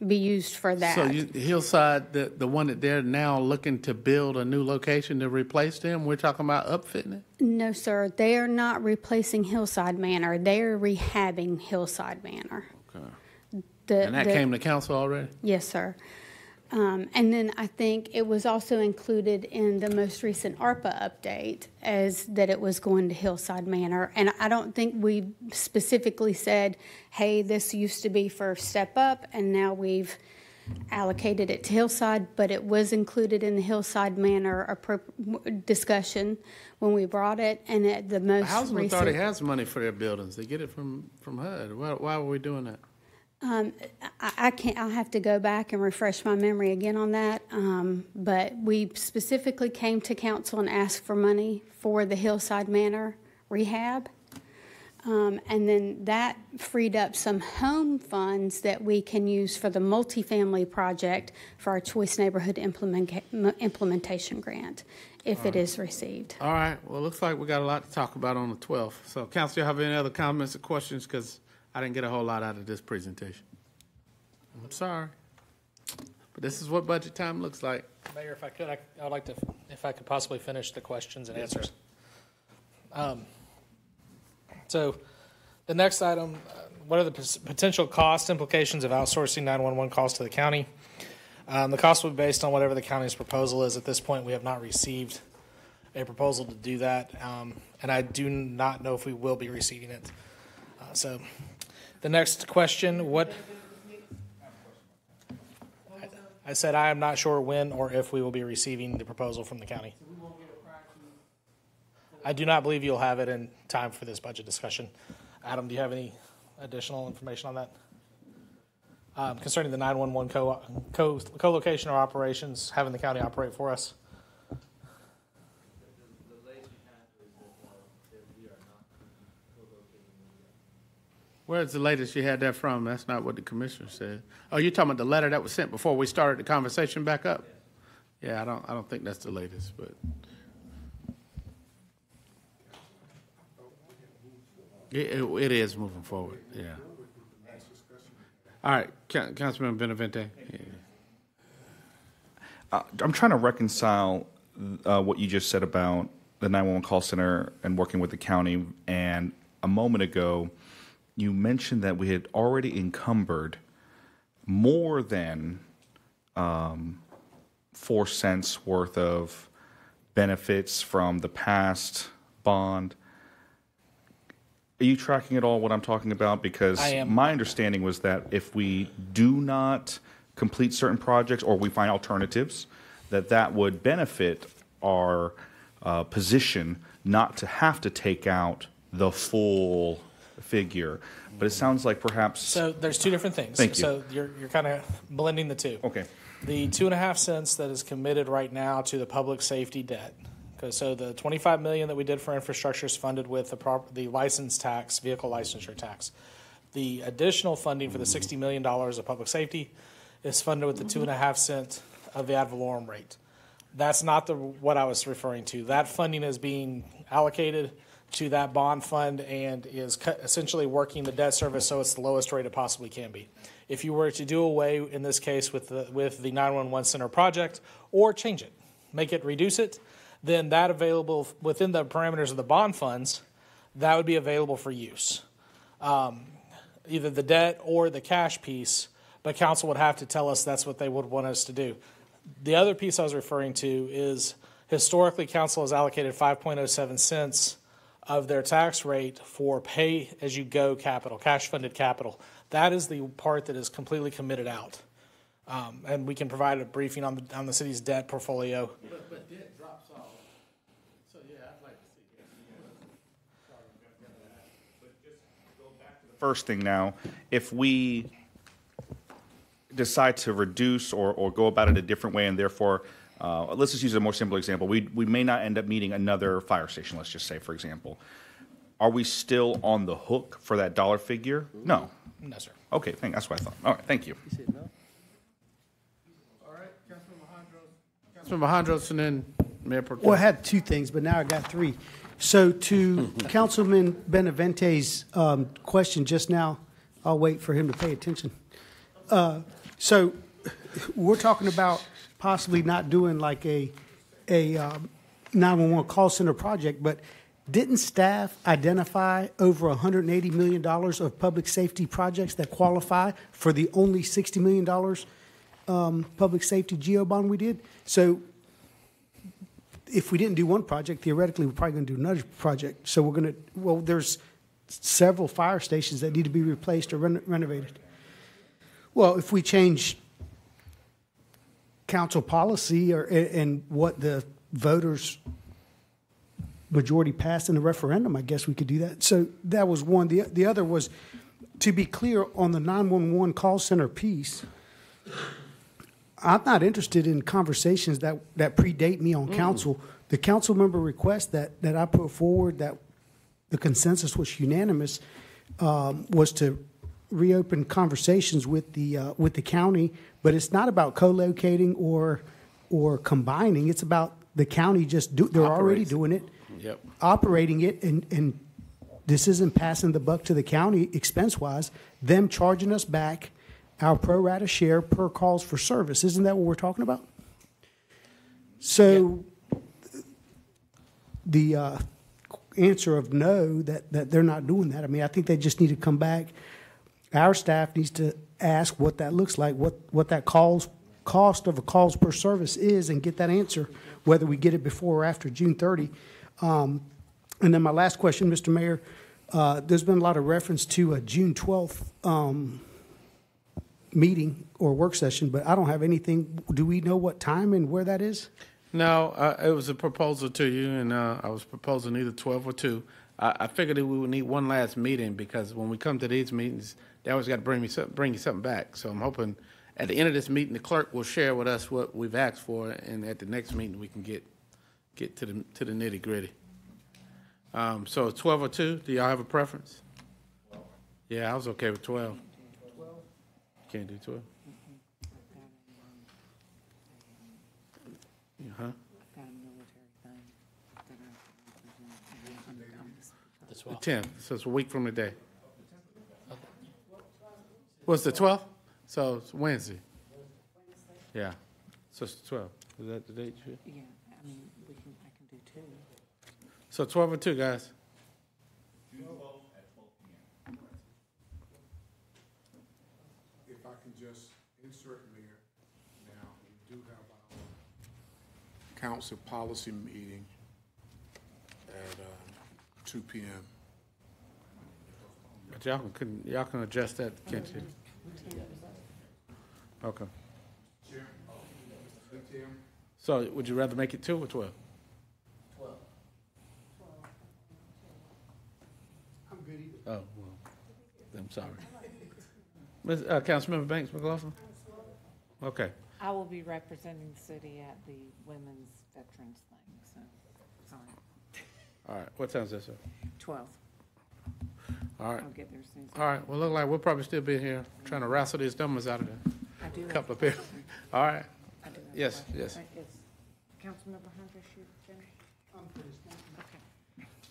be used for that. So Hillside, the one that they're now looking to build a new location to replace them, we're talking about upfitting it? No, sir. They are not replacing Hillside Manor. They are rehabbing Hillside Manor. Okay. And that came to council already? Yes, sir. And then I think it was also included in the most recent ARPA update as that it was going to Hillside Manor. And I don't think we specifically said, hey, this used to be for Step Up, and now we've allocated it to Hillside, but it was included in the Hillside Manor discussion when we brought it. And at the most The Housing recent, Authority has money for their buildings. They get it from HUD. Why were we doing that? I can't. I'll have to go back and refresh my memory again on that. But we specifically came to council and asked for money for the Hillside Manor rehab, and then that freed up some home funds that we can use for the multifamily project for our Choice Neighborhood Implementation Grant, if it is received. All right. Well, it looks like we got a lot to talk about on the 12th. So, council, you have any other comments or questions? Because I didn't get a whole lot out of this presentation. I'm sorry. But this is what budget time looks like. Mayor, if I could, I'd like to, if I could possibly finish the questions and answers. So the next item, what are the potential cost implications of outsourcing 911 calls to the county? The cost will be based on whatever the county's proposal is. At this point, we have not received a proposal to do that, and I do not know if we will be receiving it. So the next question, I said I am not sure when or if we will be receiving the proposal from the county. I do not believe you'll have it in time for this budget discussion. Adam, do you have any additional information on that? Concerning the 911 co-location or operations, having the county operate for us? Where's the latest you had that from? That's not what the commissioner said. Oh, you're talking about the letter that was sent before we started the conversation back up? Yeah, I don't think that's the latest, but. It is moving forward, yeah. All right, Councilman Benavente. I'm trying to reconcile what you just said about the 911 call center and working with the county. And a moment ago, you mentioned that we had already encumbered more than 4 cents worth of benefits from the past bond. Are you tracking at all what I'm talking about? Because my understanding was that if we do not complete certain projects or we find alternatives, that would benefit our position not to have to take out the full figure. But it sounds like perhaps... So there's two different things. Thank you. So you're kind of blending the two. Okay. The 2.5 cents that is committed right now to the public safety debt. So the $25 million that we did for infrastructure is funded with the license tax, vehicle licensure tax. The additional funding for the $60 million of public safety is funded with the 2.5 cent of the ad valorem rate. That's not what I was referring to. That funding is being allocated to that bond fund and is essentially working the debt service so it's the lowest rate it possibly can be. If you were to do away, in this case, with the 911 center project or change it, reduce it, then that available within the parameters of the bond funds, that would be available for use. Either the debt or the cash piece, but council would have to tell us that's what they would want us to do. The other piece I was referring to is historically council has allocated 5.07 cents of their tax rate for pay-as-you-go capital, cash-funded capital. That is the part that is completely committed out. And we can provide a briefing on the city's debt portfolio. But debt drops off. So, yeah, I'd like to see that. But just go back to the first thing now. If we decide to reduce or go about it a different way and therefore let's just use a more simple example. We may not end up needing another fire station, let's just say, for example. Are we still on the hook for that dollar figure? No. No, sir. Okay, that's what I thought. All right, thank you. All right, Councilman Mahondros, and then Mayor Pro Tem. Well, I had two things, but now I got three. So to Councilman Benavente's question just now, I'll wait for him to pay attention. So we're talking about possibly not doing like a 911 call center project, but didn't staff identify over $180 million of public safety projects that qualify for the only $60 million public safety GEO bond we did? So if we didn't do one project, theoretically, we're probably going to do another project. So we're going to, there's several fire stations that need to be replaced or renovated. Well, if we change council policy and what the voters majority passed in the referendum, I guess we could do that. So that was one. The other was, to be clear, on the 911 call center piece, I'm not interested in conversations that predate me on council. The council member request that I put forward, that the consensus was unanimous, was to reopen conversations with the county, but it's not about co-locating or combining. It's about the county they're already doing it, operating it, and this isn't passing the buck to the county expense-wise, them charging us back our pro rata share per calls for service. Isn't that what we're talking about? So the answer of no, that they're not doing that. I mean, I think they just need to come back. Our staff needs to ask what that looks like, what that cost of a calls per service is, and get that answer, whether we get it before or after June 30. And then my last question, Mr. Mayor, there's been a lot of reference to a June 12th meeting or work session, but I don't have anything. Do we know what time and where that is? No, it was a proposal to you, and I was proposing either 12 or 2. I figured that we would need one last meeting because when we come to these meetings, they always got to bring you something back. So I'm hoping at the end of this meeting, the clerk will share with us what we've asked for, and at the next meeting, we can get to the nitty gritty. So 12 or 2, do y'all have a preference? 12. Yeah, I was okay with 12. 12. Can't do 12. The 10th, so it's a week from today. What's the 12th? So it's Wednesday. Yeah, so it's the 12th. Is that the date? Yeah, I mean, I can do 2. So 12 or 2, guys. If I can just insert, Mayor, now, we do have our council policy meeting at 2 p.m. But y'all can adjust that, can't you? Okay. So would you rather make it 2 or 12? 12. I'm good either. Oh, well, I'm sorry. Councilmember Banks McLaughlin? Okay. I will be representing the city at the Women's Veterans thing, so, sorry. All right, what time is that, sir? 12. All right. I'll get there soon. All right, well, look like we'll probably still be here trying to wrestle these numbers out of I do a have couple of a people. All right. I do have a Yes, question. yes. Is Councilmember Hunter, you finished?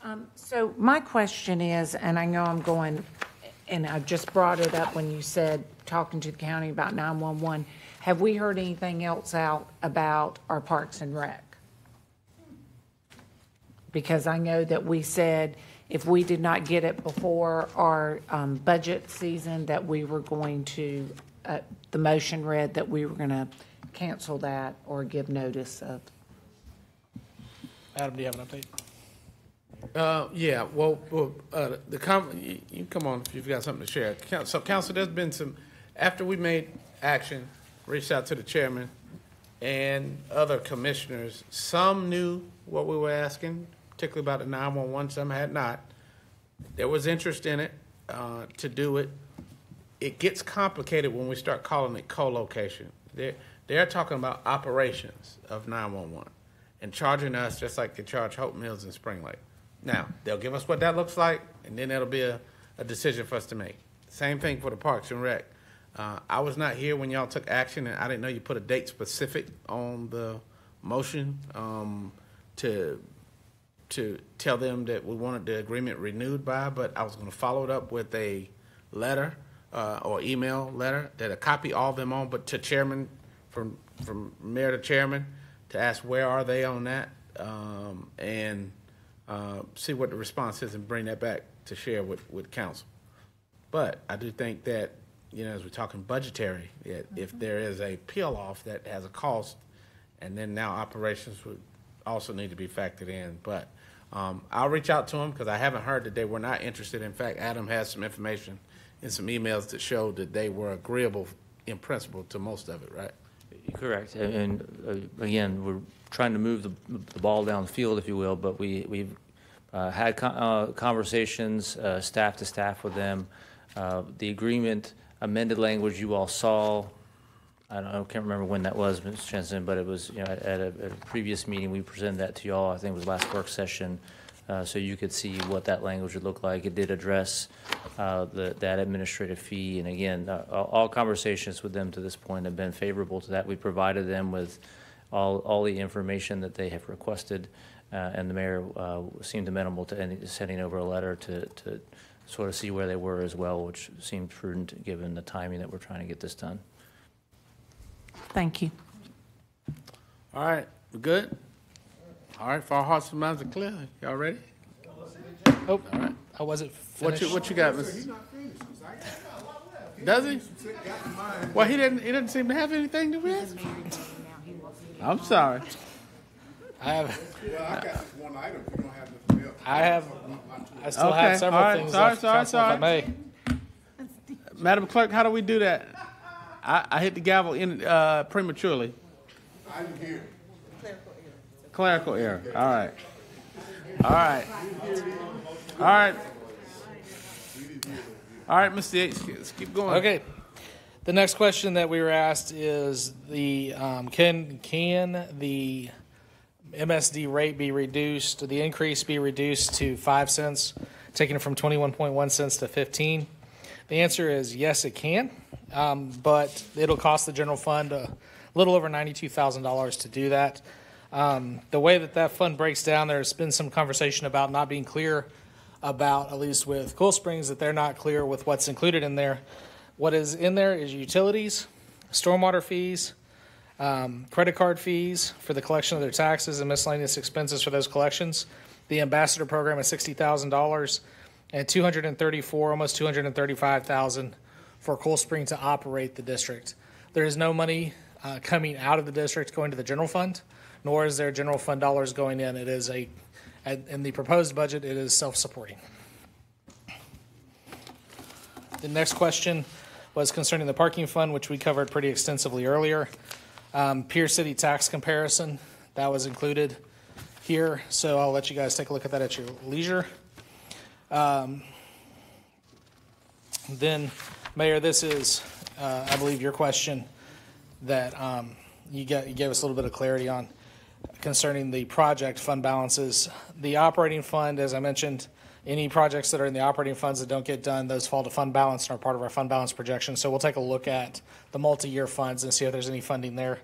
Okay. So my question is, and I know I'm going, and I just brought it up when you said, talking to the county about 911, have we heard anything else out about our Parks and Rec? Because I know that we said if we did not get it before our budget season, that we were going to, the motion read that we were going to cancel that or give notice of. Adam, do you have an update? Yeah, well, you come on if you've got something to share. So, Council, there's been some, after we made action, reached out to the chairman and other commissioners. Some knew what we were asking, particularly about the 911, some had not. There was interest in it to do it. It gets complicated when we start calling it co-location. They're talking about operations of 911 and charging us just like they charge Hope Mills and Spring Lake. Now, they'll give us what that looks like, and then that'll be a decision for us to make. Same thing for the Parks and Rec. I was not here when y'all took action, and I didn't know you put a date specific on the motion to tell them that we wanted the agreement renewed by, but I was going to follow it up with a letter or email letter that I copy all of them on, but to chairman, from mayor to chairman, to ask where are they on that, and see what the response is and bring that back to share with council. But I do think that, you know, as we're talking budgetary, if there is a peel off that has a cost, and then now operations would also need to be factored in. But I'll reach out to them because I haven't heard that they were not interested. In fact, Adam has some information in some emails that showed that they were agreeable in principle to most of it, right? Correct. And again, we're trying to move the ball down the field, if you will, but we've had conversations, staff to staff with them. The agreement amended language you all saw, I can't remember when that was, Mr. Jensen, but it was, you know, at a previous meeting, we presented that to y'all. I think it was last work session, so you could see what that language would look like. It did address that administrative fee, and again, all conversations with them to this point have been favorable to that. We provided them with all the information that they have requested, and the mayor seemed amenable to sending over a letter to sort of see where they were as well, which seemed prudent given the timing that we're trying to get this done. Thank you. All right, we good? All right, for our hearts and minds are clear. Y'all ready? Oh, all right. I wasn't finished. What you got, Mr.? Does he? Well, he didn't seem to have anything to ask. I'm sorry. I have. Well, I got just one item. If you don't have nothing else. I still have several things left. Council, if I may. Madam Clerk, how do we do that? I hit the gavel prematurely. I didn't hear. Clerical error. All right. All right. All right. All right, Mr. Yates, let's keep going. Okay. The next question that we were asked is can the MSD rate be reduced, the increase be reduced to 5 cents, taking it from 21.1 cents to 15? The answer is yes, it can, but it'll cost the general fund a little over $92,000 to do that. The way that fund breaks down, there's been some conversation about not being clear about, at least with Cool Springs, that they're not clear with what's included in there. What is in there is utilities, stormwater fees, credit card fees for the collection of their taxes and miscellaneous expenses for those collections. The ambassador program is $60,000 and almost $235,000 for Cool Spring to operate the district. There is no money coming out of the district going to the general fund, nor is there general fund dollars going in. It is in the proposed budget, it is self-supporting. The next question was concerning the parking fund, which we covered pretty extensively earlier. Pier City tax comparison, that was included here, so I'll let you guys take a look at that at your leisure. Then, Mayor, this is, I believe, your question that you gave us a little bit of clarity on concerning the project fund balances. The operating fund, as I mentioned, any projects that are in the operating funds that don't get done, those fall to fund balance and are part of our fund balance projection. So we'll take a look at the multi-year funds and see if there's any funding there.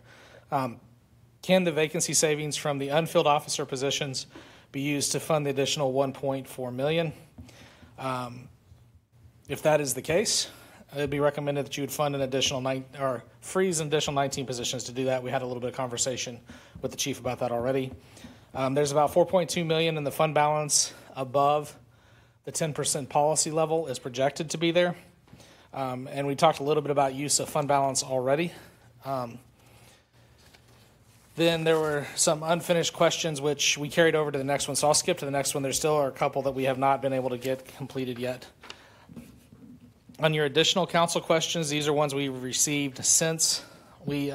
Can the vacancy savings from the unfilled officer positions be used to fund the additional $1.4 million? If that is the case, it would be recommended that you would fund an additional freeze an additional 19 positions to do that. We had a little bit of conversation with the chief about that already. There's about $4.2 million in the fund balance above the 10% policy level is projected to be there. And we talked a little bit about use of fund balance already. Then there were some unfinished questions which we carried over to the next one. So I'll skip to the next one. There still are a couple that we have not been able to get completed yet. On your additional council questions, these are ones we received since we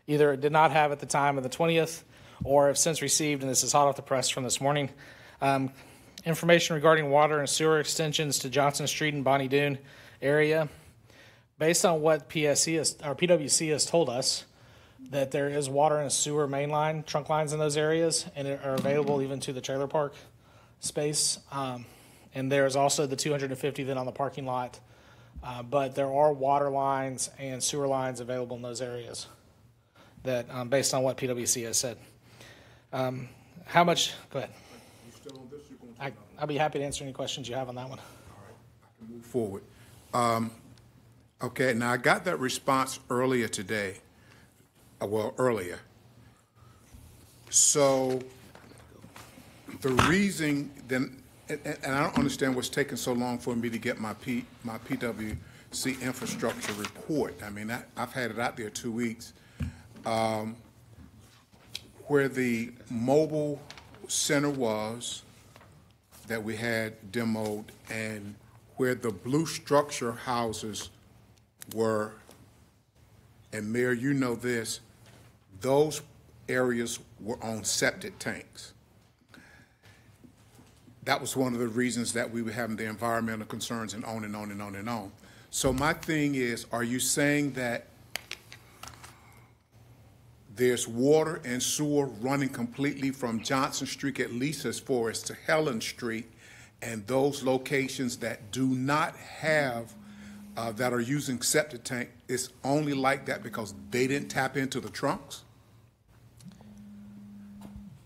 either did not have at the time of the 20th or have since received, and this is hot off the press from this morning. Information regarding water and sewer extensions to Johnson Street and Bonnie Doon area. Based on what PWC has told us, that there is water and sewer main line, trunk lines in those areas, and are available even to the trailer park space. And there's also the 250 then on the parking lot. But there are water lines and sewer lines available in those areas that, based on what PWC has said. How much, go ahead. I'll be happy to answer any questions you have on that one. All right, I can move forward. Okay, now I got that response earlier today. Earlier. So the reason then, and I don't understand what's taking so long for me to get my PWC infrastructure report. I mean, I've had it out there 2 weeks. Where the mobile center was that we had demoed and where the blue structure houses were, and Mayor, you know this, those areas were on septic tanks. That was one of the reasons that we were having the environmental concerns and on and on and on and on. So my thing is, are you saying that there's water and sewer running completely from Johnson Street, at least as far as to Helen Street, and those locations that do not have, that are using septic tank, it's only like that because they didn't tap into the trunks?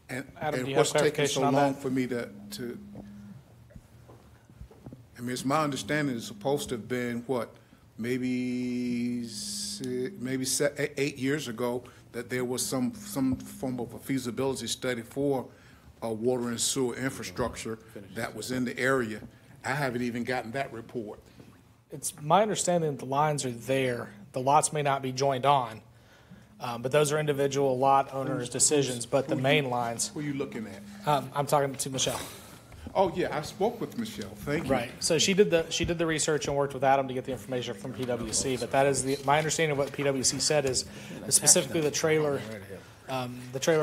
And, Adam, and what's taking so long for me to, I mean, it's my understanding it's supposed to have been, what, maybe 8 years ago, that there was some form of a feasibility study for water and sewer infrastructure that was in the area. I haven't even gotten that report. It's my understanding that the lines are there. The lots may not be joined on, but those are individual lot owners' decisions, but the main lines. Who are you looking at? I'm talking to Michelle. Oh, yeah, I spoke with Michelle. Thank you. Right. So she did the research and worked with Adam to get the information from PWC. But that is my understanding of what PWC said is specifically the trailer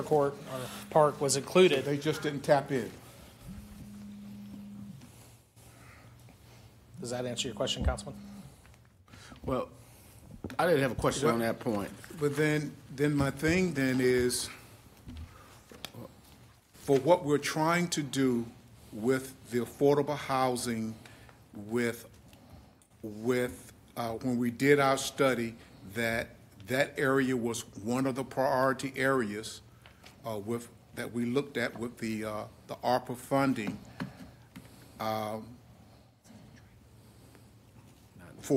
court or park was included. They just didn't tap in. Does that answer your question, Councilman? Well, I didn't have a question on that point. But then my thing then is, for what we're trying to do with the affordable housing, when we did our study, that area was one of the priority areas that we looked at with the ARPA funding. for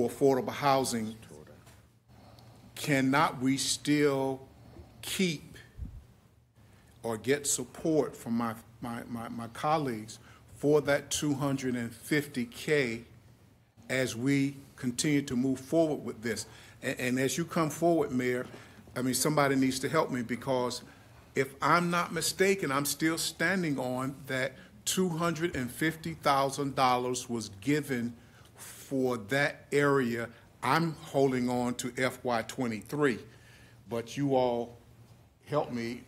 affordable housing, cannot we still keep or get support from my colleagues for that $250K as we continue to move forward with this? And as you come forward, Mayor, I mean, somebody needs to help me, because if I'm not mistaken, I'm still standing on that $250,000 was given for that area. I'm holding on to FY23, but you all help me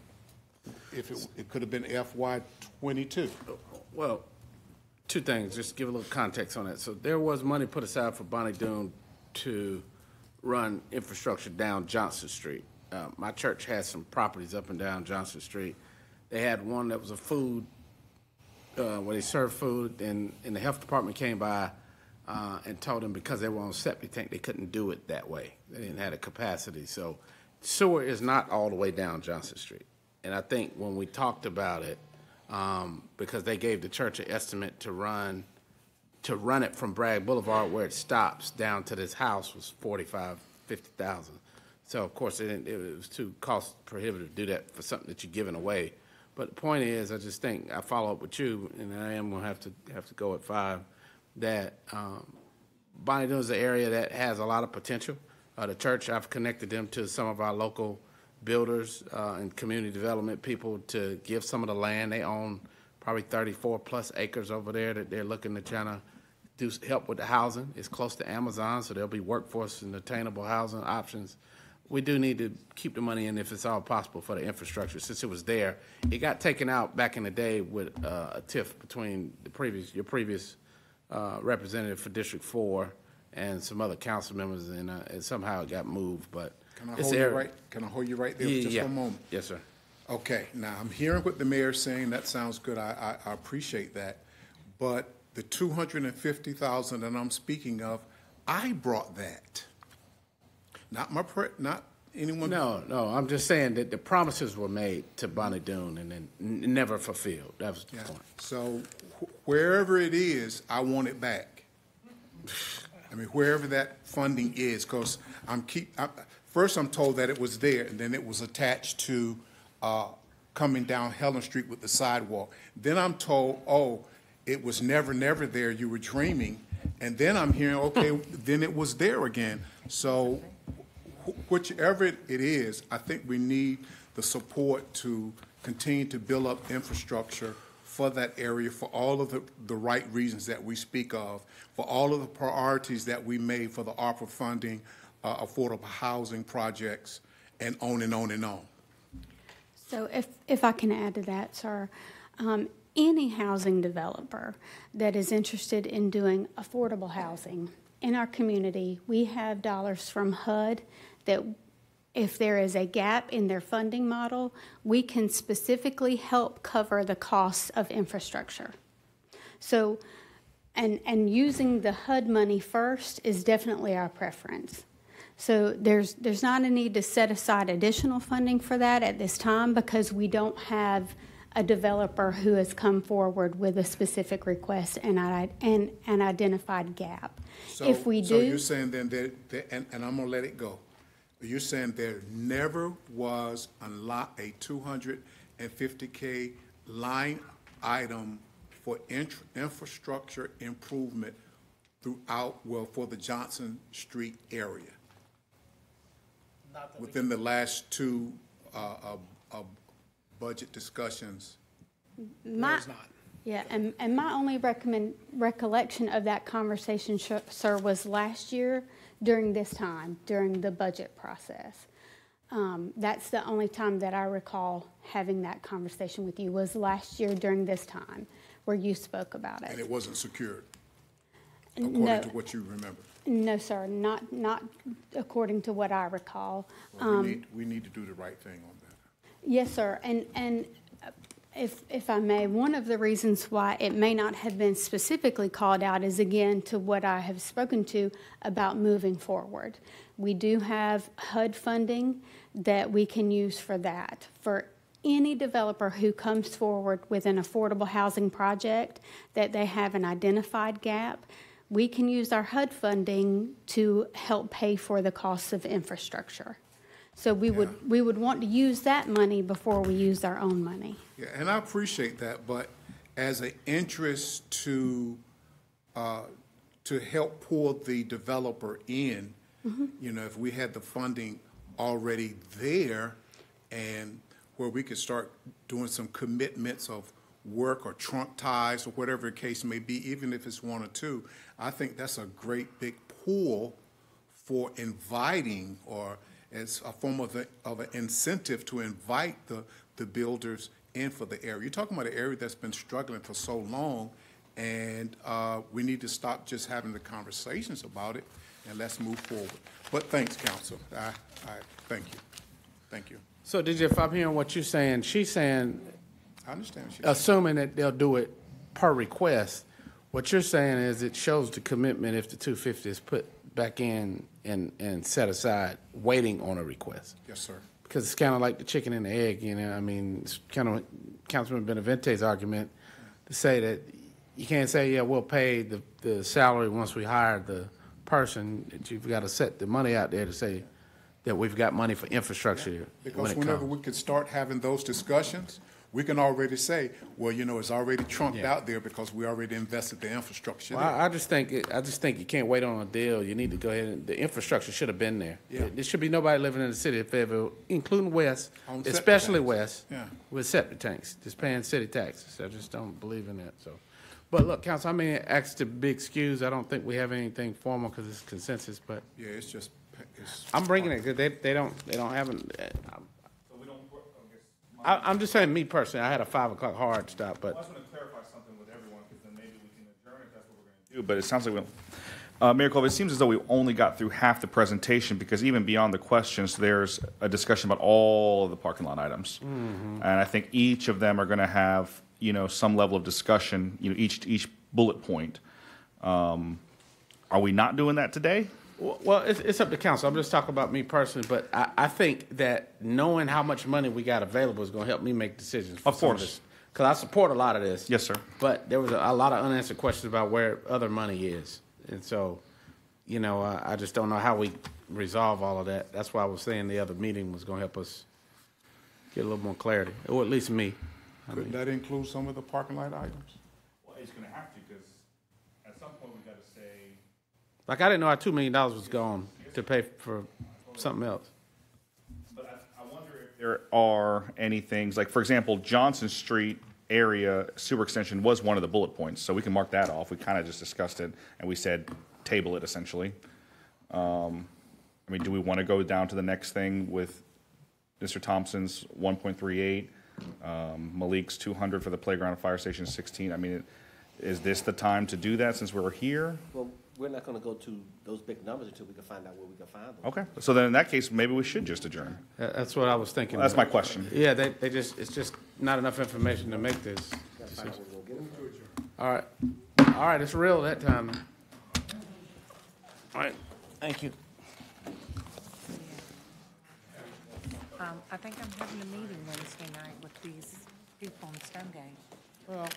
if it could have been FY22. Well, two things, just to give a little context on that. So there was money put aside for Bonnie Doon to run infrastructure down Johnson Street. My church has some properties up and down Johnson Street. They had one that was a food, where they served food, and the health department came by and told them because they were on septic tank, they couldn't do it that way. They didn't have the capacity. So sewer is not all the way down Johnson Street. And I think when we talked about it, because they gave the church an estimate to run it from Bragg Boulevard where it stops down to this house was $50,000. So of course it was too cost prohibitive to do that for something that you're giving away. But the point is, I just think I follow up with you, and I am going to have to go at 5. That Bonnie Doon is an area that has a lot of potential. The church, I've connected them to some of our local builders and community development people to give some of the land. They own probably 34 plus acres over there that they're looking to try to do help with the housing. It's close to Amazon, so there'll be workforce and attainable housing options. We do need to keep the money in if it's all possible for the infrastructure. Since it was there, it got taken out back in the day with a tiff between your previous representative for District 4 and some other council members, and somehow it got moved. But Can I hold you right there for just one moment? Yes, sir. Okay, now I'm hearing what the mayor's saying. That sounds good. I appreciate that. But the $250,000 that I'm speaking of, I brought that. Not anyone. No. I'm just saying that the promises were made to Bonnie Doon and then never fulfilled. That was the point. So wherever it is, I want it back. I mean, wherever that funding is, because first I'm told that it was there, and then it was attached to coming down Helen Street with the sidewalk. Then I'm told, oh, it was never there. You were dreaming. And then I'm hearing, okay, then it was there again. So whichever it is, I think we need the support to continue to build up infrastructure for that area for all of the right reasons that we speak of, for all of the priorities that we made for the ARPA funding, affordable housing projects, and on and on and on. So if I can add to that, sir, any housing developer that is interested in doing affordable housing in our community, we have dollars from HUD that if there is a gap in their funding model, we can specifically help cover the costs of infrastructure. So, and using the HUD money first is definitely our preference. So there's not a need to set aside additional funding for that at this time because we don't have a developer who has come forward with a specific request and an identified gap. So, if we do, so you're saying then that, and I'm gonna let it go. You're saying there never was a 250K line item for infrastructure improvement throughout, well, for the Johnson Street area within the last two budget discussions. There's not. Yeah, and my only recollection of that conversation, sir, was last year during this time, during the budget process. That's the only time that I recall having that conversation with you was last year during this time where you spoke about it. And it wasn't secured, according to what you remember? No, sir, not according to what I recall. Well, we need to do the right thing on that. Yes, sir, and if I may, one of the reasons why it may not have been specifically called out is, again, to what I have spoken to about moving forward. We do have HUD funding that we can use for that, for any developer who comes forward with an affordable housing project that they have an identified gap, we can use our HUD funding to help pay for the costs of infrastructure. So we would want to use that money before we use our own money. Yeah, and I appreciate that, but as an interest to help pull the developer in, you know, if we had the funding already there and where we could start doing some commitments of work or trunk ties or whatever the case may be, even if it's one or two, I think that's a great big pool for inviting, or as a form of an incentive to invite the builders in for the area. You're talking about an area that's been struggling for so long, and we need to stop just having the conversations about it, and let's move forward. But thanks, Council. I thank you. Thank you. So if I'm hearing what you're saying, she's saying, I understand. assuming that they'll do it per request, what you're saying is it shows the commitment if the 250 is put back in and set aside, waiting on a request. Yes, sir. Because it's kind of like the chicken and the egg, you know. I mean, it's kind of Councilman Benavente's argument to say that you can't say, yeah, we'll pay the salary once we hire the person. That you've got to set the money out there to say that we've got money for infrastructure. Because whenever we could start having those discussions, we can already say, well, you know, it's already trunked out there because we already invested the infrastructure. Well, I just think you can't wait on a deal. You need to go ahead and the infrastructure should have been there. Yeah. There should be nobody living in the city of Fayetteville, including West, On septic especially tanks. West, Yeah. with septic tanks, just paying city taxes. I just don't believe in that. So, but look, Council, I mean, ask to be excused. I don't think we have anything formal because it's consensus. But Yeah, it's just. I'm bringing it because they don't have an. I'm just saying, me personally, I had a 5 o'clock hard stop, but. I just want to clarify something with everyone, because then maybe we can adjourn if that's what we're going to do. But it sounds like we, Mayor Colvin, it seems as though we only got through half the presentation, because even beyond the questions, there's a discussion about all of the parking lot items. And I think each of them are going to have, you know, some level of discussion, you know, each bullet point. Are we not doing that today? Well, it's up to council. I'm just talking about me personally, but I think that knowing how much money we got available is going to help me make decisions. Of course. Because I support a lot of this. Yes, sir. But there was a lot of unanswered questions about where other money is. And so, you know, I just don't know how we resolve all of that. That's why I was saying the other meeting was going to help us get a little more clarity, or at least me. Couldn't that include some of the parking lot items? Well, it's going to have to, because at some point we've got to say. Like, I didn't know our $2 million was gone to pay for something else. But I wonder if there are any things, like, for example, Johnson Street area sewer extension was one of the bullet points, so we can mark that off. We kind of just discussed it, and we said table it, essentially. I mean, do we want to go down to the next thing with Mr. Thompson's 1.38, Malik's 200 for the playground and fire station 16? I mean, is this the time to do that since we're here? Well, we're not going to go to those big numbers until we can find out where we can find them. Okay, so then in that case, maybe we should just adjourn. That's what I was thinking. That's my question. Yeah, it's just not enough information to make this. All right, it's real that time. All right, thank you. I think I'm having a meeting Wednesday night with these people in Stonegate. Well,